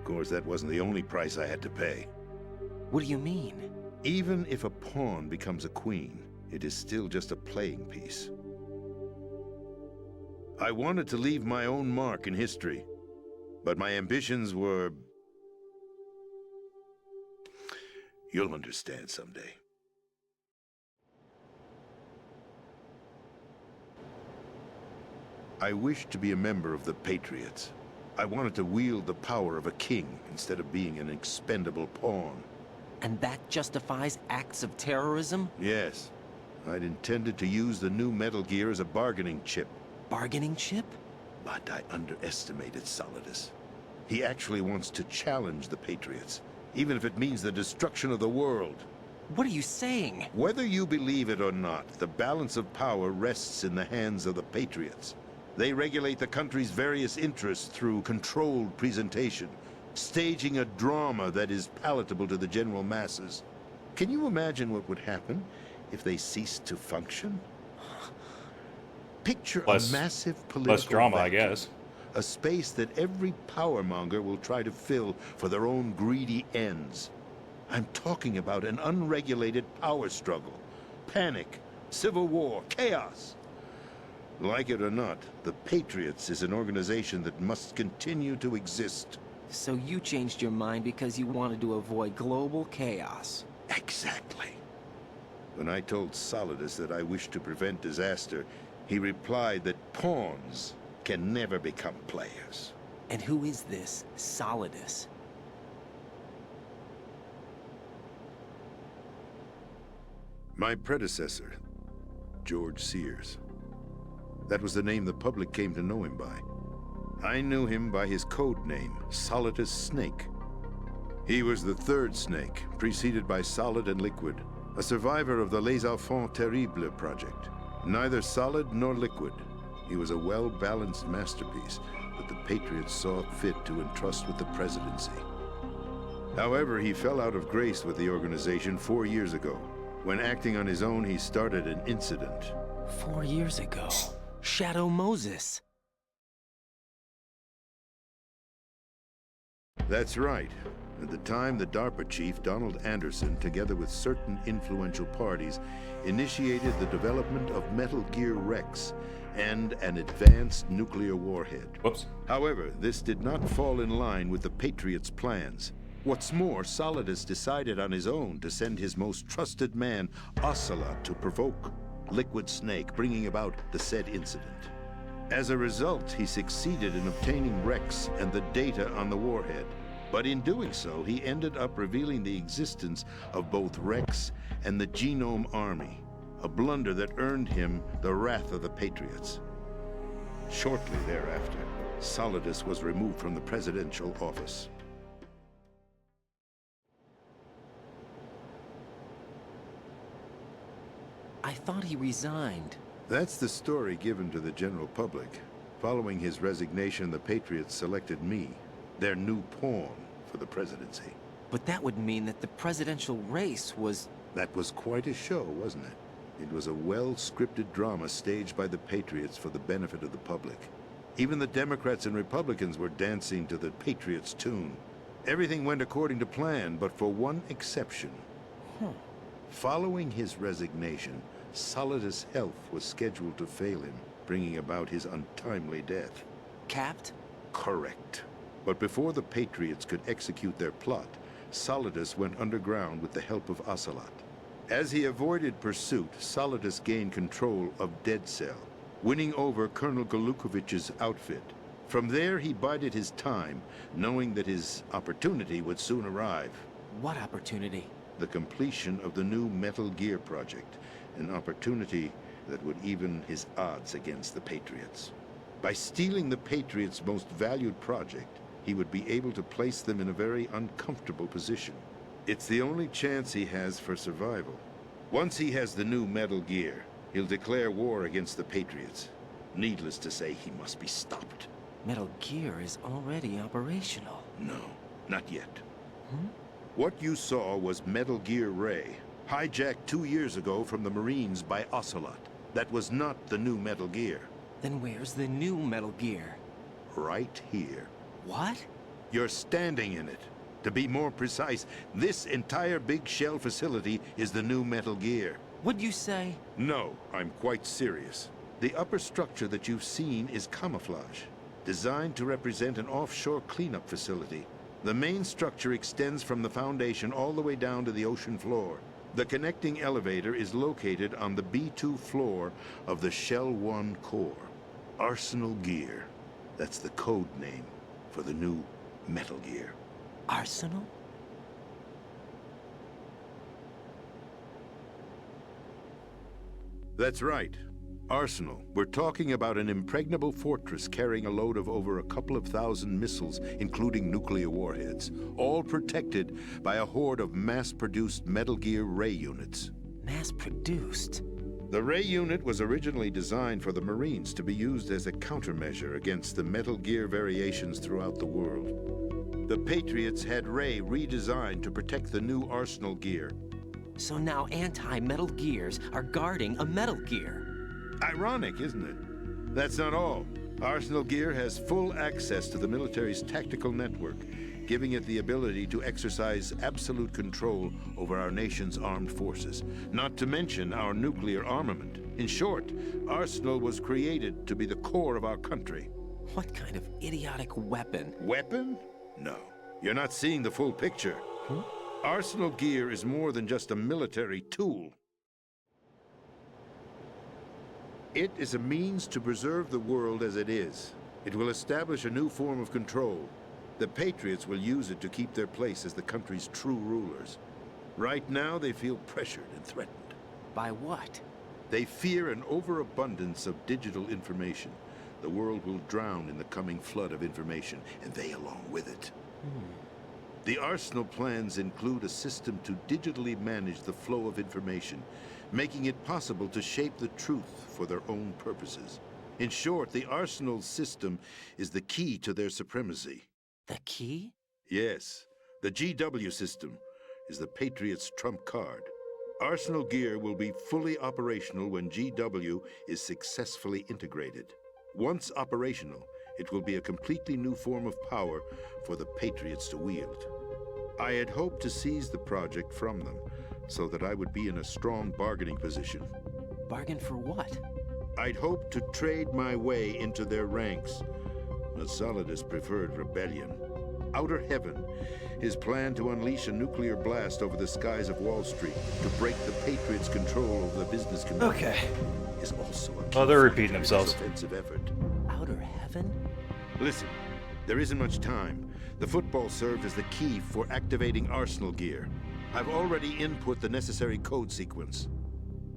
course, that wasn't the only price I had to pay. What do you mean? Even if a pawn becomes a queen, it is still just a playing piece. I wanted to leave my own mark in history, but my ambitions were... You'll understand someday. I wished to be a member of the Patriots. I wanted to wield the power of a king instead of being an expendable pawn. And that justifies acts of terrorism? Yes. I'd intended to use the new Metal Gear as a bargaining chip. Bargaining chip? But I underestimated Solidus. He actually wants to challenge the Patriots, even if it means the destruction of the world. What are you saying? Whether you believe it or not, the balance of power rests in the hands of the Patriots. They regulate the country's various interests through controlled presentation, staging a drama that is palatable to the general masses. Can you imagine what would happen if they ceased to function? Picture a massive political less drama, vacuum. I guess. A space that every powermonger will try to fill for their own greedy ends. I'm talking about an unregulated power struggle. Panic, civil war, chaos. Like it or not, the Patriots is an organization that must continue to exist. So you changed your mind because you wanted to avoid global chaos. Exactly. When I told Solidus that I wished to prevent disaster, he replied that pawns can never become players. And who is this Solidus? My predecessor, George Sears. That was the name the public came to know him by. I knew him by his code name, Solidus Snake. He was the third Snake, preceded by Solid and Liquid, a survivor of the Les Enfants Terribles project. Neither solid nor liquid, he was a well-balanced masterpiece that the Patriots saw fit to entrust with the presidency. However, he fell out of grace with the organization 4 years ago. When acting on his own, he started an incident. 4 years ago. Shadow Moses. That's right. At the time, the DARPA chief, Donald Anderson, together with certain influential parties, initiated the development of Metal Gear Rex and an advanced nuclear warhead. Whoops. However, this did not fall in line with the Patriots' plans. What's more, Solidus decided on his own to send his most trusted man, Ocelot, to provoke Liquid Snake, bringing about the said incident. As a result, he succeeded in obtaining Rex and the data on the warhead. But in doing so, he ended up revealing the existence of both Rex and the Genome Army, a blunder that earned him the wrath of the Patriots. Shortly thereafter, Solidus was removed from the presidential office. I thought he resigned. That's the story given to the general public. Following his resignation, the Patriots selected me, their new pawn, for the presidency. But that would mean that the presidential race was... That was quite a show, wasn't it? It was a well-scripted drama staged by the Patriots for the benefit of the public. Even the Democrats and Republicans were dancing to the Patriots' tune. Everything went according to plan, but for one exception. Following his resignation, Solidus' health was scheduled to fail him, bringing about his untimely death. Capped? Correct. But before the Patriots could execute their plot, Solidus went underground with the help of Ocelot. As he avoided pursuit, Solidus gained control of Dead Cell, winning over Colonel Golukovich's outfit. From there, he bided his time, knowing that his opportunity would soon arrive. What opportunity? The completion of the new Metal Gear project, an opportunity that would even his odds against the Patriots. By stealing the Patriots' most valued project, he would be able to place them in a very uncomfortable position. It's the only chance he has for survival. Once he has the new Metal Gear, he'll declare war against the Patriots. Needless to say, he must be stopped. Metal Gear is already operational. No, not yet. What you saw was Metal Gear Ray, hijacked 2 years ago from the Marines by Ocelot. That was not the new Metal Gear. Then where's the new Metal Gear? Right here. What? You're standing in it. To be more precise, this entire big shell facility is the new Metal Gear. What'd you say? No, I'm quite serious. The upper structure that you've seen is camouflage, designed to represent an offshore cleanup facility. The main structure extends from the foundation all the way down to the ocean floor. The connecting elevator is located on the B2 floor of the Shell 1 core. Arsenal Gear. That's the code name for the new Metal Gear. Arsenal? That's right. Arsenal. We're talking about an impregnable fortress carrying a load of over a couple of thousand missiles, including nuclear warheads, all protected by a horde of mass-produced Metal Gear Ray units. Mass-produced? The Ray unit was originally designed for the Marines to be used as a countermeasure against the Metal Gear variations throughout the world. The Patriots had Ray redesigned to protect the new Arsenal Gear. So now anti-Metal Gears are guarding a Metal Gear. Ironic, isn't it? That's not all. Arsenal Gear has full access to the military's tactical network, giving it the ability to exercise absolute control over our nation's armed forces, not to mention our nuclear armament. In short, Arsenal was created to be the core of our country. What kind of idiotic weapon? Weapon? No. You're not seeing the full picture. Arsenal Gear is more than just a military tool. It is a means to preserve the world as it is. It will establish a new form of control. The Patriots will use it to keep their place as the country's true rulers. Right now, they feel pressured and threatened. By what? They fear an overabundance of digital information. The world will drown in the coming flood of information, and they along with it. The Arsenal plans include a system to digitally manage the flow of information, making it possible to shape the truth for their own purposes. In short, the Arsenal system is the key to their supremacy. The key? Yes. The GW system is the Patriots' trump card. Arsenal Gear will be fully operational when GW is successfully integrated. Once operational, it will be a completely new form of power for the Patriots to wield. I had hoped to seize the project from them, so that I would be in a strong bargaining position. Bargain for what? I'd hoped to trade my way into their ranks. But Solidus preferred rebellion. Outer Heaven, his plan to unleash a nuclear blast over the skies of Wall Street to break the Patriots' control over the business community, is also a key they're repeating factor in this themselves. offensive effort. Outer Heaven? Listen, there isn't much time. The football served as the key for activating Arsenal Gear. I've already input the necessary code sequence.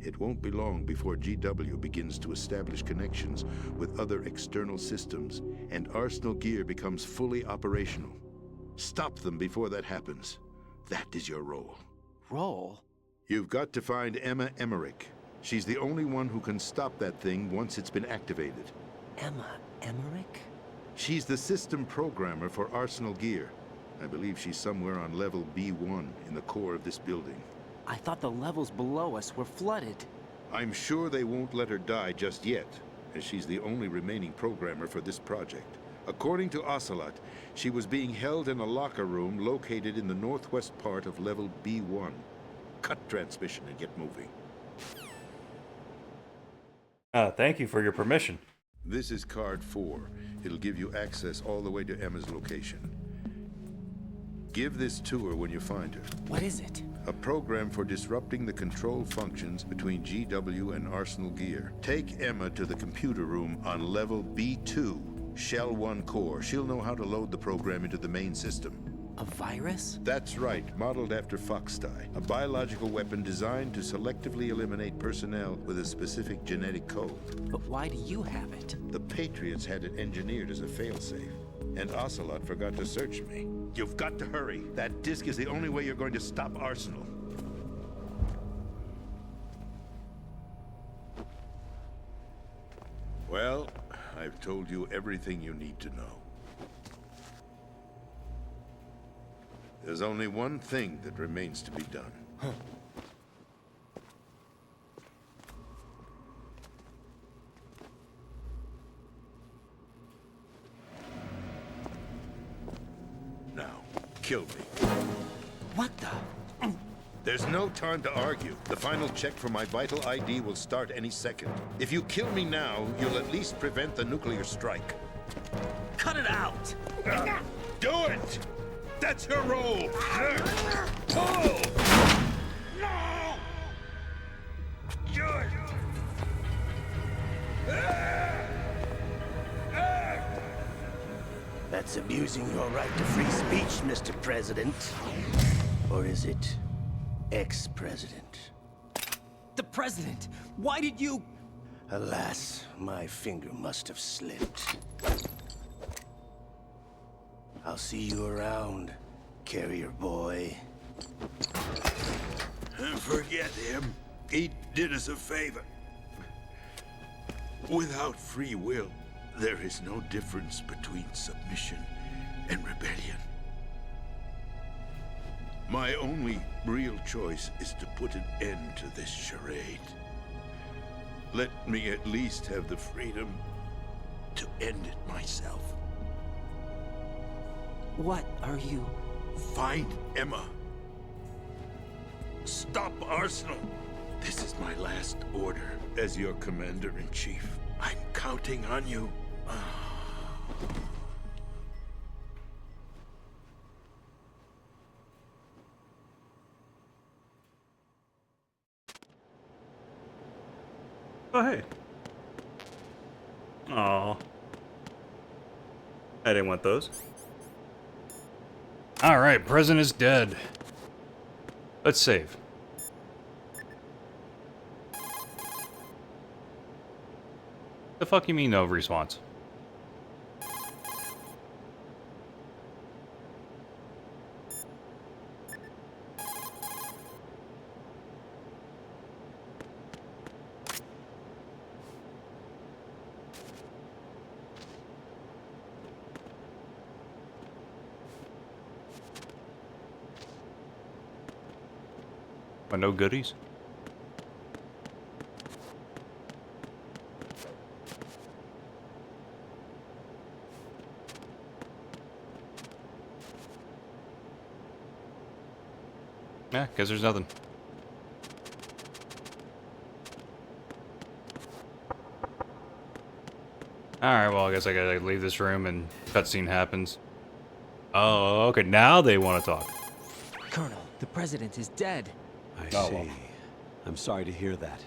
It won't be long before GW begins to establish connections with other external systems, and Arsenal Gear becomes fully operational. Stop them before that happens. That is your role. Role? You've got to find Emma Emmerich. She's the only one who can stop that thing once it's been activated. Emma Emmerich? She's the system programmer for Arsenal Gear. I believe she's somewhere on level B1 in the core of this building. I thought the levels below us were flooded. I'm sure they won't let her die just yet, as she's the only remaining programmer for this project. According to Ocelot, she was being held in a locker room located in the northwest part of level B1. Cut transmission and get moving. Thank you for your permission. This is card 4. It'll give you access all the way to Emma's location. Give this to her when you find her. What is it? A program for disrupting the control functions between GW and Arsenal Gear. Take Emma to the computer room on level B2, Shell 1 core. She'll know how to load the program into the main system. A virus? That's right, modeled after Foxdie, a biological weapon designed to selectively eliminate personnel with a specific genetic code. But why do you have it? The Patriots had it engineered as a failsafe, and Ocelot forgot to search me. You've got to hurry. That disk is the only way you're going to stop Arsenal. Well, I've told you everything you need to know. There's only one thing that remains to be done. Now, kill me. What the? There's no time to argue. The final check for my vital ID will start any second. If you kill me now, you'll at least prevent the nuclear strike. Cut it out! Do it! That's your role! Pull! No! Good! That's abusing your right to free speech, Mr. President. Or is it ex-president? The president! Why did you... Alas, my finger must have slipped. I'll see you around, carrier boy. Forget him. He did us a favor. Without free will, there is no difference between submission and rebellion. My only real choice is to put an end to this charade. Let me at least have the freedom to end it myself. What are you... Find Emma. Stop Arsenal. This is my last order as your commander-in-chief. I'm counting on you. Oh, hey. Aw. I didn't want those. Alright, President is dead. Let's save. The fuck you mean no response? No goodies? Yeah, guess there's nothing. Alright, well, I guess I gotta leave this room and cutscene happens. Oh, okay, now they want to talk. Colonel, the president is dead. I Oh, see. well. I'm sorry to hear that.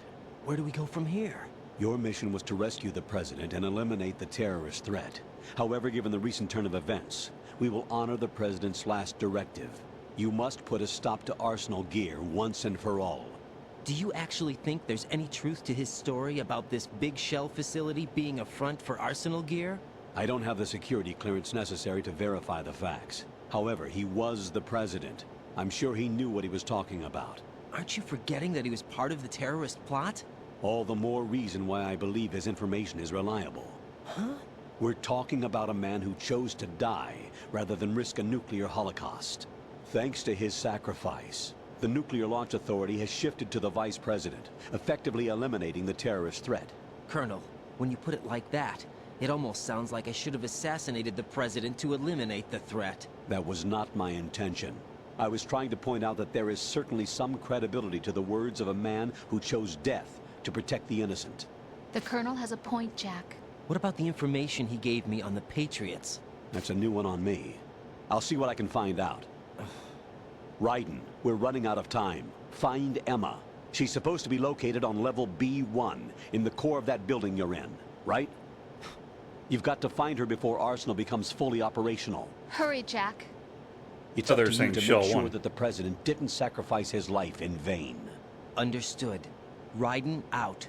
Where do we go from here? Your mission was to rescue the president and eliminate the terrorist threat. However, given the recent turn of events, we will honor the president's last directive. You must put a stop to Arsenal Gear once and for all. Do you actually think there's any truth to his story about this big shell facility being a front for Arsenal Gear? I don't have the security clearance necessary to verify the facts. However, he was the president. I'm sure he knew what he was talking about. Aren't you forgetting that he was part of the terrorist plot? All the more reason why I believe his information is reliable. Huh? We're talking about a man who chose to die rather than risk a nuclear holocaust. Thanks to his sacrifice, the Nuclear Launch Authority has shifted to the Vice President, effectively eliminating the terrorist threat. Colonel, when you put it like that, it almost sounds like I should have assassinated the president to eliminate the threat. That was not my intention. I was trying to point out that there is certainly some credibility to the words of a man who chose death to protect the innocent. The Colonel has a point, Jack. What about the information he gave me on the Patriots? That's a new one on me. I'll see what I can find out. Raiden, we're running out of time. Find Emma. She's supposed to be located on level B1, in the core of that building you're in, right? You've got to find her before Arsenal becomes fully operational. Hurry, Jack. It's So up they're to you saying to Shell make sure 1. that the president didn't sacrifice his life in vain. Understood. Raiden out.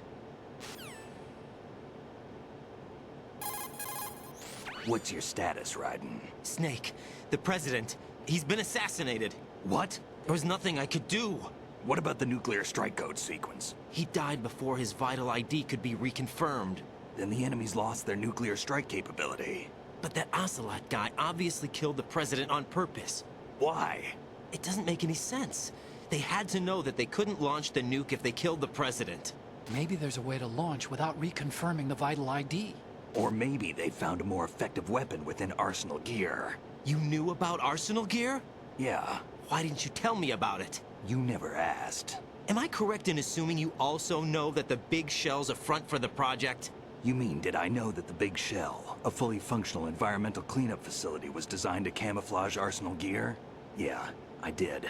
What's your status, Raiden? Snake, the president, he's been assassinated. What? There was nothing I could do. What about the nuclear strike code sequence? He died before his vital ID could be reconfirmed. Then the enemy's lost their nuclear strike capability. But that Ocelot guy obviously killed the president on purpose. Why? It doesn't make any sense. They had to know that they couldn't launch the nuke if they killed the president. Maybe there's a way to launch without reconfirming the vital ID. Or maybe they found a more effective weapon within Arsenal Gear. You knew about Arsenal Gear? Yeah, Why didn't you tell me about it? you never asked. Am I correct in assuming you also know that the big shell's a front for the project? You mean, did I know that the Big Shell, a fully functional environmental cleanup facility, was designed to camouflage Arsenal Gear? Yeah, I did.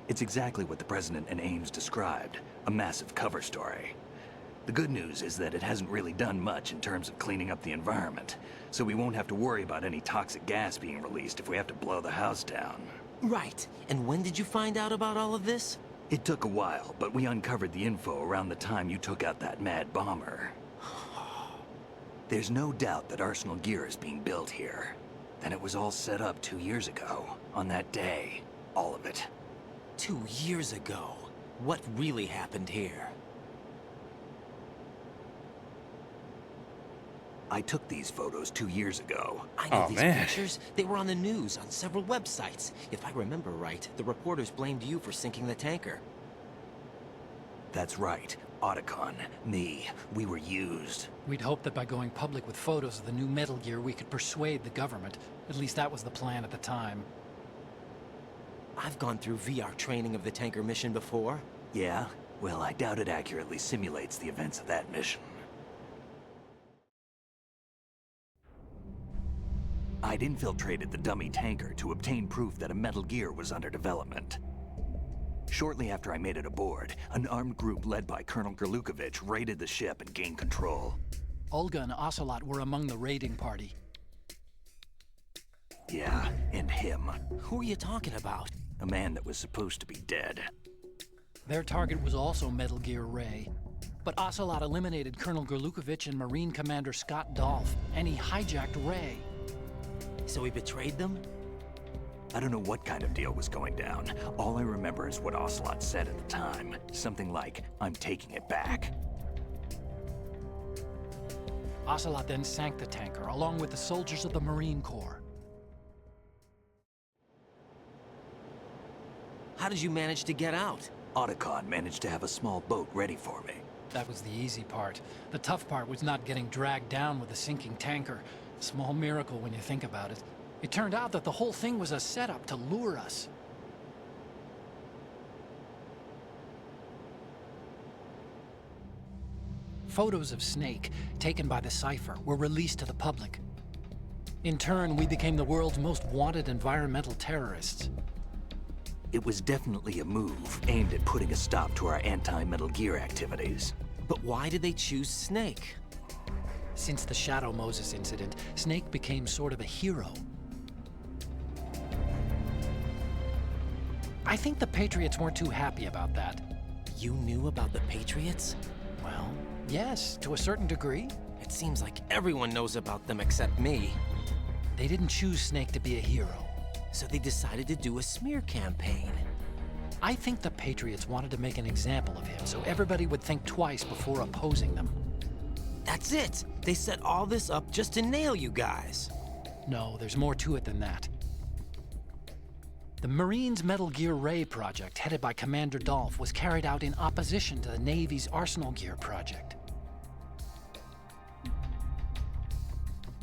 It's exactly what the President and Ames described, a massive cover story. The good news is that it hasn't really done much in terms of cleaning up the environment, so we won't have to worry about any toxic gas being released if we have to blow the house down. Right. And when did you find out about all of this? It took a while, but we uncovered the info around the time you took out that mad bomber. There's no doubt that Arsenal Gear is being built here. Then it was all set up 2 years ago, on that day. All of it. 2 years ago. What really happened here? I took these photos 2 years ago. I know Oh, these man. pictures. They were on the news on several websites. If I remember right, the reporters blamed you for sinking the tanker. That's right. Otacon, me, we were used. We'd hoped that by going public with photos of the new Metal Gear, we could persuade the government. At least that was the plan at the time. I've gone through VR training of the tanker mission before. Yeah? Well, I doubt it accurately simulates the events of that mission. I'd infiltrated the dummy tanker to obtain proof that a Metal Gear was under development. Shortly after I made it aboard, an armed group led by Colonel Gerlukovich raided the ship and gained control. Olga and Ocelot were among the raiding party. Yeah, and him. Who are you talking about? A man that was supposed to be dead. Their target was also Metal Gear Ray. But Ocelot eliminated Colonel Gerlukovich and Marine Commander Scott Dolph, and he hijacked Ray. So he betrayed them? I don't know what kind of deal was going down. All I remember is what Ocelot said at the time. Something like, "I'm taking it back." Ocelot then sank the tanker, along with the soldiers of the Marine Corps. How did you manage to get out? Otacon managed to have a small boat ready for me. That was the easy part. The tough part was not getting dragged down with a sinking tanker. Small miracle when you think about it. It turned out that the whole thing was a setup to lure us. Photos of Snake, taken by the Cypher, were released to the public. In turn, we became the world's most wanted environmental terrorists. It was definitely a move aimed at putting a stop to our anti-Metal Gear activities. But why did they choose Snake? Since the Shadow Moses incident, Snake became sort of a hero. I think the Patriots weren't too happy about that. You knew about the Patriots? Well, yes, to a certain degree. It seems like everyone knows about them except me. They didn't choose Snake to be a hero. So they decided to do a smear campaign. I think the Patriots wanted to make an example of him so everybody would think twice before opposing them. That's it! They set all this up just to nail you guys. No, there's more to it than that. The Marines' Metal Gear Ray project, headed by Commander Dolph, was carried out in opposition to the Navy's Arsenal Gear project.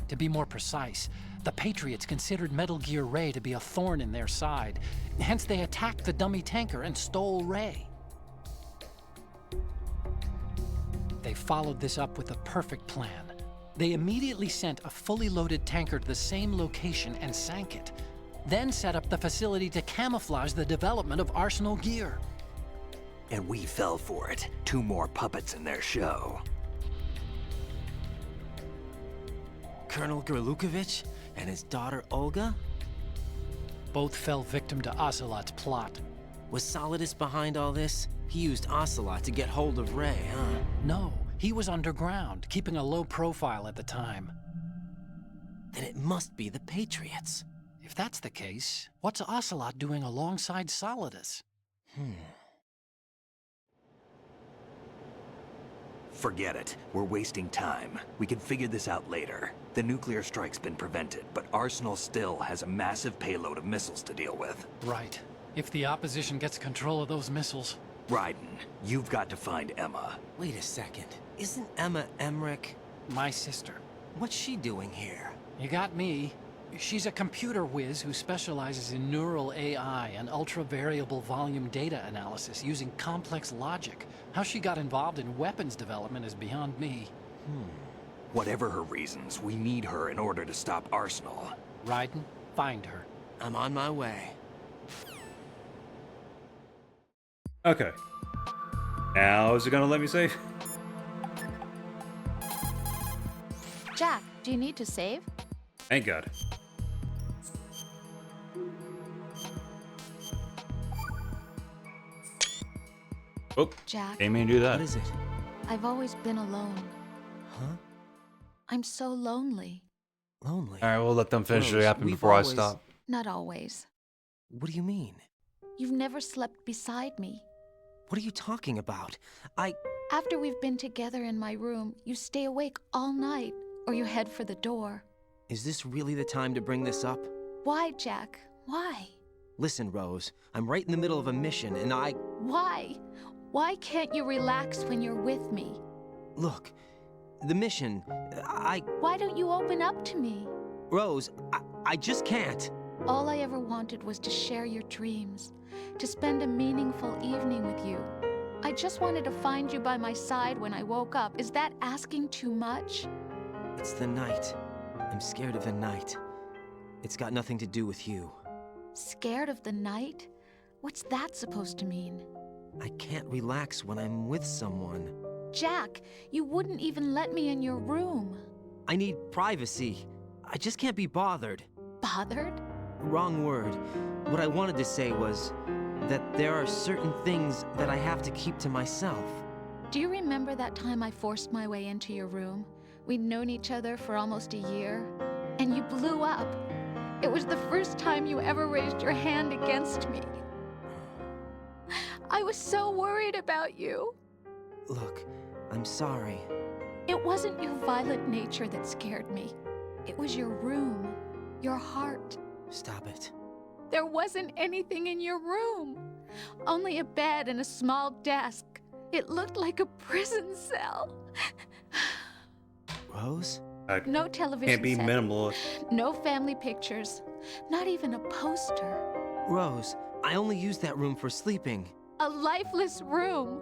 To be more precise, the Patriots considered Metal Gear Ray to be a thorn in their side. Hence, they attacked the dummy tanker and stole Ray. They followed this up with a perfect plan. They immediately sent a fully loaded tanker to the same location and sank it. Then set up the facility to camouflage the development of Arsenal Gear. And we fell for it. 2 more puppets in their show. Colonel Gerlukovich and his daughter Olga? Both fell victim to Ocelot's plot. Was Solidus behind all this? He used Ocelot to get hold of Ray, huh? No, he was underground, keeping a low profile at the time. Then it must be the Patriots. If that's the case, what's Ocelot doing alongside Solidus? Forget it. We're wasting time. We can figure this out later. The nuclear strike's been prevented, but Arsenal still has a massive payload of missiles to deal with. Right. If the opposition gets control of those missiles... Raiden, you've got to find Emma. Wait a second. Isn't Emma Emmerich? My sister. What's she doing here? You got me. She's a computer whiz who specializes in neural AI and ultra-variable volume data analysis using complex logic. How she got involved in weapons development is beyond me. Whatever her reasons, we need her in order to stop Arsenal. Raiden, find her. I'm on my way. Okay. Now is it gonna let me save? Jack, do you need to save? Thank God. Oh, Jack. didn't mean to do that. What is it? I've always been alone. Huh? I'm so lonely. Lonely? Alright, we'll let them finish Rose, it happen we've before always- I stop. Not always. What do you mean? You've never slept beside me. What are you talking about? After we've been together in my room, you stay awake all night, or you head for the door. Is this really the time to bring this up? Why, Jack? Why? Listen, Rose, I'm right in the middle of a mission, and Why? Why can't you relax when you're with me? Look, the mission, Why don't you open up to me? Rose, I just can't. All I ever wanted was to share your dreams, to spend a meaningful evening with you. I just wanted to find you by my side when I woke up. Is that asking too much? It's the night. I'm scared of the night. It's got nothing to do with you. Scared of the night? What's that supposed to mean? I can't relax when I'm with someone. Jack, you wouldn't even let me in your room. I need privacy. I just can't be bothered. Bothered? Wrong word. What I wanted to say was that there are certain things that I have to keep to myself. Do you remember that time I forced my way into your room? We'd known each other for almost a year, and you blew up. It was the first time you ever raised your hand against me. I was so worried about you. Look, I'm sorry. It wasn't your violent nature that scared me. It was your room, your heart. Stop it. There wasn't anything in your room. Only a bed and a small desk. It looked like a prison cell. Rose? No television Can't be set. minimalist. No family pictures. Not even a poster. Rose, I only use that room for sleeping. A lifeless room.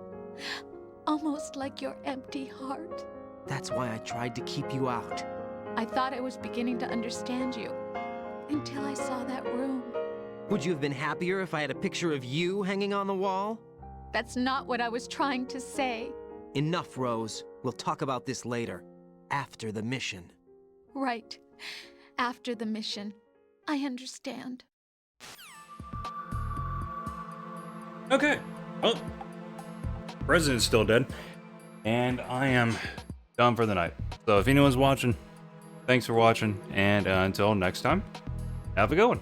Almost like your empty heart. That's why I tried to keep you out. I thought I was beginning to understand you. Until I saw that room. Would you have been happier if I had a picture of you hanging on the wall? That's not what I was trying to say. Enough, Rose. We'll talk about this later. After the mission. Right. After the mission. I understand. Okay. Well, President's still dead. And I am done for the night. So if anyone's watching, thanks for watching. And until next time, have a good one.